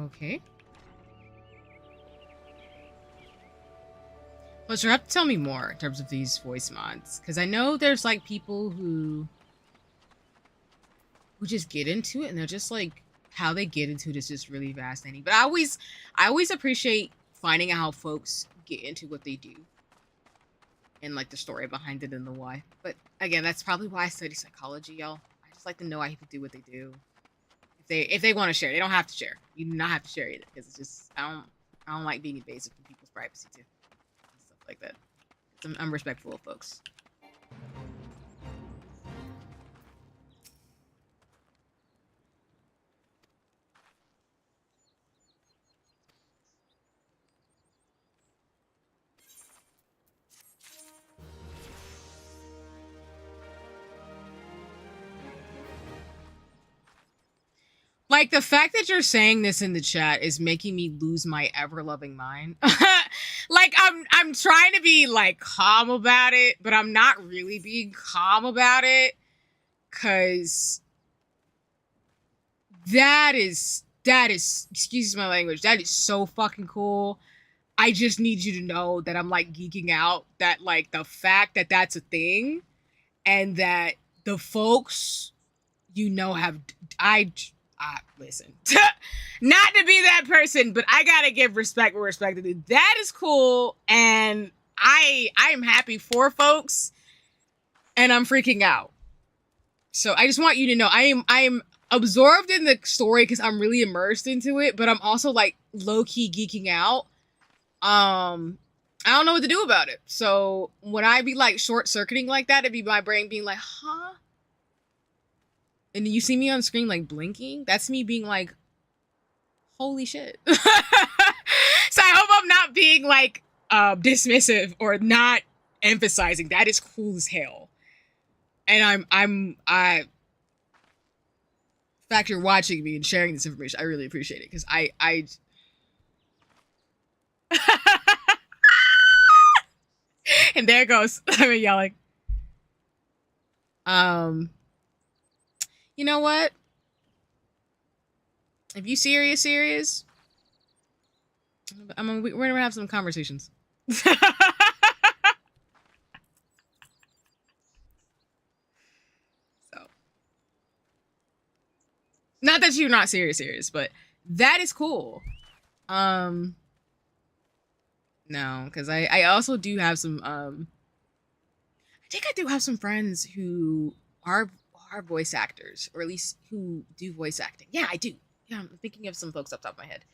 [SPEAKER 1] Okay. Plus, you have to tell me more in terms of these voice mods, because I know there's like people who just get into it, and they're just like, how they get into it is just really fascinating. But I always appreciate finding out how folks get into what they do, and like the story behind it and the why. But again, that's probably why I study psychology, y'all. I just like to know how people do what they do. If they want to share, they don't have to share. You do not have to share it, because it's just I don't like being invasive in people's privacy too, and stuff like that. I'm respectful of folks. Like, the fact that you're saying this in the chat is making me lose my ever-loving mind. Like, I'm trying to be, like, calm about it, but I'm not really being calm about it. Because that is, excuse my language, that is so fucking cool. I just need you to know that I'm, like, geeking out. That, like, the fact that that's a thing, and that the folks, you know, have... listen, not to be that person, but I gotta give respect where respect is due. That is cool, and I am happy for folks, and I'm freaking out. So I just want you to know I am absorbed in the story because I'm really immersed into it, but I'm also like low-key geeking out. I don't know what to do about it. So when I be like short-circuiting like that, it'd be my brain being like, huh? And you see me on screen like blinking, that's me being like, holy shit. So I hope I'm not being like dismissive or not emphasizing. That is cool as hell. And the fact you're watching me and sharing this information, I really appreciate it, because I and there it goes. I'm yelling. You know what? If you serious, we're gonna have some conversations. So, not that you're not serious, but that is cool. No, because I also do have some I think I do have some friends who are voice actors, or at least who do voice acting. Yeah, I do. Yeah, I'm thinking of some folks off the top of my head.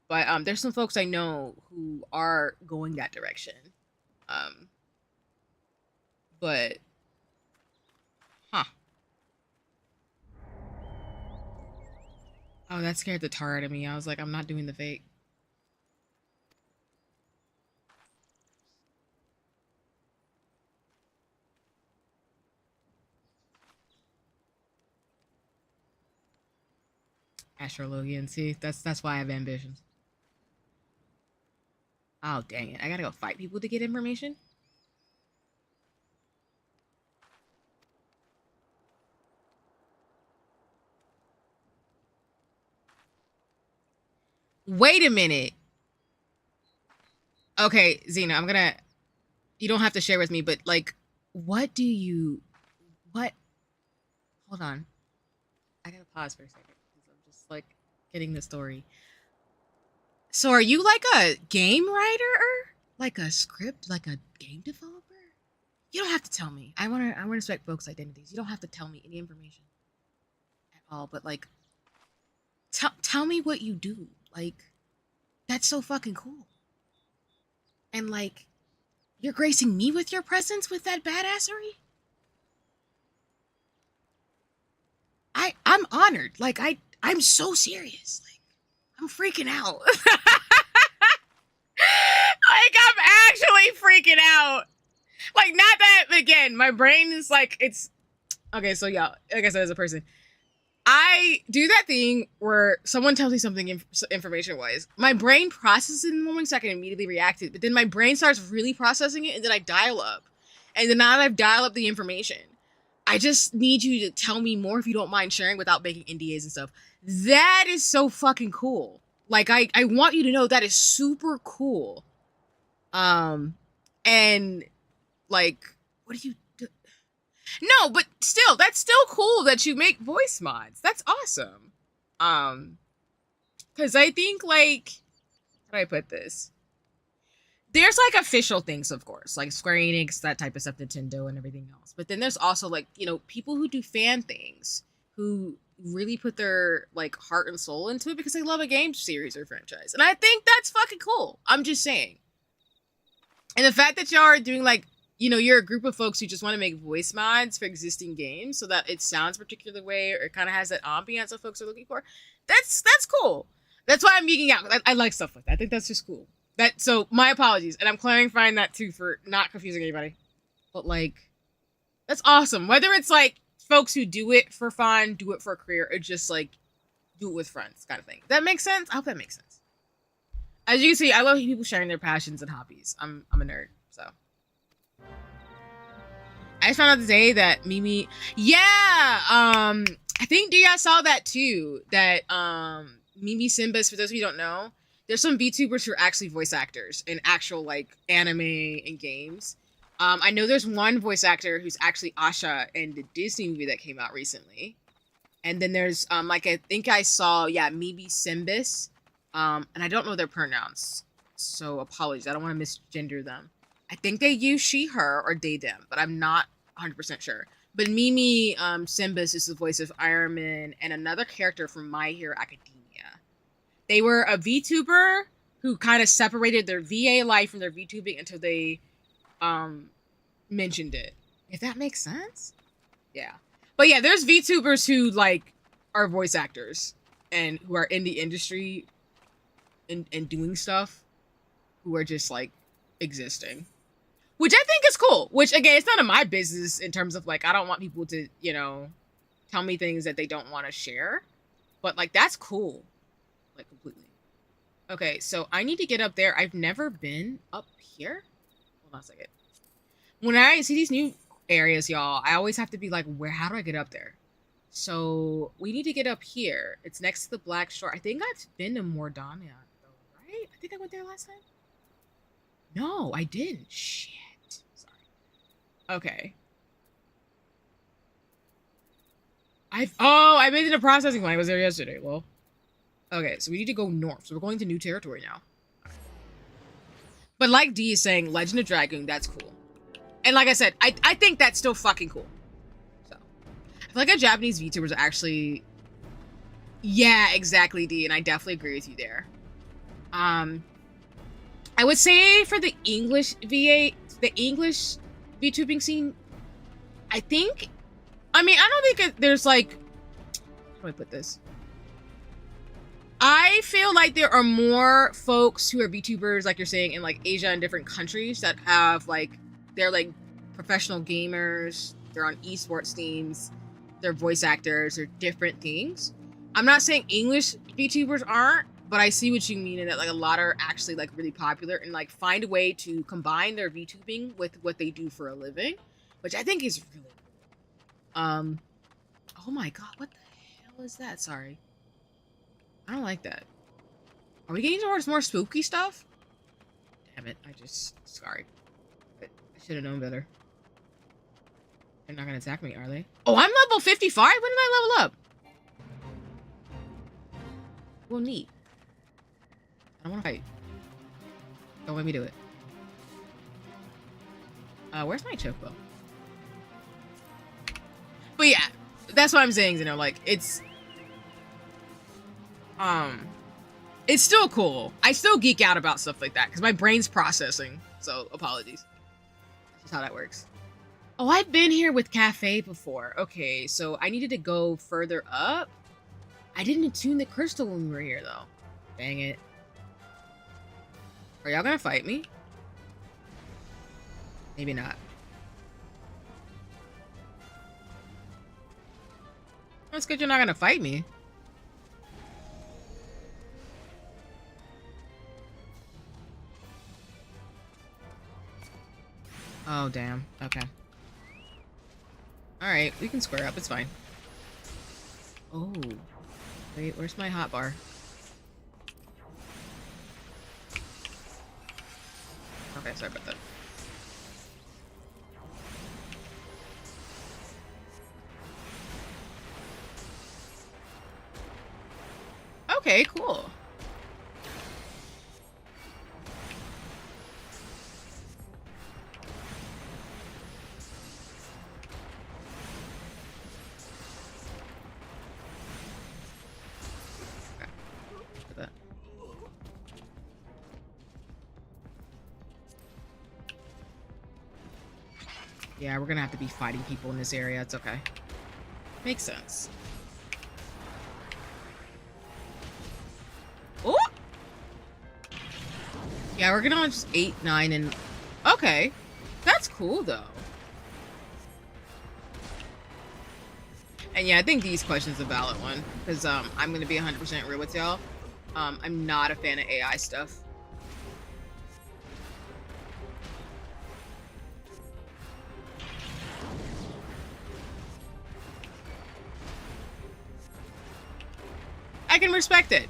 [SPEAKER 1] But there's some folks I know who are going that direction. But huh. Oh, that scared the tar out of me. I was like, I'm not doing the fake. Astrologian, see, that's why I have ambitions. Oh dang it! I gotta go fight people to get information. Wait a minute. Okay, Xena, I'm gonna... You don't have to share with me, but, like, what... Hold on. I gotta pause for a second, because I'm just, like, getting the story. So are you, like, a game writer? Like a script? Like a game developer? You don't have to tell me. I wanna respect folks' identities. You don't have to tell me any information at all, but like, tell me what you do. Like, that's so fucking cool. And like, you're gracing me with your presence with that badassery? I'm honored. Like, I'm so serious. Like, I'm freaking out. Like, I'm actually freaking out. Like, not that, again, my brain is like, it's, okay, so yeah, like I said, as a person, I do that thing where someone tells me something information-wise. My brain processes it in the moment so I can immediately react it, but then my brain starts really processing it, and then I dial up. And then now that I've dialed up the information, I just need you to tell me more if you don't mind sharing without making NDAs and stuff. That is so fucking cool. Like, I want you to know that is super cool. And like, what do you do? No, but still, that's still cool that you make voice mods. That's awesome. Because I think, like, how do I put this? There's like official things, of course, like Square Enix, that type of stuff, Nintendo and everything else. But then there's also like, you know, people who do fan things who really put their like heart and soul into it because they love a game series or franchise. And I think that's fucking cool. I'm just saying. And the fact that y'all are doing like, you know, you're a group of folks who just want to make voice mods for existing games so that it sounds a particular way or it kind of has that ambiance that folks are looking for. That's cool. That's why I'm geeking out. I like stuff like that. I think that's just cool. So my apologies, and I'm clarifying that too for not confusing anybody. But like, that's awesome. Whether it's like folks who do it for fun, do it for a career, or just like do it with friends, kind of thing. That makes sense. I hope that makes sense. As you can see, I love people sharing their passions and hobbies. I'm a nerd, so. I just found out today that Mimi, yeah, I think you guys saw that too. That Mimi Simbas, for those of you who don't know, there's some VTubers who are actually voice actors in actual like anime and games. I know there's one voice actor who's actually Asha in the Disney movie that came out recently. And then there's like I think I saw, yeah, Mimi Simbas. And I don't know their pronouns. So apologies. I don't want to misgender them. I think they use she, her, or they, them, but I'm not 100% sure. But Mimi Simbas is the voice of Iron Man and another character from My Hero Academia. They were a VTuber who kind of separated their VA life from their VTubing until they mentioned it. If that makes sense? Yeah. But yeah, there's VTubers who like are voice actors and who are in the industry and doing stuff who are just like existing. Which I think is cool. Which again, it's none of my business in terms of like, I don't want people to, you know, tell me things that they don't want to share. But like, that's cool. Like completely. Okay, so I need to get up there. I've never been up here. Hold on a second. When I see these new areas, y'all, I always have to be like, how do I get up there? So we need to get up here. It's next to the Black Shore. I think I've been to Mordania, though, right? I think I went there last time. No, I didn't. Shit. Sorry. Okay. I made it a processing when I was there yesterday. Well, okay, so we need to go north. So we're going to new territory now. But like D is saying, Legend of Dragoon, that's cool. And like I said, I think that's still fucking cool. So I feel like a Japanese VTubers are actually, yeah, exactly, D, and I definitely agree with you there. I would say for the English VA, the English VTubing scene, I don't think there's like, how do I put this? I feel like there are more folks who are VTubers, like you're saying, in like Asia and different countries that have like, they're like professional gamers, they're on esports teams, they're voice actors, or different things. I'm not saying English VTubers aren't, but I see what you mean in that like a lot are actually like really popular and like find a way to combine their VTubing with what they do for a living, which I think is really cool. Oh my god, what the hell is that? Sorry. I don't like that. Are we getting towards more spooky stuff? Damn it, sorry. I should have known better. They're not gonna attack me, are they? Oh, I'm level 55? When did I level up? Well, neat. I don't want to fight. Don't let me do it. Where's my chocobo? But yeah, that's what I'm saying, you know, like, it's it's still cool. I still geek out about stuff like that because my brain's processing. So apologies. That's just how that works. Oh, I've been here with Cafe before. Okay, so I needed to go further up. I didn't attune the crystal when we were here, though. Dang it. Are y'all gonna fight me? Maybe not. That's good you're not gonna fight me. Oh, damn. Okay. Alright, we can square up. It's fine. Oh. Wait, where's my hotbar? Okay, sorry about that. Okay, cool. Yeah, we're gonna have to be fighting people in this area. It's okay. Makes sense. Oh! Yeah, we're gonna just 8, 9, and... Okay. That's cool, though. And yeah, I think these questions are a valid one. Because I'm gonna be 100% real with y'all. I'm not a fan of AI stuff. I can respect it.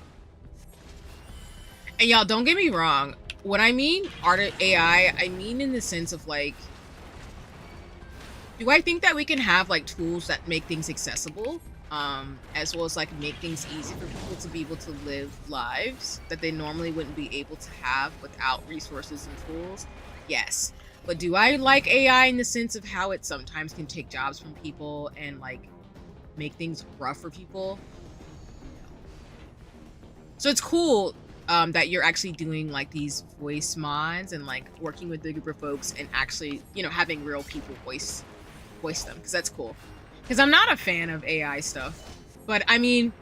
[SPEAKER 1] And y'all, don't get me wrong. When I mean art AI, I mean in the sense of like, do I think that we can have like tools that make things accessible, as well as like make things easy for people to be able to live lives that they normally wouldn't be able to have without resources and tools? Yes. But do I like AI in the sense of how it sometimes can take jobs from people and like make things rough for people? So it's cool that you're actually doing like these voice mods and like working with the group of folks and actually, you know, having real people voice them, because that's cool. Because I'm not a fan of AI stuff, but I mean,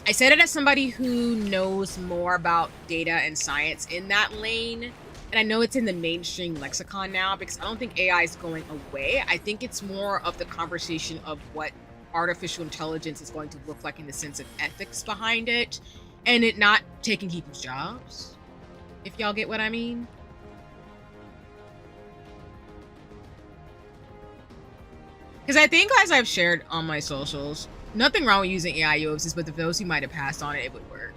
[SPEAKER 1] I said it as somebody who knows more about data and science in that lane, and I know it's in the mainstream lexicon now because I don't think AI is going away. I think it's more of the conversation of what artificial intelligence is going to look like in the sense of ethics behind it. And it not taking people's jobs, if y'all get what I mean. Because I think, as I've shared on my socials, nothing wrong with using AI UFs, but for those who might have passed on it, it would work.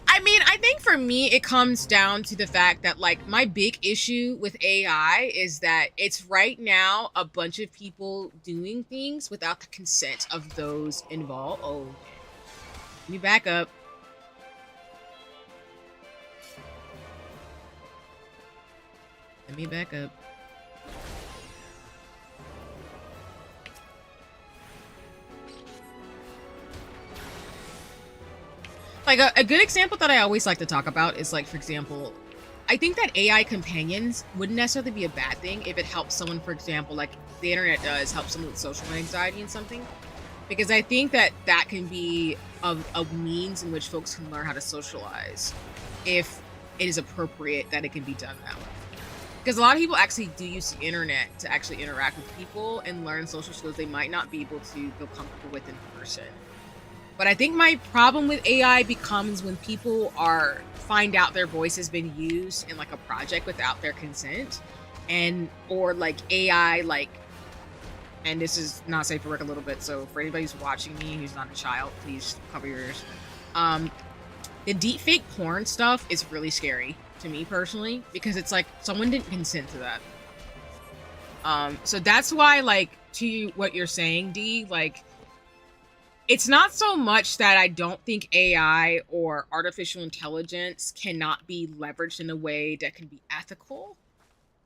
[SPEAKER 1] I mean, I think for me, it comes down to the fact that, like, my big issue with AI is that it's right now a bunch of people doing things without the consent of those involved. Oh, let me back up. Let me back up. Like a good example that I always like to talk about is like, for example, I think that AI companions wouldn't necessarily be a bad thing if it helps someone, for example, like the internet does help someone with social anxiety and something. Because I think that that can be a means in which folks can learn how to socialize if it is appropriate that it can be done that way. Because a lot of people actually do use the internet to actually interact with people and learn social skills they might not be able to feel comfortable with in person. But I think my problem with AI becomes when people find out their voice has been used in like a project without their consent, or like AI like, and this is not safe for work a little bit, so for anybody who's watching me who's not a child, please cover your ears. The deepfake porn stuff is really scary to me personally, because it's like someone didn't consent to that. So that's why, like, to what you're saying, D, like, it's not so much that I don't think AI or artificial intelligence cannot be leveraged in a way that can be ethical.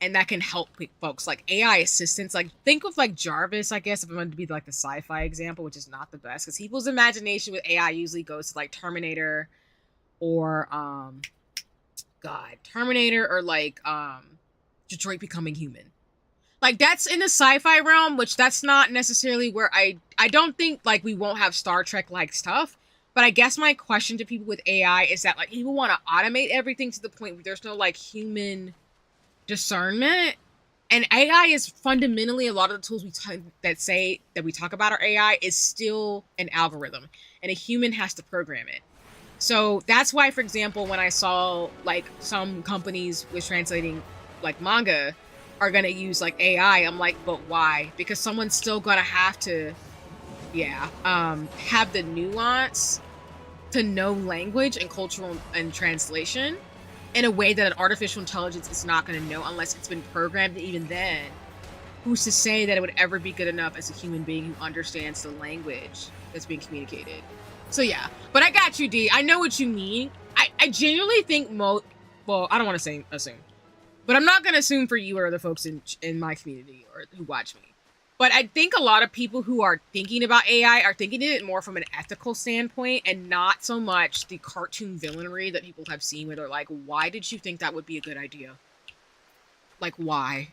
[SPEAKER 1] and that can help folks, like AI assistants. Like think of like Jarvis, I guess, if I'm going to be like the sci-fi example, which is not the best because people's imagination with AI usually goes to like Terminator or Terminator or like Detroit Becoming Human. Like that's in the sci-fi realm, which that's not necessarily where I don't think like we won't have Star Trek like stuff. But I guess my question to people with AI is that like people want to automate everything to the point where there's no like human discernment. And AI is fundamentally, a lot of the tools that we talk about are AI is still an algorithm, and a human has to program it. So that's why, for example, when I saw like some companies with translating like manga are gonna use like AI, I'm like, but why? Because someone's still gonna have to, have the nuance to know language and cultural and translation in a way that an artificial intelligence is not going to know unless it's been programmed. And even then, who's to say that it would ever be good enough as a human being who understands the language that's being communicated? So yeah, but I got you, D. I know what you mean. I genuinely think well, I don't want to assume, but I'm not going to assume for you or other folks in my community or who watch me. But I think a lot of people who are thinking about AI are thinking of it more from an ethical standpoint and not so much the cartoon villainry that people have seen where they're like, why did you think that would be a good idea? Like, why?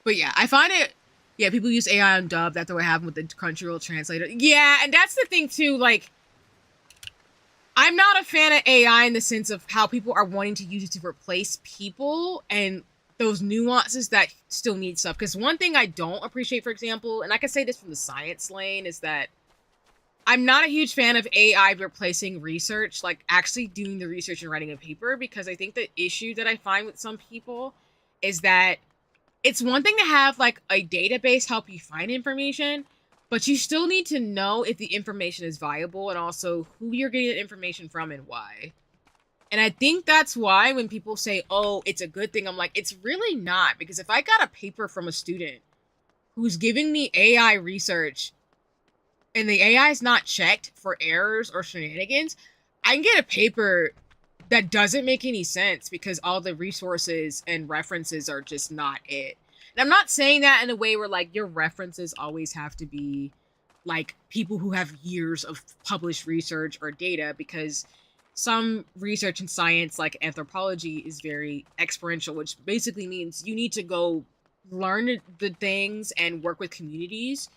[SPEAKER 1] But yeah, I find it, people use AI on dub. That's what happened with the Crunchyroll translator. Yeah, and that's the thing too, like, I'm not a fan of AI in the sense of how people are wanting to use it to replace people and those nuances that still need stuff. Because one thing I don't appreciate, for example, and I can say this from the science lane, is that I'm not a huge fan of AI replacing research, like actually doing the research and writing a paper, because I think the issue that I find with some people is that it's one thing to have like a database help you find information, but you still need to know if the information is viable and also who you're getting the information from and why. And I think that's why when people say, oh, it's a good thing, I'm like, it's really not. Because if I got a paper from a student who's giving me AI research and the AI is not checked for errors or shenanigans, I can get a paper that doesn't make any sense because all the resources and references are just not it. And I'm not saying that in a way where like your references always have to be like people who have years of published research or data, because some research in science, like anthropology, is very experiential, which basically means you need to go learn the things and work with communities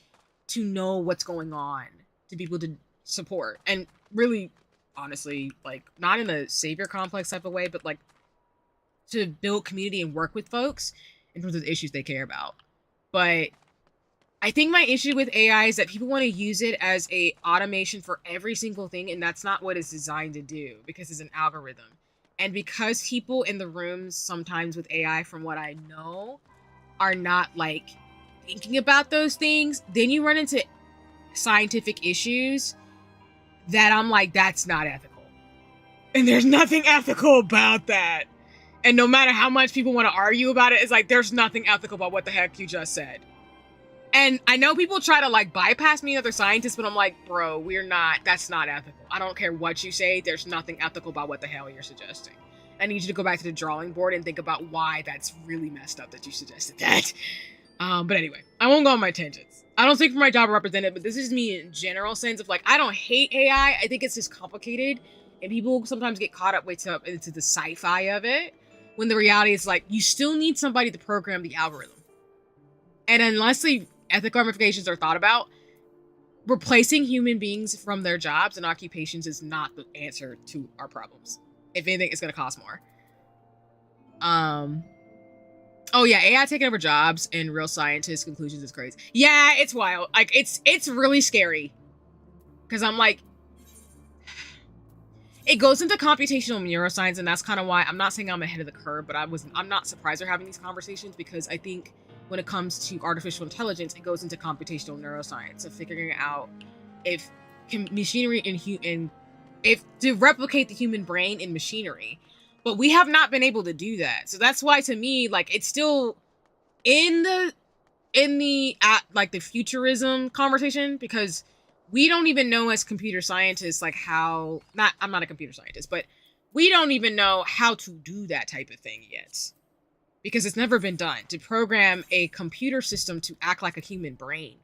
[SPEAKER 1] to know what's going on, to be able to support. And really, honestly, like not in a savior complex type of way, but like to build community and work with folks in terms of the issues they care about. But I think my issue with AI is that people want to use it as a automation for every single thing, and that's not what it's designed to do, because it's an algorithm. And because people in the rooms sometimes with AI, from what I know, are not like thinking about those things, then you run into scientific issues that I'm like, that's not ethical. And there's nothing ethical about that. And no matter how much people want to argue about it, it's like, there's nothing ethical about what the heck you just said. And I know people try to like bypass me and other scientists, but I'm like, bro, that's not ethical. I don't care what you say. There's nothing ethical about what the hell you're suggesting. I need you to go back to the drawing board and think about why that's really messed up that you suggested that. But anyway, I won't go on my tangents. I don't speak for my job representative, but this is me in general sense of like, I don't hate AI. I think it's just complicated. And people sometimes get caught up into the sci-fi of it, when the reality is like, you still need somebody to program the algorithm. And unless the ethical ramifications are thought about, replacing human beings from their jobs and occupations is not the answer to our problems. If anything, it's going to cost more. Oh yeah, AI taking over jobs and real scientists' conclusions is crazy. Yeah, it's wild. Like it's really scary. Because I'm like, it goes into computational neuroscience, and that's kind of why I'm not saying I'm ahead of the curve, but I'm not surprised they're having these conversations, because I think when it comes to artificial intelligence, it goes into computational neuroscience of figuring out if machinery if to replicate the human brain in machinery. But we have not been able to do that. So that's why, to me, like, it's still in the like the futurism conversation, because we don't even know as computer scientists like how, I'm not a computer scientist, but we don't even know how to do that type of thing yet. because it's never been done, to program a computer system to act like a human brain.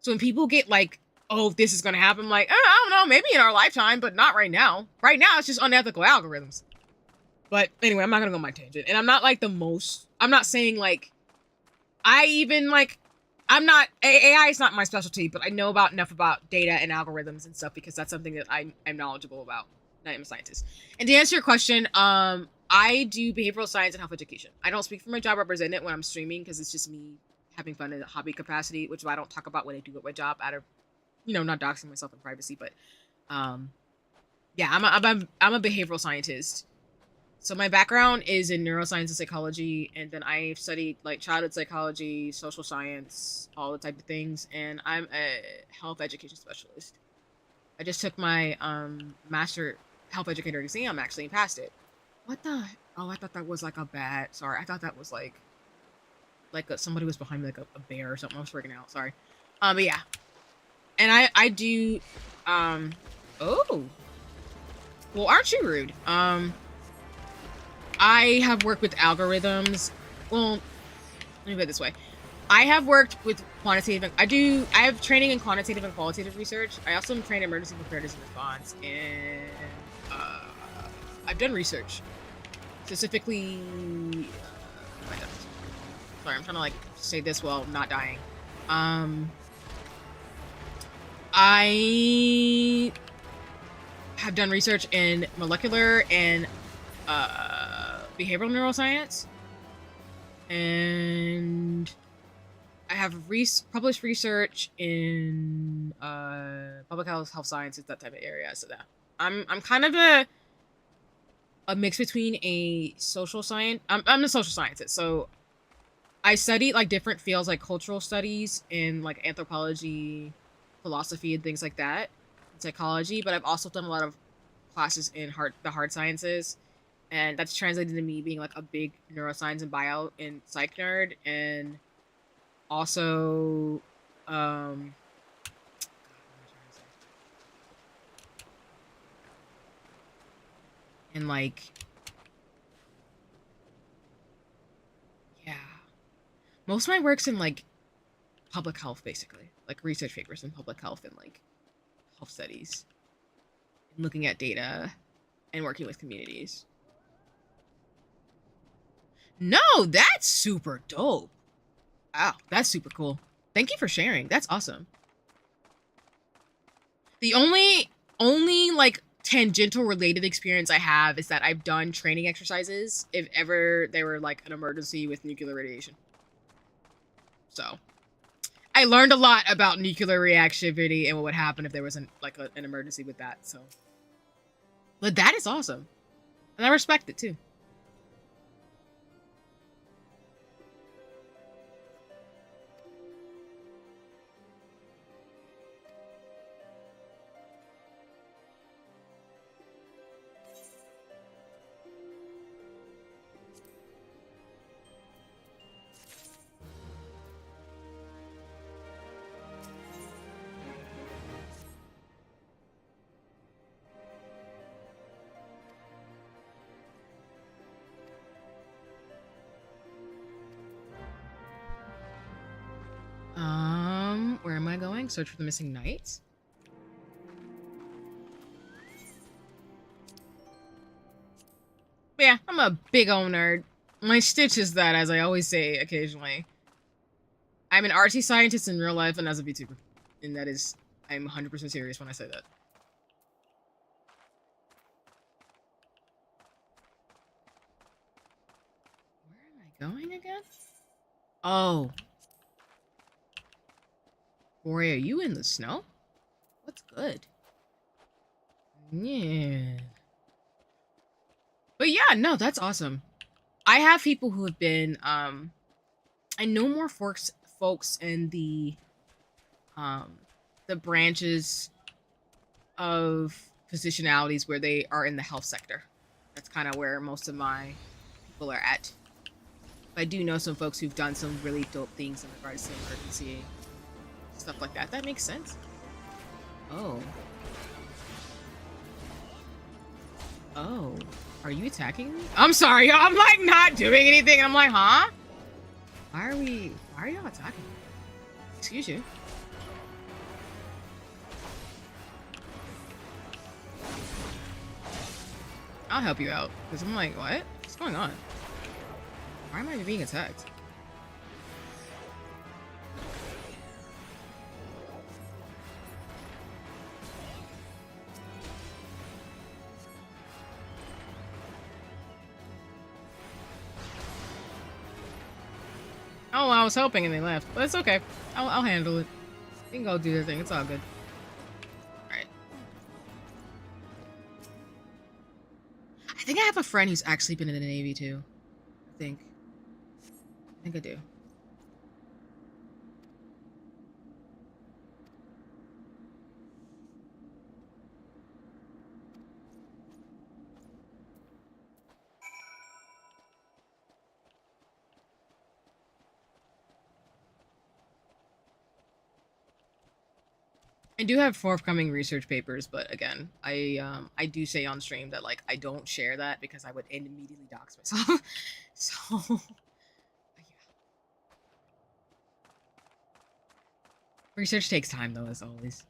[SPEAKER 1] So when people get like, oh, this is going to happen, I'm like, I don't know, maybe in our lifetime, but not right now. Right now, it's just unethical algorithms. But anyway, I'm not going to go on my tangent. And I'm not like I'm not saying like, AI is not my specialty, but I know enough about data and algorithms and stuff because that's something that I'm knowledgeable about. I am a scientist. And to answer your question, I do behavioral science and health education. I don't speak for my job representative when I'm streaming because it's just me having fun in a hobby capacity, which I don't talk about what I do at my job out of, not doxing myself in privacy. But yeah, I'm a behavioral scientist. So my background is in neuroscience and psychology, and then I've studied like childhood psychology, social science, all the type of things, and I'm a health education specialist. I just took my master health educator exam actually and passed it. What the? Oh, I thought that was like a bat. Sorry, I thought that was like somebody was behind me, like a bear or something. I was freaking out. Sorry. But yeah, and I do. Oh, well, aren't you rude? I have worked with algorithms. Well, let me put it this way. I have worked with quantitative. I have training in quantitative and qualitative research. I also am trained in emergency preparedness and response, and I've done research. Specifically, sorry, I'm trying to like say this while not dying. I have done research in molecular and behavioral neuroscience, and I have published research in public health sciences, that type of area. So that I'm kind of a mix between a social science. I'm a social scientist, so I study like different fields like cultural studies and like anthropology, philosophy, and things like that, and psychology. But I've also done a lot of classes in the hard sciences. And that's translated to me being like a big neuroscience and bio and psych nerd, and also, and like, yeah, most of my work's in like public health, basically, like research papers in public health and like health studies, and looking at data and working with communities. No, that's super dope. Wow, that's super cool. Thank you for sharing. That's awesome. The only like tangential related experience I have is that I've done training exercises if ever there were like an emergency with nuclear radiation. So I learned a lot about nuclear reactivity and what would happen if there was an emergency with that. So, but that is awesome, and I respect it too. Where am I going? Search for the missing knights? But yeah, I'm a big old nerd. My stitch is that, as I always say occasionally. I'm an artsy scientist in real life and as a VTuber. And that is, I'm 100% serious when I say that. Where am I going again? Oh. Boy, are you in the snow? What's good? Yeah. But yeah, no, that's awesome. I have people who have been, I know more folks in the branches of positionalities where they are in the health sector. That's kind of where most of my people are at. But I do know some folks who've done some really dope things in regards to emergency stuff like that. That makes sense. Oh. Oh. Are you attacking me? I'm sorry, I'm like not doing anything. I'm like, huh? Why are y'all attacking me? Excuse you. I'll help you out. Because I'm like, what? What's going on? Why am I being attacked? Oh, I was helping and they left. But it's okay. I'll handle it. They can go do their thing. It's all good. Alright. I think I have a friend who's actually been in the Navy too. I think I do. I do have forthcoming research papers, but again, I do say on stream that like I don't share that because I would immediately dox myself. So yeah. Research takes time though, as always.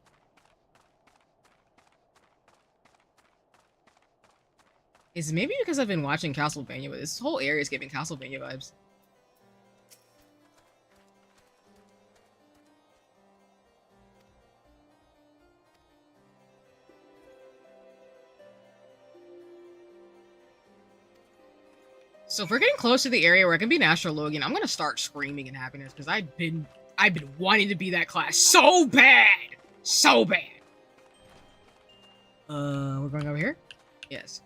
[SPEAKER 1] Is maybe because I've been watching Castlevania, but this whole area is giving Castlevania vibes. So if we're getting close to the area where I can be an astrologian, I'm gonna start screaming in happiness because I've been wanting to be that class so bad, so bad. We're going over here. Yes,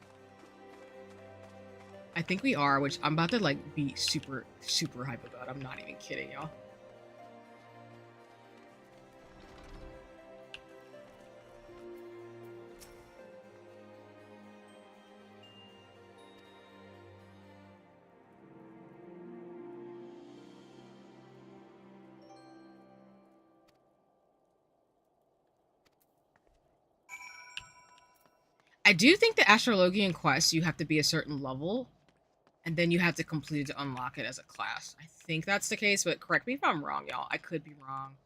[SPEAKER 1] I think we are, which I'm about to like be super hype about. I'm not even kidding, y'all. I do think the astrologian quest, you have to be a certain level, and then you have to complete it to unlock it as a class. I think that's the case, but correct me if I'm wrong, y'all. I could be wrong.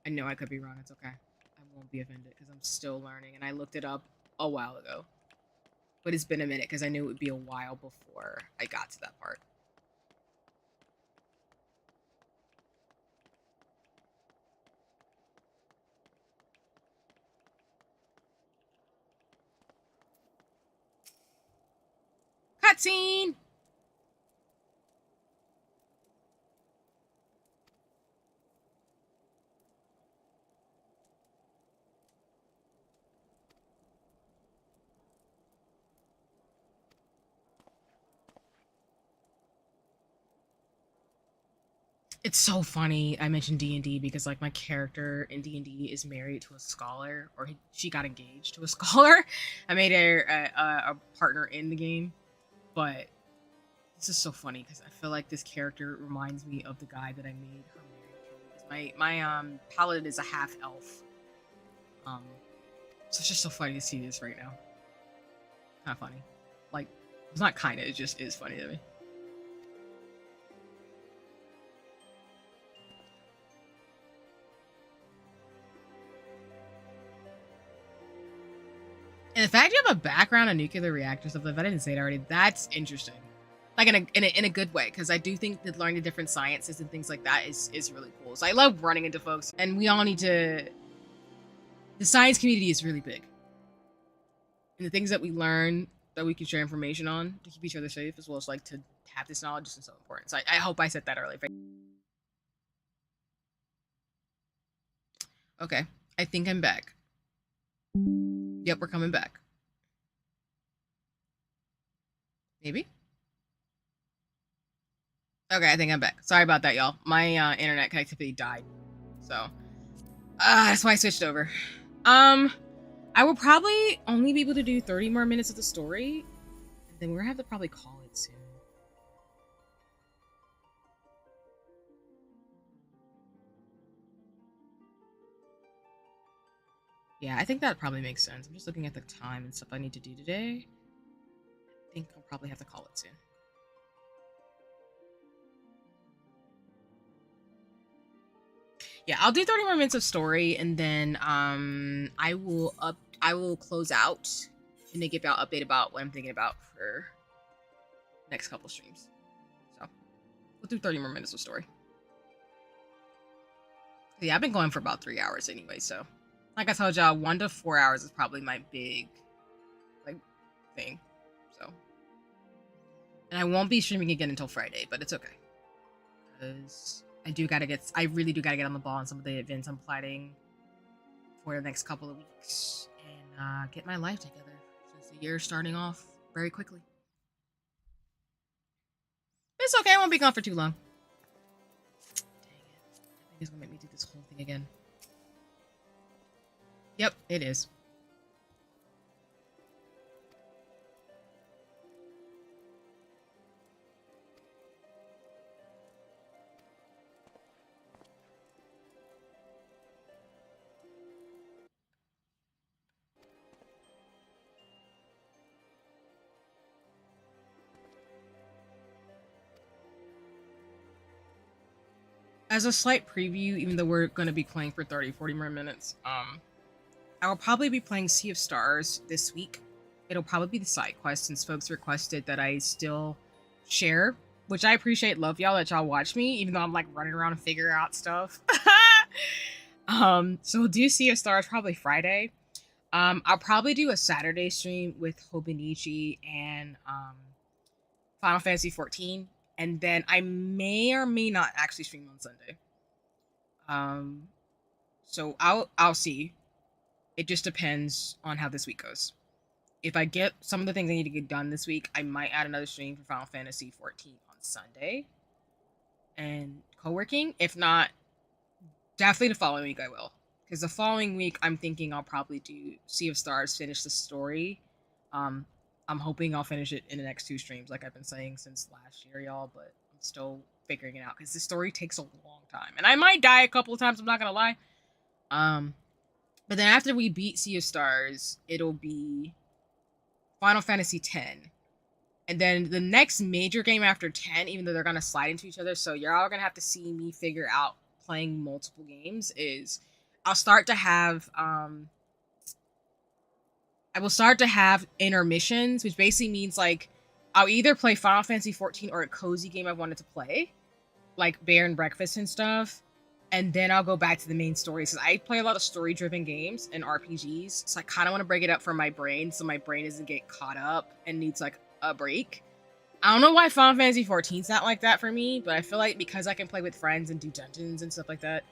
[SPEAKER 1] I know I could be wrong. It's okay. I won't be offended because I'm still learning, and I looked it up a while ago. But it's been a minute because I knew it would be a while before I got to that part. Cutscene! It's so funny I mentioned D&D because like my character in D&D is married to a scholar, or she got engaged to a scholar. I made her a partner in the game, but this is so funny because I feel like this character reminds me of the guy that I made her married to. My paladin is a half elf. So it's just so funny to see this right now. Kind of funny. Like, it's not kinda, it just is funny to me. And the fact you have a background on nuclear reactors stuff, if I didn't say it already, that's interesting. Like in a good way, because I do think that learning the different sciences and things like that is really cool. So I love running into folks, and we all need to. The science community is really big, and the things that we learn that we can share information on to keep each other safe, as well as like to have this knowledge, is so important. So I hope I said that earlier. Okay, I think I'm back. Yep, we're coming back. Maybe. Okay, I think I'm back. Sorry about that, y'all. My internet connectivity died, so that's why I switched over. I will probably only be able to do 30 more minutes of the story, and then we're gonna have to probably call it soon. Yeah, I think that probably makes sense. I'm just looking at the time and stuff I need to do today. I think probably have to call it soon. Yeah, I'll do 30 more minutes of story, and then I will close out and then give y'all update about what I'm thinking about for next couple streams. So we'll do 30 more minutes of story. Yeah, I've been going for about 3 hours anyway, so like I told y'all, 1 to 4 hours is probably my big thing. So, and I won't be streaming again until Friday, but it's okay, because I really do gotta get on the ball on some of the events I'm planning for the next couple of weeks and get my life together, since the year's starting off very quickly. It's okay, I won't be gone for too long. Dang it. I think it's gonna make me do this whole thing again. Yep, it is. As a slight preview, even though we're going to be playing for 30-40 more minutes, I will probably be playing Sea of Stars this week. It'll probably be the side quest, since folks requested that I still share, which I appreciate. Love y'all that y'all watch me, even though I'm like running around and figuring out stuff. So we'll do Sea of Stars probably Friday. I'll probably do a Saturday stream with Hobonichi and Final Fantasy 14. And then I may or may not actually stream on Sunday. So I'll see. It just depends on how this week goes. If I get some of the things I need to get done this week, I might add another stream for Final Fantasy 14 on Sunday and co-working. If not, definitely the following week I will. Because the following week, I'm thinking I'll probably do Sea of Stars, finish the story. I'm hoping I'll finish it in the next 2 streams, like I've been saying since last year, y'all, but I'm still figuring it out, because this story takes a long time. And I might die a couple of times, I'm not gonna lie. But then after we beat Sea of Stars, it'll be Final Fantasy X. And then the next major game after 10, even though they're gonna slide into each other, so you're all gonna have to see me figure out playing multiple games, is I'll start to have I will start to have intermissions, which basically means like I'll either play Final Fantasy 14 or a cozy game I wanted to play, like Bear and Breakfast and stuff, and then I'll go back to the main story. So I play a lot of story-driven games and RPGs, so I kind of want to break it up for my brain, so my brain doesn't get caught up and needs like a break. I don't know why Final Fantasy 14 is not like that for me, but I feel like because I can play with friends and do dungeons and stuff like that,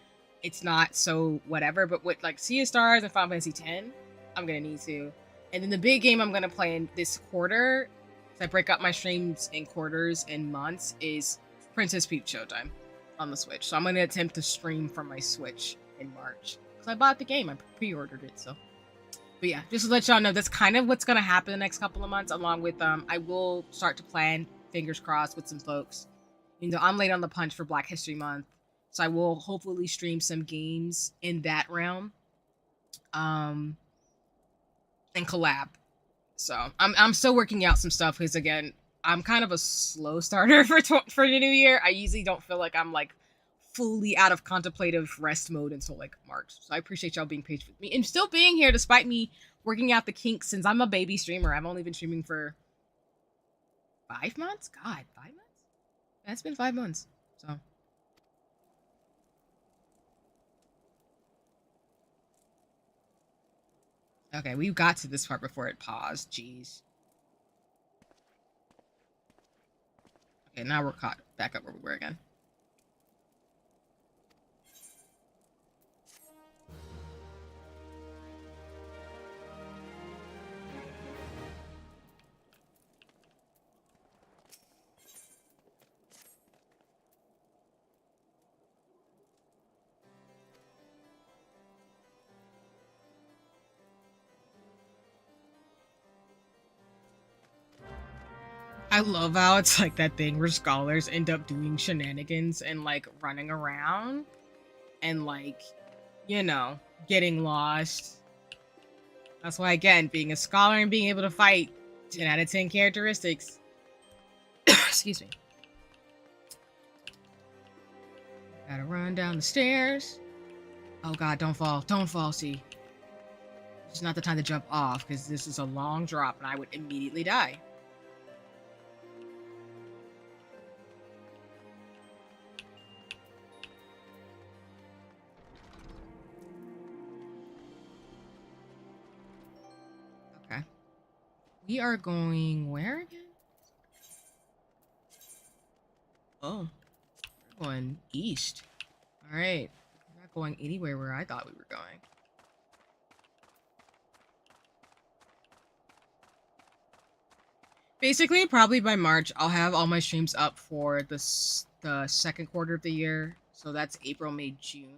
[SPEAKER 1] it's not so whatever. But with like Sea of Stars and Final Fantasy X, I'm gonna need to. And then the big game I'm gonna play in this quarter, so I break up my streams in quarters and months, is Princess Peach Showtime on the Switch. So I'm gonna attempt to stream from my Switch in March, because I bought the game, I pre-ordered it. So, but yeah, just to let y'all know, that's kind of what's gonna happen the next couple of months. Along with I will start to plan, fingers crossed, with some folks. You know, I'm late on the punch for Black History Month, so I will hopefully stream some games in that realm. And collab. So I'm still working out some stuff, because again, I'm kind of a slow starter for the new year. I usually don't feel like I'm like fully out of contemplative rest mode until like March. So I appreciate y'all being patient with me and still being here despite me working out the kinks, since I'm a baby streamer. I've only been streaming for 5 months. God, 5 months? That's been 5 months. So okay, we got to this part before it paused. Jeez. Okay, now we're caught back up where we were again. I love how it's like that thing where scholars end up doing shenanigans and like running around and like, you know, getting lost. That's why, again, being a scholar and being able to fight, 10 out of 10 characteristics. Excuse me. Gotta run down the stairs. Oh god, don't fall. Don't fall, see. It's not the time to jump off, because this is a long drop and I would immediately die. Okay. We are going where again? Oh. We're going east. Alright. We're not going anywhere where I thought we were going. Basically, probably by March, I'll have all my streams up for the second quarter of the year. So that's April, May, June.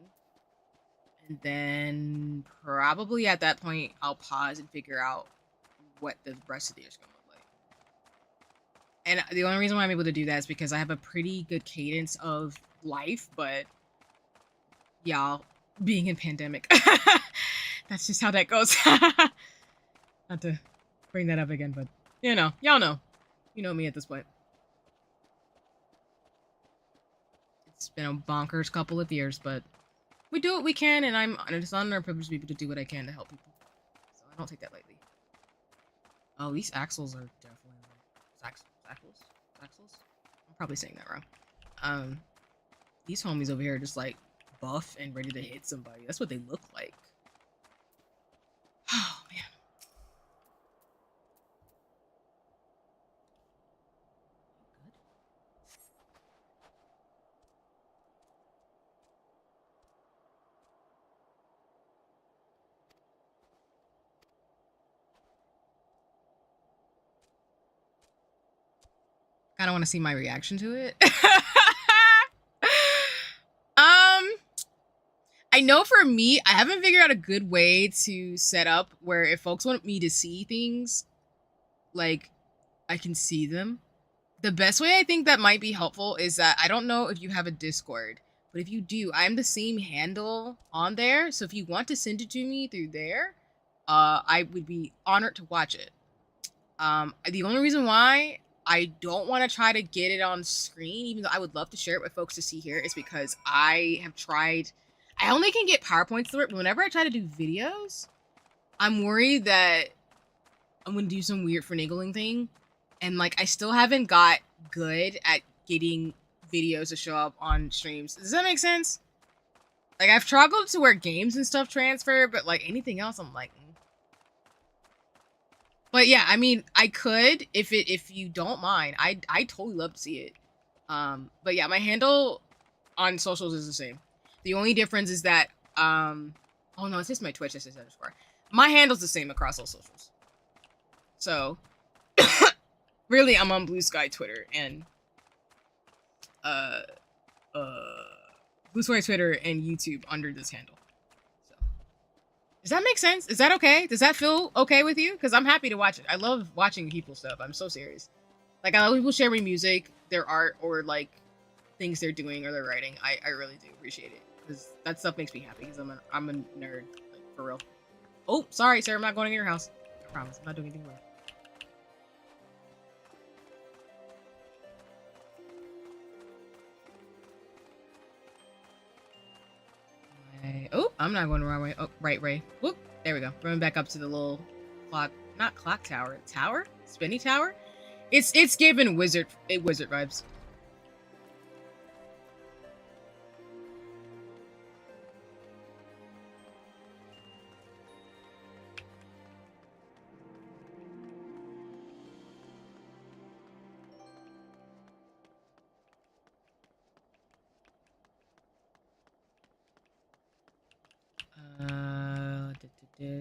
[SPEAKER 1] And then probably at that point, I'll pause and figure out what the rest of the year is going to look like. And the only reason why I'm able to do that is because I have a pretty good cadence of life, but y'all, being in pandemic, that's just how that goes. Not to bring that up again, but you know, y'all know. You know me at this point. It's been a bonkers couple of years, but we do what we can, and it's an honor and privilege to be able to do what I can to help people. So I don't take that lightly. Oh, these axles are definitely axles. I'm probably saying that wrong. These homies over here are just like buff and ready to hit somebody. That's what they look like. Oh man. I don't want to see my reaction to it. I know for me, I haven't figured out a good way to set up where if folks want me to see things, like, I can see them. The best way I think that might be helpful is that I don't know if you have a Discord, but if you do, I'm the same handle on there. So if you want to send it to me through there, I would be honored to watch it. The only reason why I don't want to try to get it on screen, even though I would love to share it with folks to see here, is because I have tried. I only can get PowerPoints through it, but whenever I try to do videos, I'm worried that I'm going to do some weird finagling thing. And, like, I still haven't got good at getting videos to show up on streams. Does that make sense? Like, I've struggled to where games and stuff transfer, but, like, anything else, I'm like... But yeah, I mean, I could if you don't mind. I totally love to see it. But yeah, my handle on socials is the same. The only difference is that oh no, it's just my Twitch. It says underscore. My handle's the same across all socials. So really, I'm on Blue Sky Twitter and Blue Sky Twitter and YouTube under this handle. Does that make sense? Is that okay? Does that feel okay with you? Because I'm happy to watch it. I love watching people stuff. I'm so serious. Like, I love people share me music, their art, or, like, things they're doing or they're writing. I really do appreciate it. Because that stuff makes me happy. Because I'm a nerd. Like, for real. Oh, sorry, sir. I'm not going to your house. I promise. I'm not doing anything wrong. Oh, I'm not going the wrong way. Oh, right way. Whoop. There we go. Running back up to the little clock. Not clock tower. Tower? Spinny tower? It's giving wizard vibes.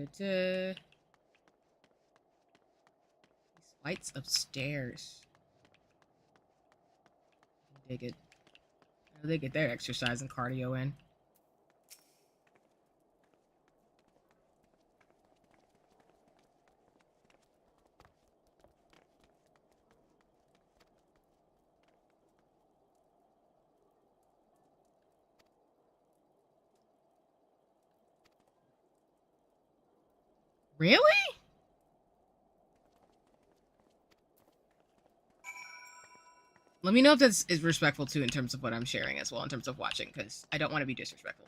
[SPEAKER 1] These lights upstairs. Dig it. They get their exercise and cardio in. Really? Let me know if this is respectful too in terms of what I'm sharing as well, in terms of watching, because I don't want to be disrespectful.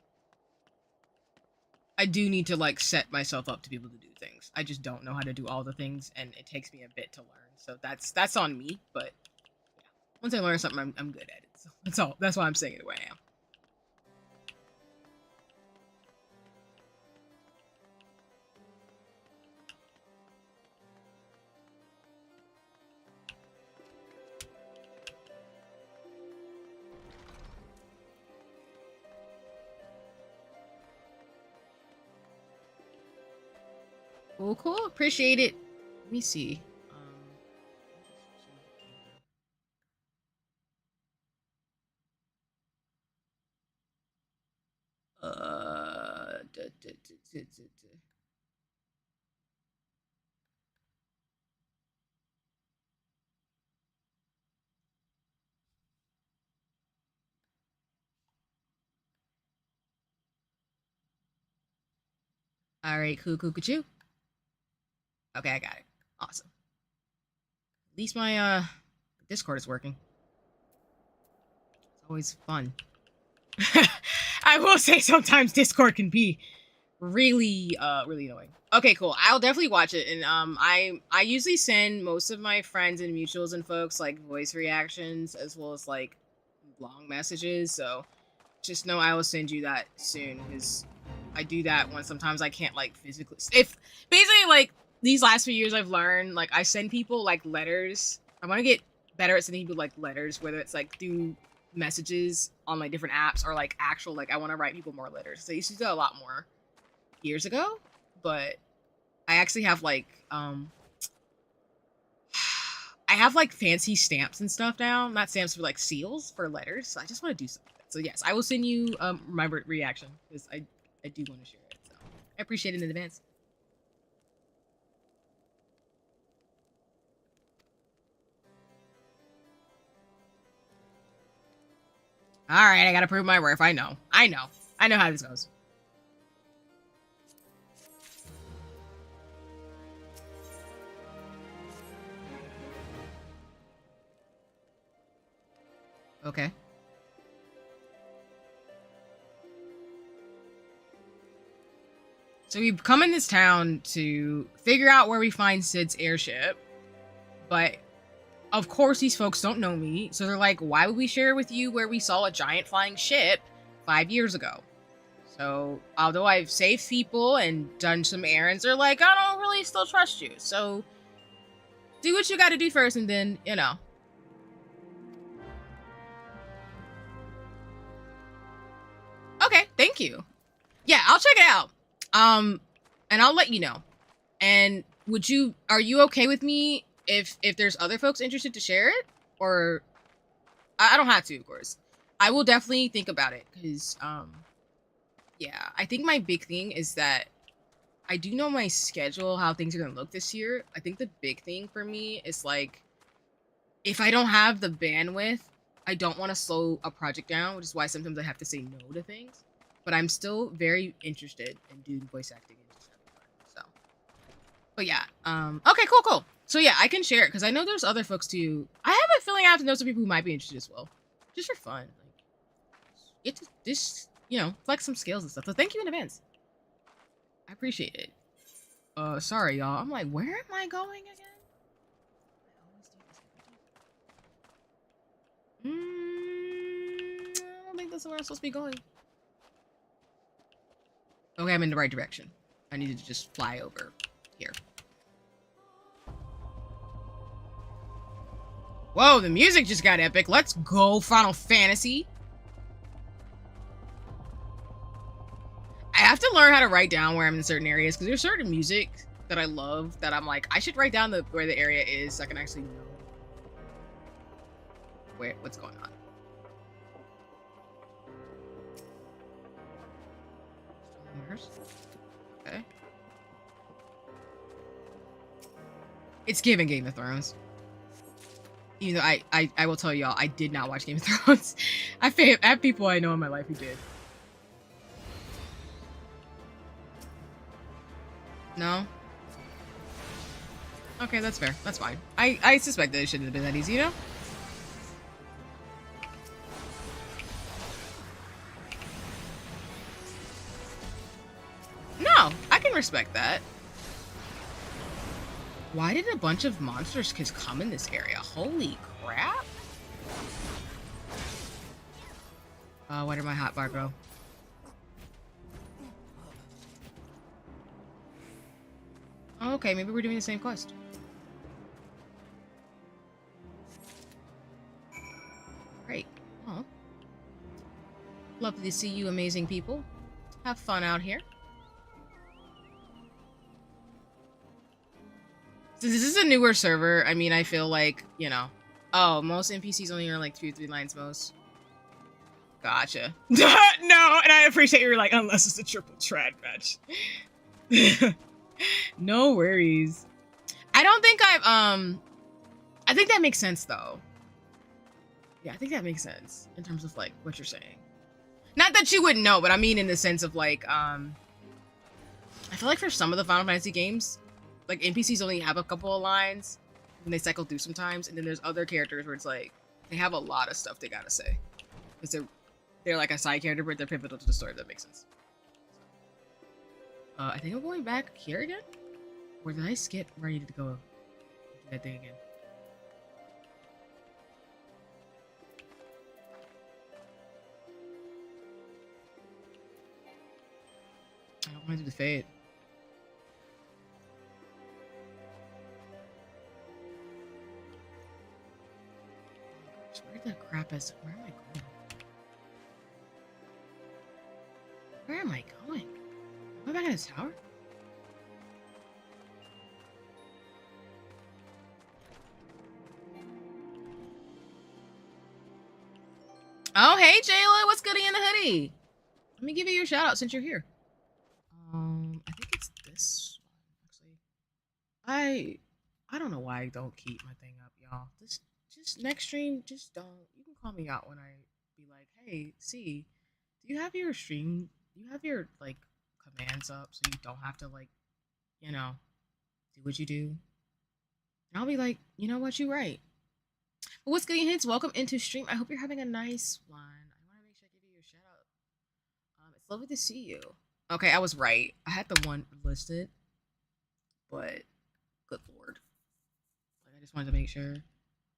[SPEAKER 1] I do need to like set myself up to be able to do things. I just don't know how to do all the things, and it takes me a bit to learn. So that's on me. But yeah, once I learn something, I'm good at it. So that's all. That's why I'm saying it the way I am. Cool, cool. Appreciate it. Let me see. All right, cool, cool, cool. Okay, I got it. Awesome. At least my Discord is working. It's always fun. I will say sometimes Discord can be really really annoying. Okay, cool. I'll definitely watch it. And I usually send most of my friends and mutuals and folks like voice reactions as well as like long messages. So just know I will send you that soon, because I do that when sometimes I can't like physically. If basically like these last few years I've learned like I send people like letters. I want to get better at sending people like letters, whether it's like through messages on like different apps or like actual like I want to write people more letters. So I used to do that a lot more years ago, but I actually have like I have like fancy stamps and stuff now. Not stamps, for like seals for letters. So I just want to do something. So yes, I will send you my reaction, because I do want to share it. So I appreciate it in advance. All right, I gotta prove my worth. I know how this goes. Okay. So we come in this town to figure out where we find Sid's airship, but of course these folks don't know me, so they're like, why would we share with you where we saw a giant flying ship 5 years ago? So although I've saved people and done some errands, they're like, I don't really still trust you. So do what you gotta do first, and then, you know. Okay, thank you. Yeah, I'll check it out. And I'll let you know. And are you okay with me if there's other folks interested to share it? Or I don't have to, of course. I will definitely think about it, because yeah, I think my big thing is that I do know my schedule, how things are gonna look this year. I think the big thing for me is like, if I don't have the bandwidth, I don't want to slow a project down, which is why sometimes I have to say no to things. But I'm still very interested in doing voice acting and just having fun. So, but yeah, okay, cool. So yeah, I can share it, because I know there's other folks too. I have a feeling I have to know some people who might be interested as well, just for fun. Like, get to just, you know, flex some skills and stuff. So thank you in advance. I appreciate it. Sorry y'all. I'm like, where am I going again? I don't think that's where I'm supposed to be going. Okay, I'm in the right direction. I needed to just fly over here. Whoa, the music just got epic. Let's go, Final Fantasy. I have to learn how to write down where I'm in certain areas, because there's certain music that I love that I'm like, I should write down where the area is so I can actually know what's going on. Okay. It's giving Game of Thrones. Even though I will tell y'all, I did not watch Game of Thrones. I have people I know in my life who did. No? Okay, that's fair. That's fine. I suspect that it shouldn't have been that easy, you know? respect that. Why did a bunch of monsters just come in this area? Holy crap. Where did my hotbar go? Oh, okay, maybe we're doing the same quest. Great. Oh. Lovely to see you amazing people. Have fun out here. Since this is a newer server, I mean, I feel like, you know. Oh, most NPCs only are like 2 or 3 lines most. Gotcha. No, and I appreciate you're like, unless it's a triple trad match. No worries. I don't think I think that makes sense though. Yeah, I think that makes sense in terms of like what you're saying. Not that you wouldn't know, but I mean in the sense of like, I feel like for some of the Final Fantasy games, like NPCs only have a couple of lines and they cycle through sometimes, and then there's other characters where it's like they have a lot of stuff they gotta say because they're like a side character, but they're pivotal to the story. If that makes sense. I think I'm going back here again, or did I skip where I needed to go? Do that thing again. I don't want to do the fade. Where the crap is? Where am I going? Where am I going? Am I back in the tower? Oh, hey, Jayla, what's goody in the hoodie? Let me give you your shout out since you're here. I think it's this one, actually. I don't know why I don't keep my thing up, y'all. Just next stream, just don't. You can call me out when I be like, hey, see, do you have your stream? Do you have your like commands up so you don't have to like, you know, do what you do? And I'll be like, you know what, you right. But what's getting hits? Welcome into stream. I hope you're having a nice one. I want to make sure I give you a shout out. It's lovely to see you. Okay, I was right. I had the one listed, but good lord, like I just wanted to make sure.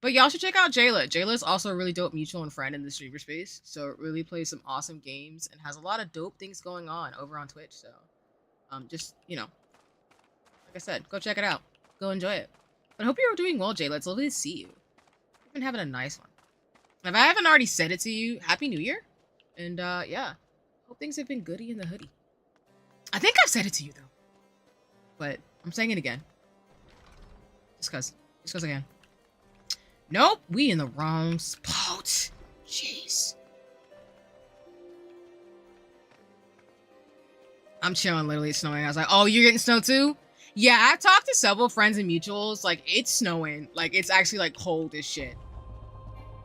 [SPEAKER 1] But y'all should check out Jayla. Jayla is also a really dope mutual and friend in the streamer space. So it really plays some awesome games and has a lot of dope things going on over on Twitch. So just, you know, like I said, go check it out. Go enjoy it. But I hope you're doing well, Jayla. It's lovely to see you. You've been having a nice one. If I haven't already said it to you, Happy New Year. And yeah, hope things have been goody in the hoodie. I think I've said it to you though. But I'm saying it again. Just cause I can. Nope, we in the wrong spot. Jeez. I'm chilling, literally it's snowing. I was like, oh, you're getting snow too? Yeah, I've talked to several friends and mutuals. Like, it's snowing. Like, it's actually like cold as shit.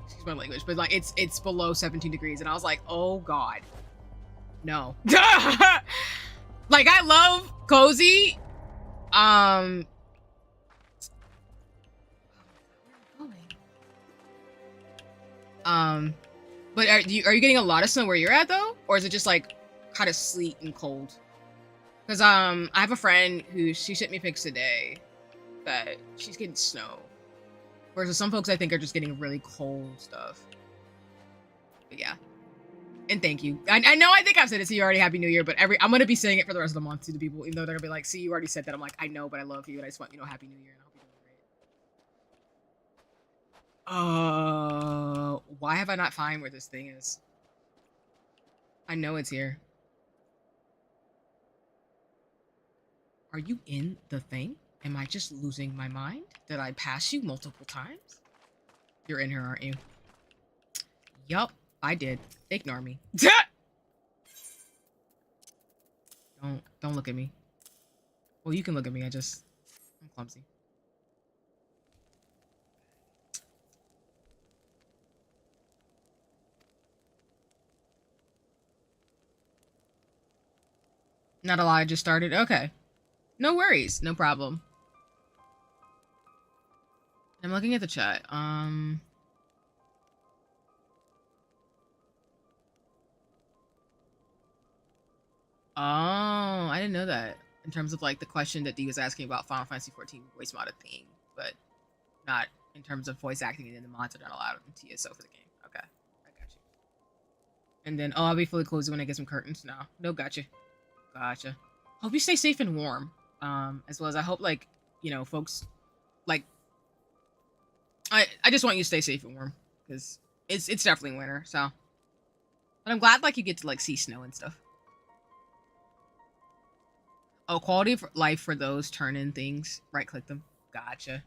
[SPEAKER 1] Excuse my language, but like it's below 17 degrees. And I was like, oh god. No. Like, I love cozy. But are you getting a lot of snow where you're at though, or is it just like kind of sleet and cold? Because I have a friend who she sent me pics today that she's getting snow, whereas some folks I think are just getting really cold stuff. But yeah, and thank you. I know I think I've said it to you already. Happy New Year, but I'm gonna be saying it for the rest of the month to the people, even though they're gonna be like, "See, you already said that." I'm like, I know, but I love you, and I just want Happy New Year, and I hope you're doing great. Why have I not found where this thing is? I know it's here. Are you in the thing? Am I just losing my mind? Did I pass you multiple times? You're in here, aren't you? Yup, I did. Ignore me. Don't look at me. Well, you can look at me. I'm clumsy. Not a lot. I just started. Okay. No worries. No problem. I'm looking at the chat. Oh, I didn't know that. in terms of like the question that D was asking about Final Fantasy 14 voice mod a thing, but not in terms of voice acting and the mods are not allowed in TSO for the game. Okay, I got you. And then, oh, I'll be fully closed when I get some curtains. No, gotcha. Hope you stay safe and warm. As well as I hope, like, you know, folks, like, I just want you to stay safe and warm because it's definitely winter. So, but I'm glad like you get to like see snow and stuff. Oh, quality of life for those turn-in things. Right-click them. Gotcha.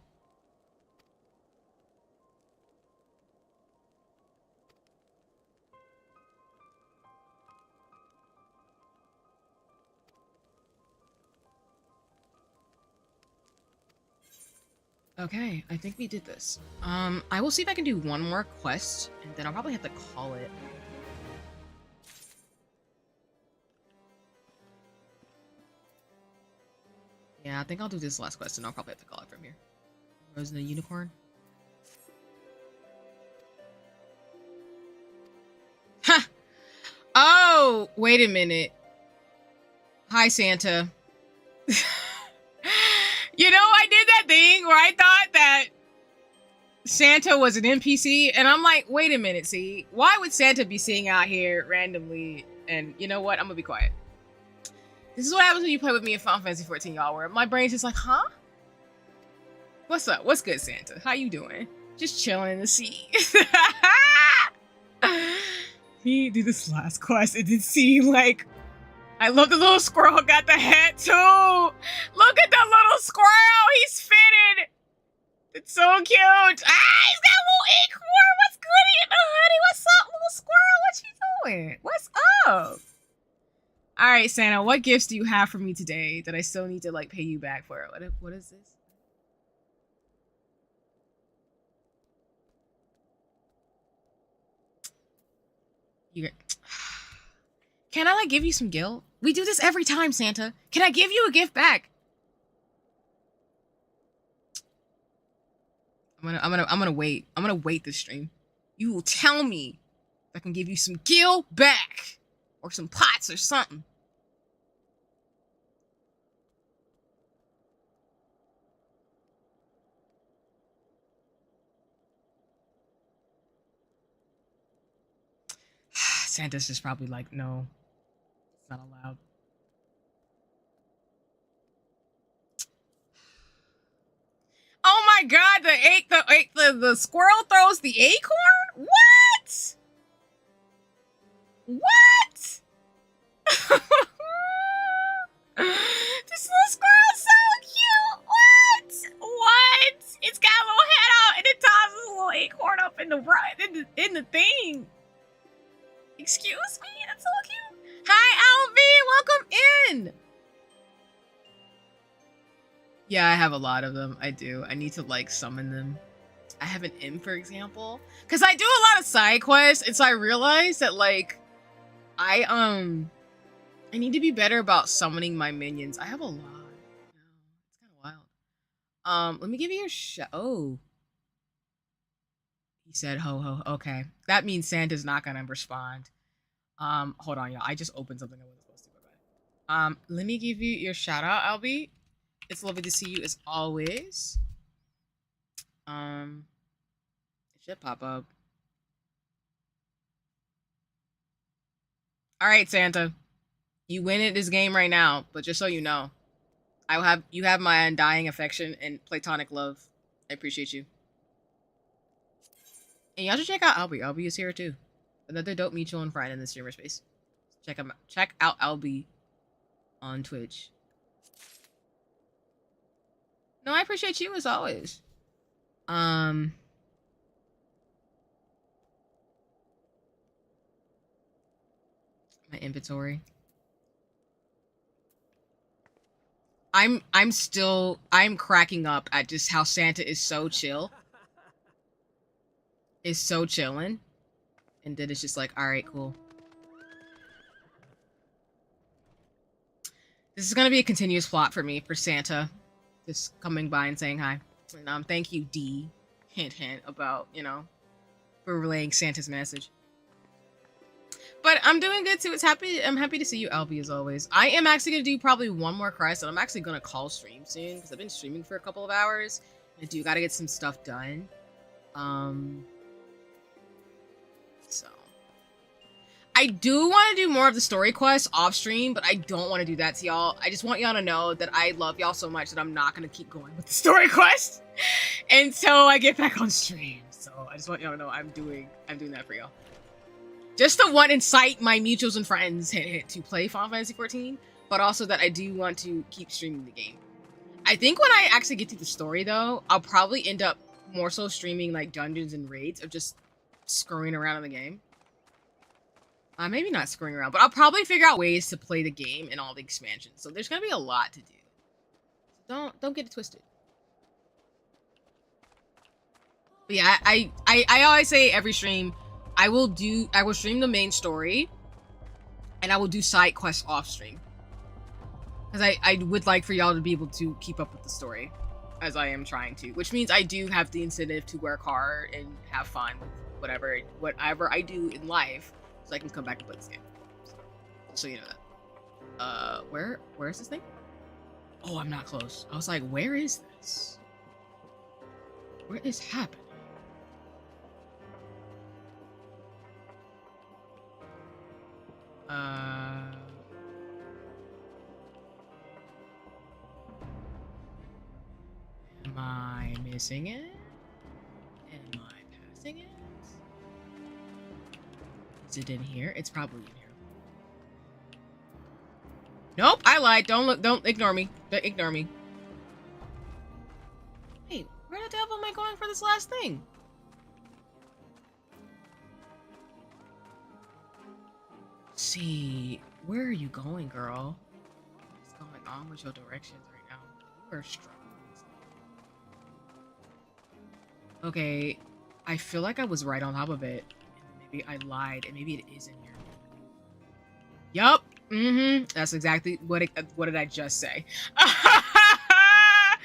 [SPEAKER 1] Okay, I think we did this. I will see if I can do one more quest, and then I'll probably have to call it. Yeah, I think I'll do this last quest, and I'll probably have to call it from here. Rose and the Unicorn. Ha! Oh, wait a minute. Hi, Santa. You know, I did that thing where I thought that Santa was an NPC, and I'm like, wait a minute, see? Why would Santa be sitting out here randomly? And you know what? I'm gonna be quiet. This is what happens when you play with me in Final Fantasy 14, y'all, where my brain's just like, huh? What's up? What's good, Santa? How you doing? Just chilling in the sea. Me do this last quest, it did seem like I love the little squirrel got the hat too. Look at the little squirrel. He's fitted. It's so cute. Ah, he's got a little acorn. What's good, honey? What's up, little squirrel? What you doing? What's up? All right, Santa. What gifts do you have for me today that I still need to like pay you back for? What is this? Can I like give you some guilt? We do this every time, Santa. Can I give you a gift back? I'm gonna wait. I'm gonna wait this stream. You will tell me if I can give you some gil back or some pots or something. Santa's just probably like, no, it's not allowed. Oh my god, the squirrel throws the acorn? What? What? This little squirrel's so cute. What? It's got a little head out and it tosses a little acorn up in the thing. Excuse me? That's so cute. Hi, LV. Welcome in. Yeah, I have a lot of them. I do. I need to like summon them. I have an M, for example, because I do a lot of side quests, and so I realized that like I need to be better about summoning my minions. I have a lot. It's kind of wild. Let me give you your oh. He said ho ho. Okay, that means Santa's not gonna respond. Hold on, y'all. I just opened something I wasn't supposed to. Bye. Let me give you your shout out, Albie. It's lovely to see you as always. It should pop up. All right, Santa. You win at this game right now, but just so you know, you have my undying affection and platonic love. I appreciate you. And y'all should check out Albie. Albie is here too. Another dope mutual and friend in the streamer space. Check out Albie on Twitch. No, I appreciate you as always. My inventory. I'm cracking up at just how Santa is so chill. Is so chillin'. And then it's just like, alright, cool. This is gonna be a continuous plot for me for Santa. Just coming by and saying hi. And thank you, D. Hint hint about, you know, for relaying Santa's message. But I'm doing good too. I'm happy to see you, LB, as always. I am actually gonna do probably one more quest, and I'm actually gonna call stream soon because I've been streaming for a couple of hours. I do gotta get some stuff done. So I do want to do more of the story quests off stream, but I don't want to do that to y'all. I just want y'all to know that I love y'all so much that I'm not gonna keep going with the story quest until I get back on stream. So I just want y'all to know I'm doing that for y'all. Just to want to incite my mutuals and friends to play Final Fantasy XIV, but also that I do want to keep streaming the game. I think when I actually get to the story, though, I'll probably end up more so streaming like dungeons and raids of just screwing around in the game. Maybe not screwing around, but I'll probably figure out ways to play the game and all the expansions. So there's gonna be a lot to do. So don't get it twisted. But yeah, I always say every stream, I will stream the main story, and I will do side quests off stream. Because I would like for y'all to be able to keep up with the story, as I am trying to. Which means I do have the incentive to work hard and have fun with whatever I do in life, so I can come back and play this game. So you know that. Where is this thing? Oh, I'm not close. I was like, where is this? What is happening? Am I missing it? Am I passing it? Is it in here? It's probably in here. Nope, I lied. Don't ignore me. Don't ignore me. Hey, where the devil am I going for this last thing? See, where are you going, girl? What's going on with your directions right now? You are struggling. Okay, I feel like I was right on top of it. Maybe I lied, and maybe it is in here. Yup. That's exactly what did I just say? I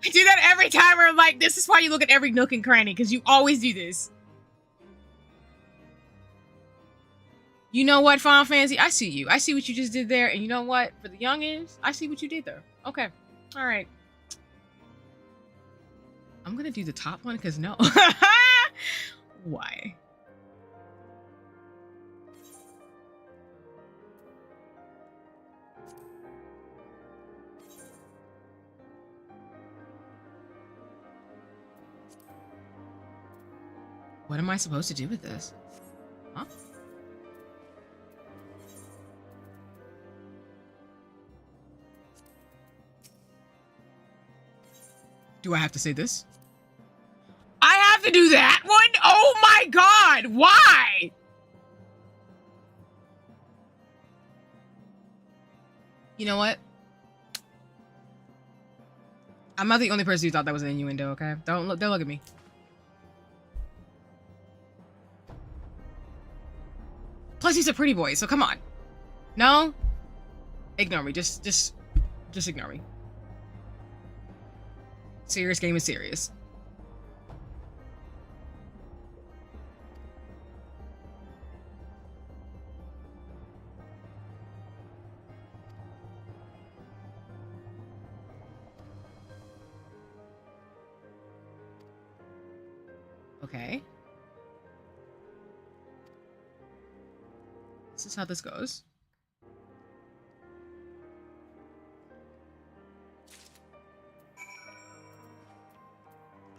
[SPEAKER 1] do that every time where I'm like, this is why you look at every nook and cranny, because you always do this. You know what, Final Fantasy? I see you. I see what you just did there, and you know what? For the youngins, I see what you did there. Okay. Alright. I'm gonna do the top one, because no. Why? What am I supposed to do with this? Huh? Do I have to say this? I have to do that one? Oh my god! Why? You know what? I'm not the only person who thought that was an innuendo, okay? Don't look at me. Plus, he's a pretty boy, so come on. No? Ignore me. Just ignore me. Serious game is serious. Okay. This is how this goes.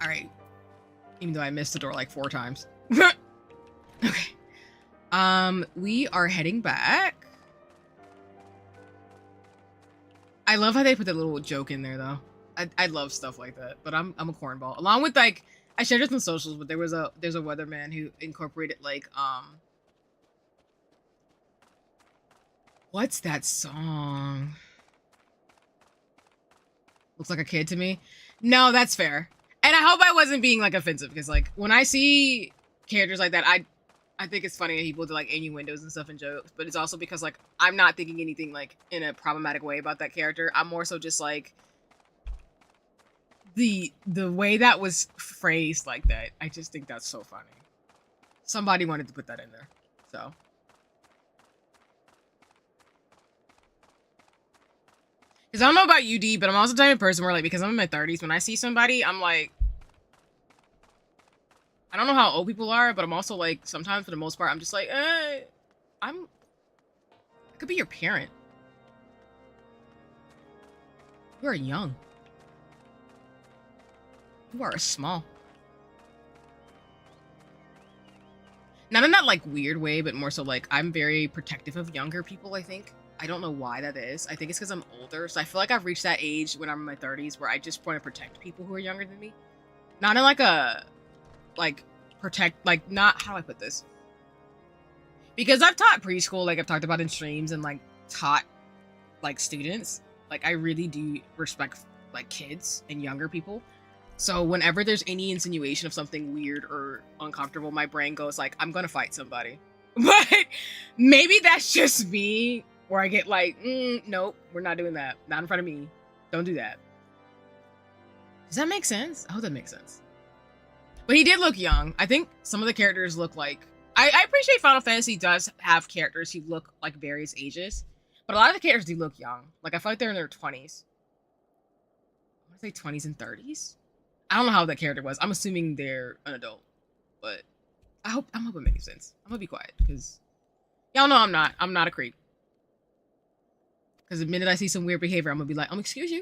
[SPEAKER 1] Alright. Even though I missed the door like 4 times. Okay. We are heading back. I love how they put that little joke in there though. I love stuff like that. But I'm a cornball. Along with like, I shared this on socials, but there's a weatherman who incorporated like what's that song? Looks like a kid to me. No, that's fair. And I hope I wasn't being like offensive, because like when I see characters like that, I think it's funny that people do like innuendos and stuff and jokes, but it's also because like I'm not thinking anything like in a problematic way about that character. I'm more so just like the way that was phrased like that. I just think that's so funny. Somebody wanted to put that in there. So Because I don't know about UD, but I'm also the type of person where, like, because I'm in my 30s, when I see somebody, I'm like, I don't know how old people are, but I'm also like, sometimes for the most part, I'm just like, I could be your parent. You are young. You are small. Not in that, like, weird way, but more so, like, I'm very protective of younger people, I think. I don't know why that is. I think it's because I'm older, so I feel like I've reached that age when I'm in my 30s where I just want to protect people who are younger than me. Not in, like, a, like, protect, like, not, how do I put this? Because I've taught preschool, like, I've talked about in streams, and, like, taught, like, students. Like, I really do respect, like, kids and younger people. So whenever there's any insinuation of something weird or uncomfortable, my brain goes like, I'm gonna fight somebody. But maybe that's just me, where I get like, nope, we're not doing that. Not in front of me. Don't do that. Does that make sense? I hope that makes sense. But he did look young. I think some of the characters look like... I appreciate Final Fantasy does have characters who look like various ages. But a lot of the characters do look young. Like, I feel like they're in their 20s. I want to say 20s and 30s. I don't know how that character was. I'm assuming they're an adult, but I'm hoping it makes sense. I'm gonna be quiet because y'all know I'm not a creep. Because the minute I see some weird behavior, I'm gonna be like, excuse you.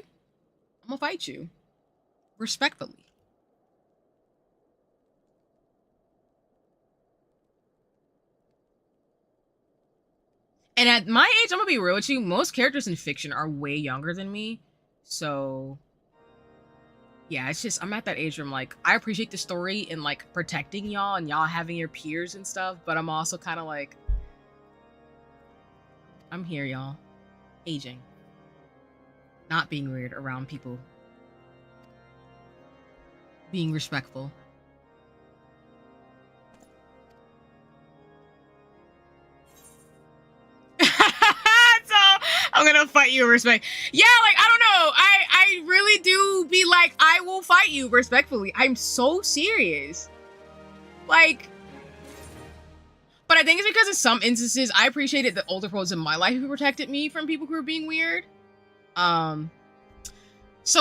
[SPEAKER 1] I'm gonna fight you. Respectfully. And at my age, I'm gonna be real with you, most characters in fiction are way younger than me. So yeah, it's just, I'm at that age where I'm like, I appreciate the story and like protecting y'all and y'all having your peers and stuff, but I'm also kind of like, I'm here, y'all. Aging. Not being weird around people. Being respectful. So I'm gonna fight you with respect. Yeah, like, I don't know. I really do be like, I will fight you respectfully. I'm so serious. Like, but I think it's because in some instances, I appreciated the older folks in my life who protected me from people who were being weird. So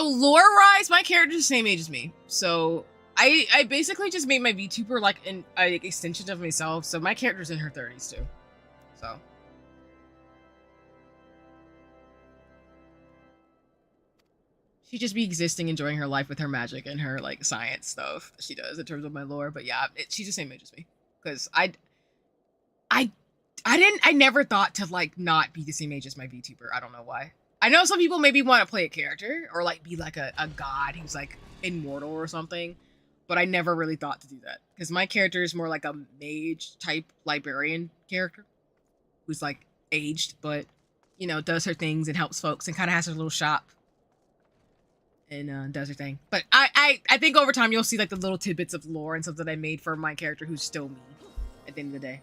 [SPEAKER 1] lore-wise, my character's the same age as me. So I basically just made my VTuber like an extension of myself. So my character's in her 30s too. So. She'd just be existing, enjoying her life with her magic and her like science stuff she does in terms of my lore. But yeah, she's the same age as me. Because I never thought to like not be the same age as my VTuber. I don't know why. I know some people maybe want to play a character or like be like a god who's like immortal or something. But I never really thought to do that. Because my character is more like a mage type librarian character. Who's like aged, but you know, does her things and helps folks and kind of has her little shop. And does her thing. But I think over time you'll see like the little tidbits of lore and stuff that I made for my character who's still me at the end of the day.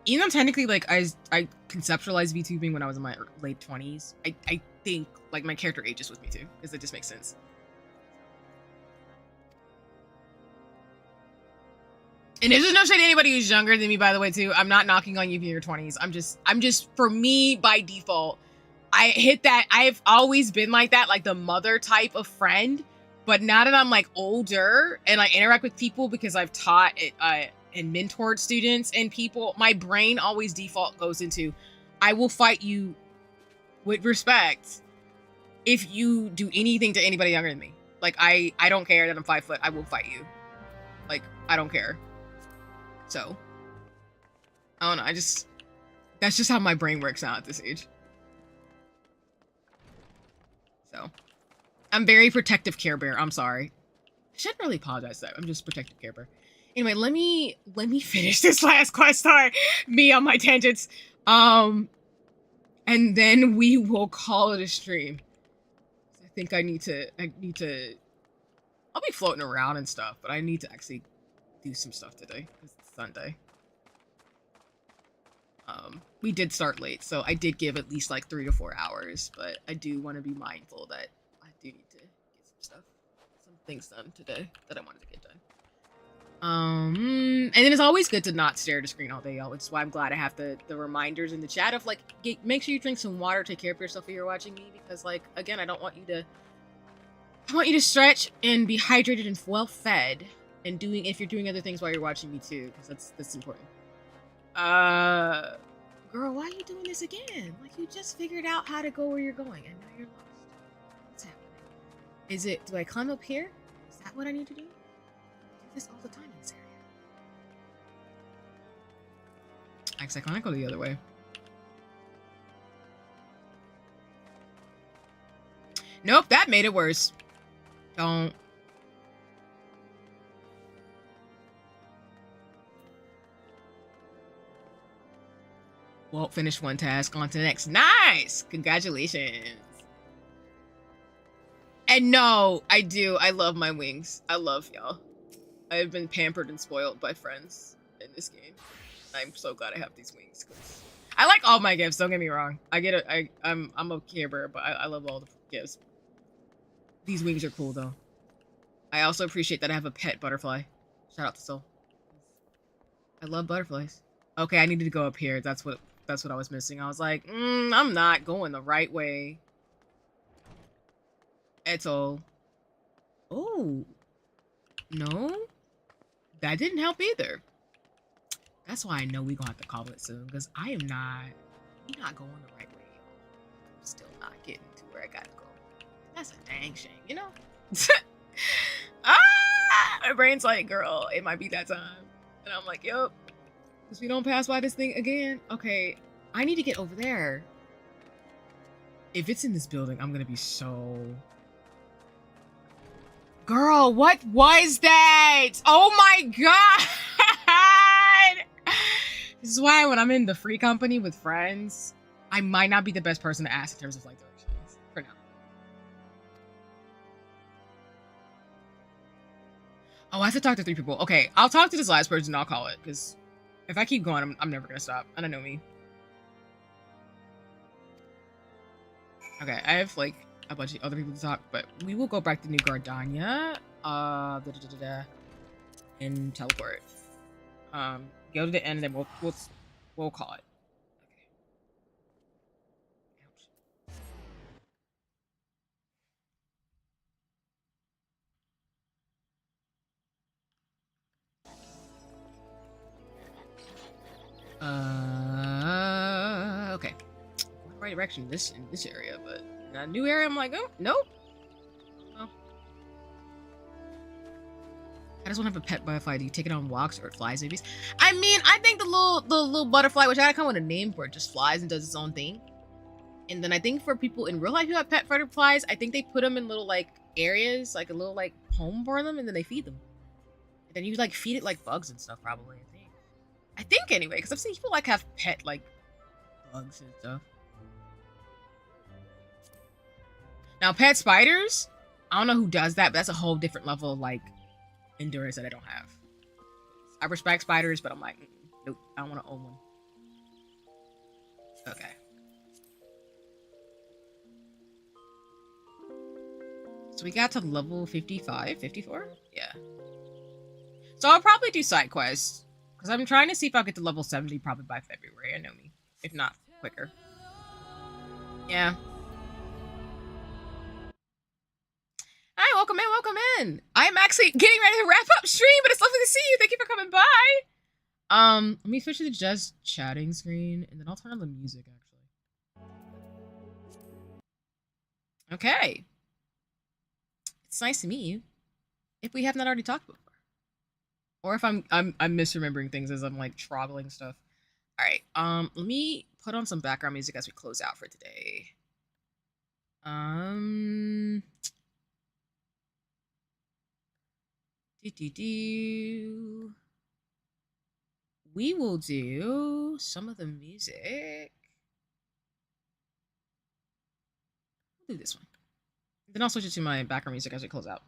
[SPEAKER 1] Even though technically like I conceptualized VTubing when I was in my late 20s, I think like my character ages with me too, because it just makes sense. And this is no shade to anybody who's younger than me, by the way, too. I'm not knocking on you in your 20s. I'm just, for me, by default, I hit that. I've always been like that, like the mother type of friend. But now that I'm like older and I interact with people because I've taught it, and mentored students and people, my brain always default goes into, I will fight you with respect if you do anything to anybody younger than me. Like, I don't care that I'm 5 foot. I will fight you. Like, I don't care. So, I don't know, that's just how my brain works now at this age. So, I'm very protective Care Bear, I'm sorry. I shouldn't really apologize though, I'm just protective Care Bear. Anyway, let me finish this last quest, sorry, me on my tangents. And then we will call it a stream. I think I need to, I'll be floating around and stuff, but I need to actually do some stuff today. It's Sunday. We did start late, so I did give at least like 3 to 4 hours, but I do want to be mindful that I do need to get some things done today that I wanted to get done. And then it's always good to not stare at the screen all day, y'all, which is why I'm glad I have the reminders in the chat of like, make sure you drink some water, take care of yourself if you're watching me, because like, again, I want you to stretch and be hydrated and well fed, and if you're doing other things while you're watching me too, because that's important. Girl, why are you doing this again? Like, you just figured out how to go where you're going and now you're lost. What's happening? Do I climb up here? Is that what I need to do? I do this all the time in this area. Actually, I can't go the other way. Nope, that made it worse. Don't. Well, finish one task, on to the next. Nice! Congratulations. And no, I do. I love my wings. I love y'all. I've been pampered and spoiled by friends in this game. I'm so glad I have these wings. I like all my gifts, don't get me wrong. I get it. I'm a carer, but I love all the gifts. These wings are cool though. I also appreciate that I have a pet butterfly. Shout out to Soul. I love butterflies. Okay, I needed to go up here. That's what I was missing. I was like, I'm not going the right way at all. Oh. No? That didn't help either. That's why I know we're gonna have to call it soon, because we're not going the right way. I'm still not getting to where I gotta go. That's a dang shame, you know? My brain's like, girl, it might be that time. And I'm like, yup. Because we don't pass by this thing again. Okay, I need to get over there. If it's in this building, I'm gonna be so... Girl, what was that? Oh my god! This is why when I'm in the free company with friends, I might not be the best person to ask in terms of like directions. For now. Oh, I have to talk to 3 people. Okay, I'll talk to this last person and I'll call it, because if I keep going, I'm never gonna stop. And I know me. Okay, I have like a bunch of other people to talk, but we will go back to New Gardania. And teleport. Go to the end, and then we'll call it. Okay. Going the right direction in this area, but in a new area, I'm like, oh, nope. Oh. I just want to have a pet butterfly. Do you take it on walks or it flies maybe? I mean, I think the little butterfly, which I gotta come with a name for it, just flies and does its own thing. And then I think for people in real life who have pet butterflies, I think they put them in little like areas, like a little like home for them, and then they feed them. And then you like feed it like bugs and stuff, probably. I think anyway, because I've seen people like have pet like bugs and stuff. Now pet spiders, I don't know who does that, but that's a whole different level of like endurance that I don't have. I respect spiders, but I'm like, nope, I don't want to own one. Okay. So we got to level 55, 54? Yeah. So I'll probably do side quests. Because I'm trying to see if I'll get to level 70 probably by February. I know me. If not, quicker. Yeah. Hi, welcome in, welcome in. I'm actually getting ready to wrap up stream, but it's lovely to see you. Thank you for coming by. Let me switch to the just chatting screen, and then I'll turn on the music, actually. Okay. It's nice to meet you. If we have not already talked before. Or if I'm misremembering things as I'm like troggling stuff. All right. Let me put on some background music as we close out for today. We will do some of the music. I'll do this one. Then I'll switch it to my background music as we close out.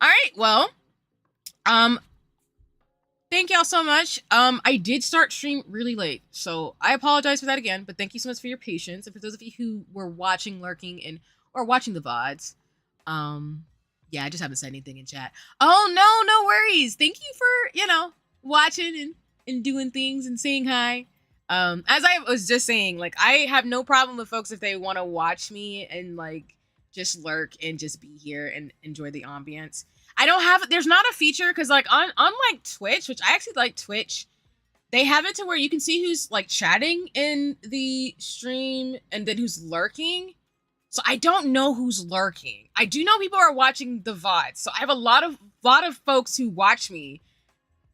[SPEAKER 1] All right. Well, thank y'all so much. I did start stream really late, so I apologize for that again, but thank you so much for your patience. And for those of you who were watching, lurking, or watching the VODs, Yeah, I just haven't said anything in chat. Oh, no worries. Thank you for, watching and doing things and saying hi. As I was just saying, like, I have no problem with folks if they want to watch me and, like, just lurk and just be here and enjoy the ambience. There's not a feature, because, like, on like, Twitch, which I actually like Twitch, they have it to where you can see who's, like, chatting in the stream and then who's lurking. So I don't know who's lurking. I do know people are watching the VODs. So I have a lot of folks who watch me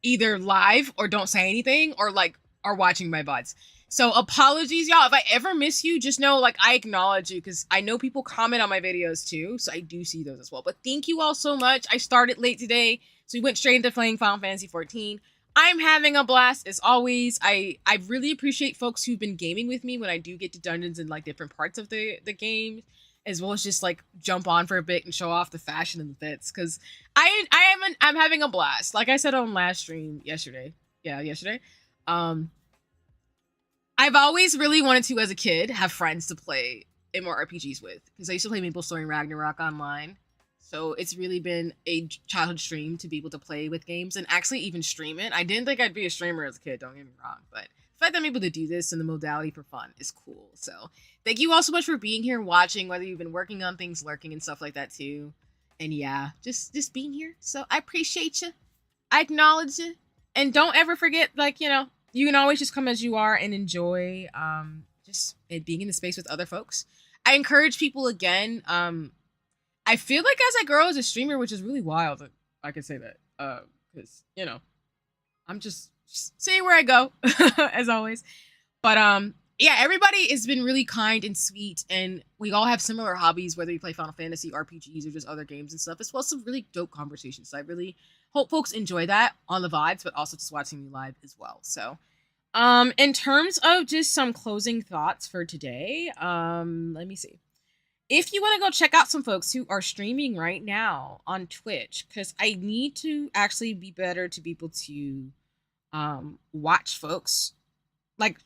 [SPEAKER 1] either live or don't say anything or like are watching my VODs. So apologies, y'all. If I ever miss you, just know like I acknowledge you because I know people comment on my videos too. So I do see those as well. But thank you all so much. I started late today. So we went straight into playing Final Fantasy 14. I'm having a blast as always. I really appreciate folks who've been gaming with me when I do get to dungeons and like different parts of the game, as well as just like jump on for a bit and show off the fashion and the fits. Cause I'm having a blast. Like I said on last stream yesterday. Yeah, yesterday. I've always really wanted to, as a kid, have friends to play MMORPGs with. Because I used to play MapleStory and Ragnarok online. So it's really been a childhood dream to be able to play with games and actually even stream it. I didn't think I'd be a streamer as a kid, don't get me wrong. But the fact that I'm able to do this in the modality for fun is cool. So thank you all so much for being here and watching, whether you've been working on things, lurking and stuff like that too. And yeah, just being here. So I appreciate you. I acknowledge you. And don't ever forget, like, you can always just come as you are and enjoy just being in the space with other folks. I encourage people again, I feel like as I grow as a streamer, which is really wild that I can say that, because, I'm just seeing where I go, as always. But, yeah, everybody has been really kind and sweet, and we all have similar hobbies, whether you play Final Fantasy, RPGs, or just other games and stuff, as well as some really dope conversations. So I really hope folks enjoy that on the VODs, but also just watching me live as well. So, in terms of just some closing thoughts for today, let me see. If you want to go check out some folks who are streaming right now on Twitch, because I need to actually be better to be able to watch folks. Like,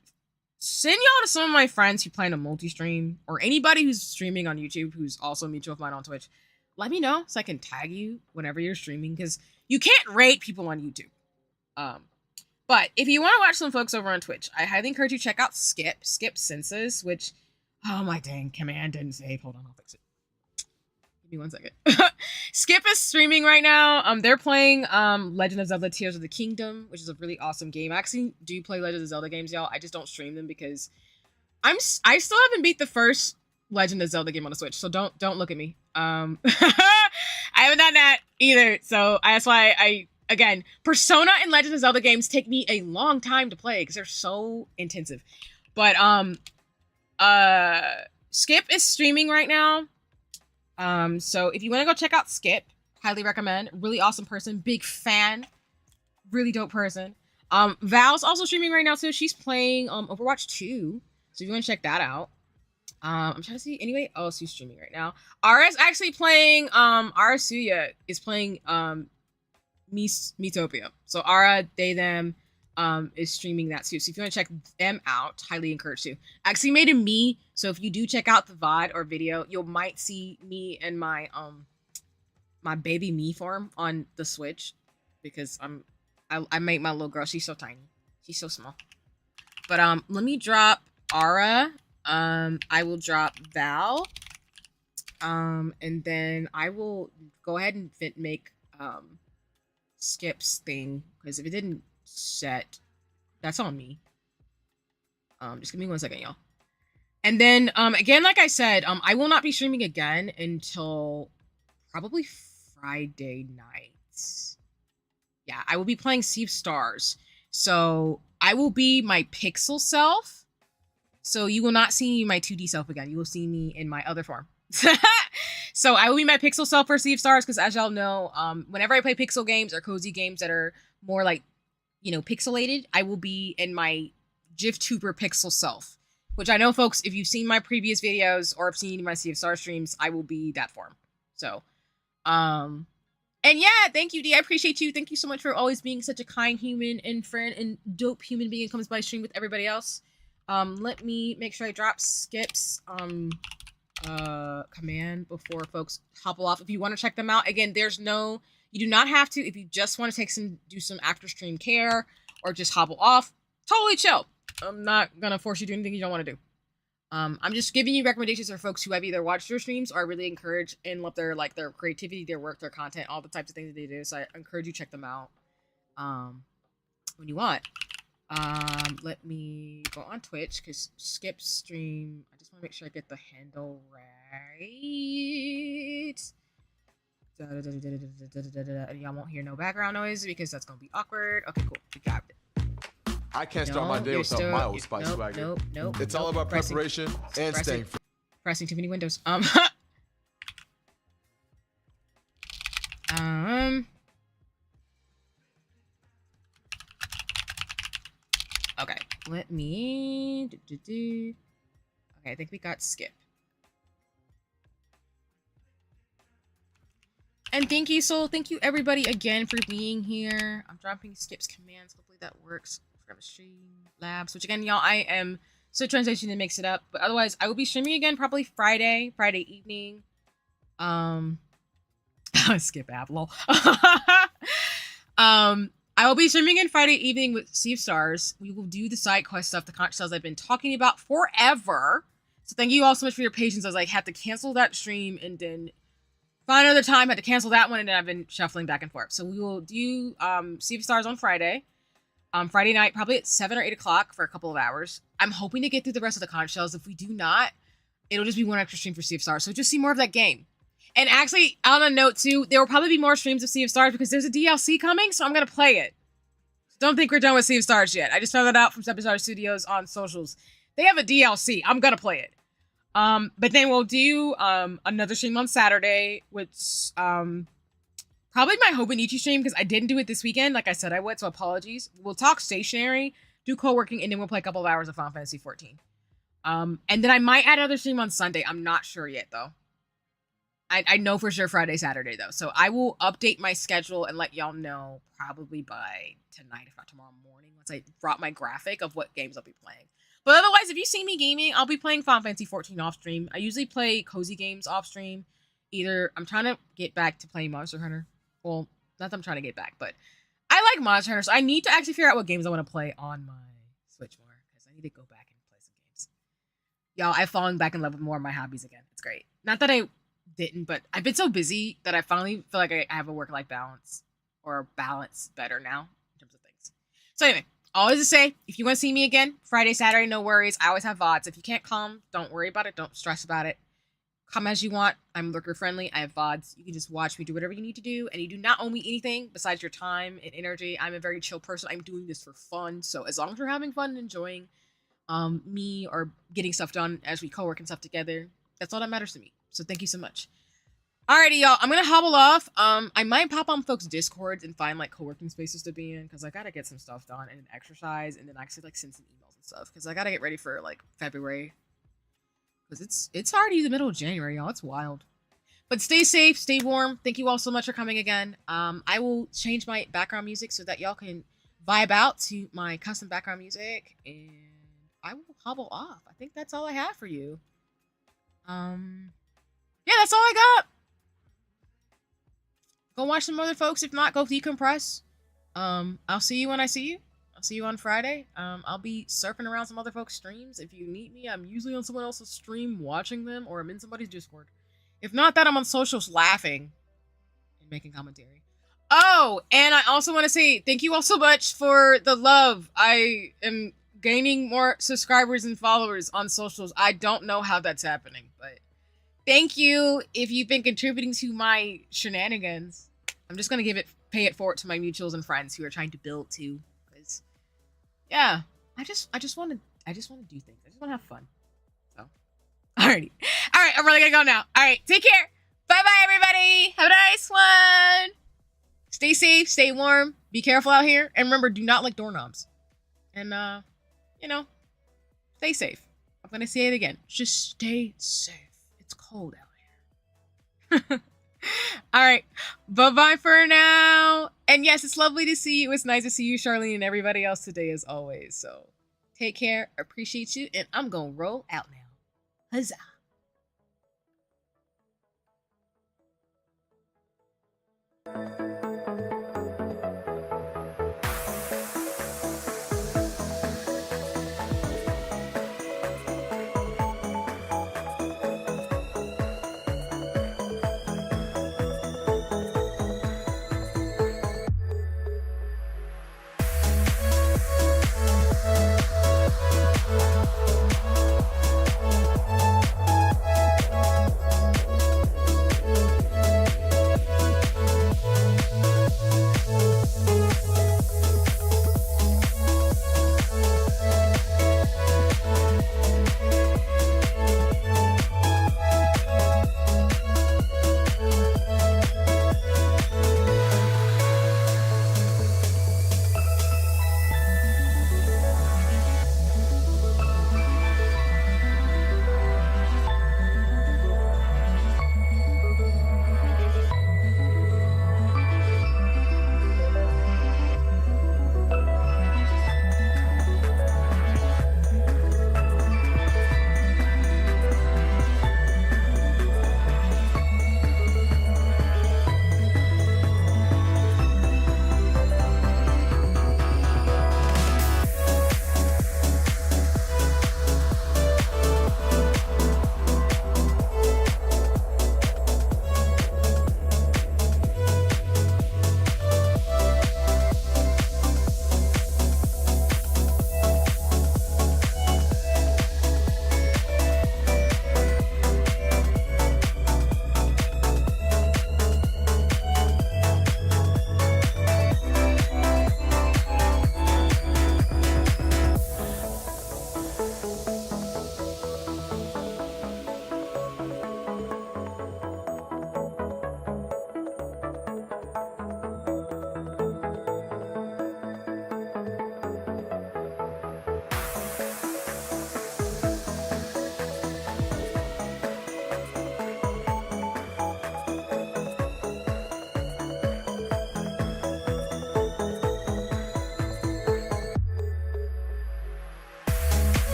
[SPEAKER 1] send y'all to some of my friends who plan a multi-stream, or anybody who's streaming on YouTube who's also a mutual of mine on Twitch. Let me know so I can tag you whenever you're streaming, because you can't rate people on YouTube. But if you want to watch some folks over on Twitch, I highly encourage you to check out Skip Senses, which... Oh, my dang command didn't save. Hold on, I'll fix it. Give me 1 second. Skip is streaming right now. They're playing Legend of Zelda Tears of the Kingdom, which is a really awesome game. I actually do play Legend of Zelda games, y'all. I just don't stream them because I still haven't beat the first Legend of Zelda game on the Switch, so don't look at me. I haven't done that either, so that's why again, Persona and Legend of Zelda games take me a long time to play because they're so intensive. But Skip is streaming right now. So if you want to go check out Skip, highly recommend. Really awesome person, big fan, really dope person. Val's also streaming right now too. She's playing Overwatch 2. So if you want to check that out. I'm trying to see anyway. Oh, she's streaming right now. Ara's actually playing Arasuya is playing Miitopia. So Ara, they, them is streaming that too. So if you want to check them out, highly encourage you. I actually made a me, so if you do check out the VOD or video, you might see me and my my baby me form on the Switch, because I made my little girl. She's so tiny. She's so small. But let me drop Ara. I will drop Val. And then I will go ahead and make Skip's thing, because if it didn't set, that's on me. Just give me 1 second, y'all. And then again, like I said, I will not be streaming again until probably Friday night. Yeah, I will be playing Sea of Stars, so I will be my pixel self. So you will not see my 2D self again. You will see me in my other form. So I will be my pixel self for Sea of Stars, because as y'all know, whenever I play pixel games or cozy games that are more like, pixelated, I will be in my GIF-tuber pixel self, which I know, folks, if you've seen my previous videos or have seen my Sea of Stars streams, I will be that form. So, and yeah, thank you, D. I appreciate you. Thank you so much for always being such a kind human and friend and dope human being who comes by stream with everybody else. Let me make sure I drop Skip's command before folks hobble off. If you want to check them out, again, you do not have to. If you just want to do some after stream care or just hobble off, totally chill. I'm not gonna force you to do anything you don't want to do. I'm just giving you recommendations for folks who have either watched your streams or I really encourage and love their creativity, their work, their content, all the types of things that they do. So I encourage you to check them out when you want. Let me go on Twitch because skip stream. I just want to make sure I get the handle right. Y'all won't hear no background noise because that's gonna be awkward. Okay, cool. We got it.
[SPEAKER 7] I can't start my day without my Old Spice swagger.
[SPEAKER 1] Nope.
[SPEAKER 7] It's all about preparation and staying free.
[SPEAKER 1] Pressing too many windows. Okay, let me Okay, I think we got skip. And thank you, Soul. Thank you, everybody, again for being here. I'm dropping Skip's commands. Hopefully that works. Grab a stream labs, which again, y'all, I am so transitioning to mix it up. But otherwise, I will be streaming again probably Friday evening. Skip app, lol. I will be streaming in Friday evening with Sea of Stars. We will do the side quest stuff, the content stuff I've been talking about forever. So thank you all so much for your patience as I had to cancel that stream and then find another time, had to cancel that one, and then I've been shuffling back and forth. So we will do Sea of Stars on Friday. Friday night, probably at 7 or 8 o'clock for a couple of hours. I'm hoping to get through the rest of the conch shells. If we do not, it'll just be one extra stream for Sea of Stars. So just see more of that game. And actually, on a note too, there will probably be more streams of Sea of Stars because there's a DLC coming, so I'm going to play it. Don't think we're done with Sea of Stars yet. I just found that out from Step Stars Studios on socials. They have a DLC. I'm going to play it. But then we'll do another stream on Saturday, which probably my Hobonichi stream because I didn't do it this weekend like I said I would, so apologies. We'll talk stationary, do co-working, and then we'll play a couple of hours of Final Fantasy 14. And then I might add another stream on Sunday. I'm not sure yet, though. I know for sure Friday, Saturday, though. So I will update my schedule and let y'all know probably by tonight, if not tomorrow morning, once I drop my graphic of what games I'll be playing. But otherwise, if you see me gaming, I'll be playing Final Fantasy 14 off stream. I usually play cozy games off stream. Either I'm trying to get back to playing Monster Hunter. Well, not that I'm trying to get back, but I like Monster Hunter, so I need to actually figure out what games I want to play on my Switch more, because I need to go back and play some games. Y'all, I've fallen back in love with more of my hobbies again. It's great. Not that I didn't, but I've been so busy that I finally feel like I have a work-life balance, or balance better now in terms of things. So anyway, always to say, if you want to see me again, Friday, Saturday, no worries. I always have VODs. If you can't come, don't worry about it. Don't stress about it. Come as you want. I'm lurker friendly. I have VODs. You can just watch me do whatever you need to do. And you do not owe me anything besides your time and energy. I'm a very chill person. I'm doing this for fun. So as long as you're having fun and enjoying me or getting stuff done as we co-work and stuff together, that's all that matters to me. So thank you so much. Alrighty, y'all. I'm going to hobble off. I might pop on folks' Discords and find like co-working spaces to be in because I got to get some stuff done and exercise and then actually like send some emails and stuff because I got to get ready for like February. Because it's already the middle of January, y'all. It's wild. But stay safe, stay warm. Thank you all so much for coming again. I will change my background music so that y'all can vibe out to my custom background music. And I will hobble off. I think that's all I have for you. Yeah, that's all I got. Go watch some other folks. If not, go decompress. I'll see you when I see you. I'll see you on Friday. I'll be surfing around some other folks' streams. If you need me, I'm usually on someone else's stream watching them, or I'm in somebody's Discord. If not that, I'm on socials laughing and making commentary. Oh, and I also want to say thank you all so much for the love. I am gaining more subscribers and followers on socials. I don't know how that's happening, but thank you if you've been contributing to my shenanigans. I'm just gonna pay it forward to my mutuals and friends who are trying to build too. Yeah, I just want to do things. I just want to have fun. So, all right, I'm really gonna go now. All right, take care. Bye, everybody. Have a nice one. Stay safe, stay warm, be careful out here, and remember, do not lick doorknobs. And stay safe. I'm gonna say it again. Just stay safe. It's cold out here. All right, bye for now. And yes, it's lovely to see you. It's nice to see you, Charlene, and everybody else today as always. So take care, appreciate you, and I'm gonna roll out now. Huzzah. Bye.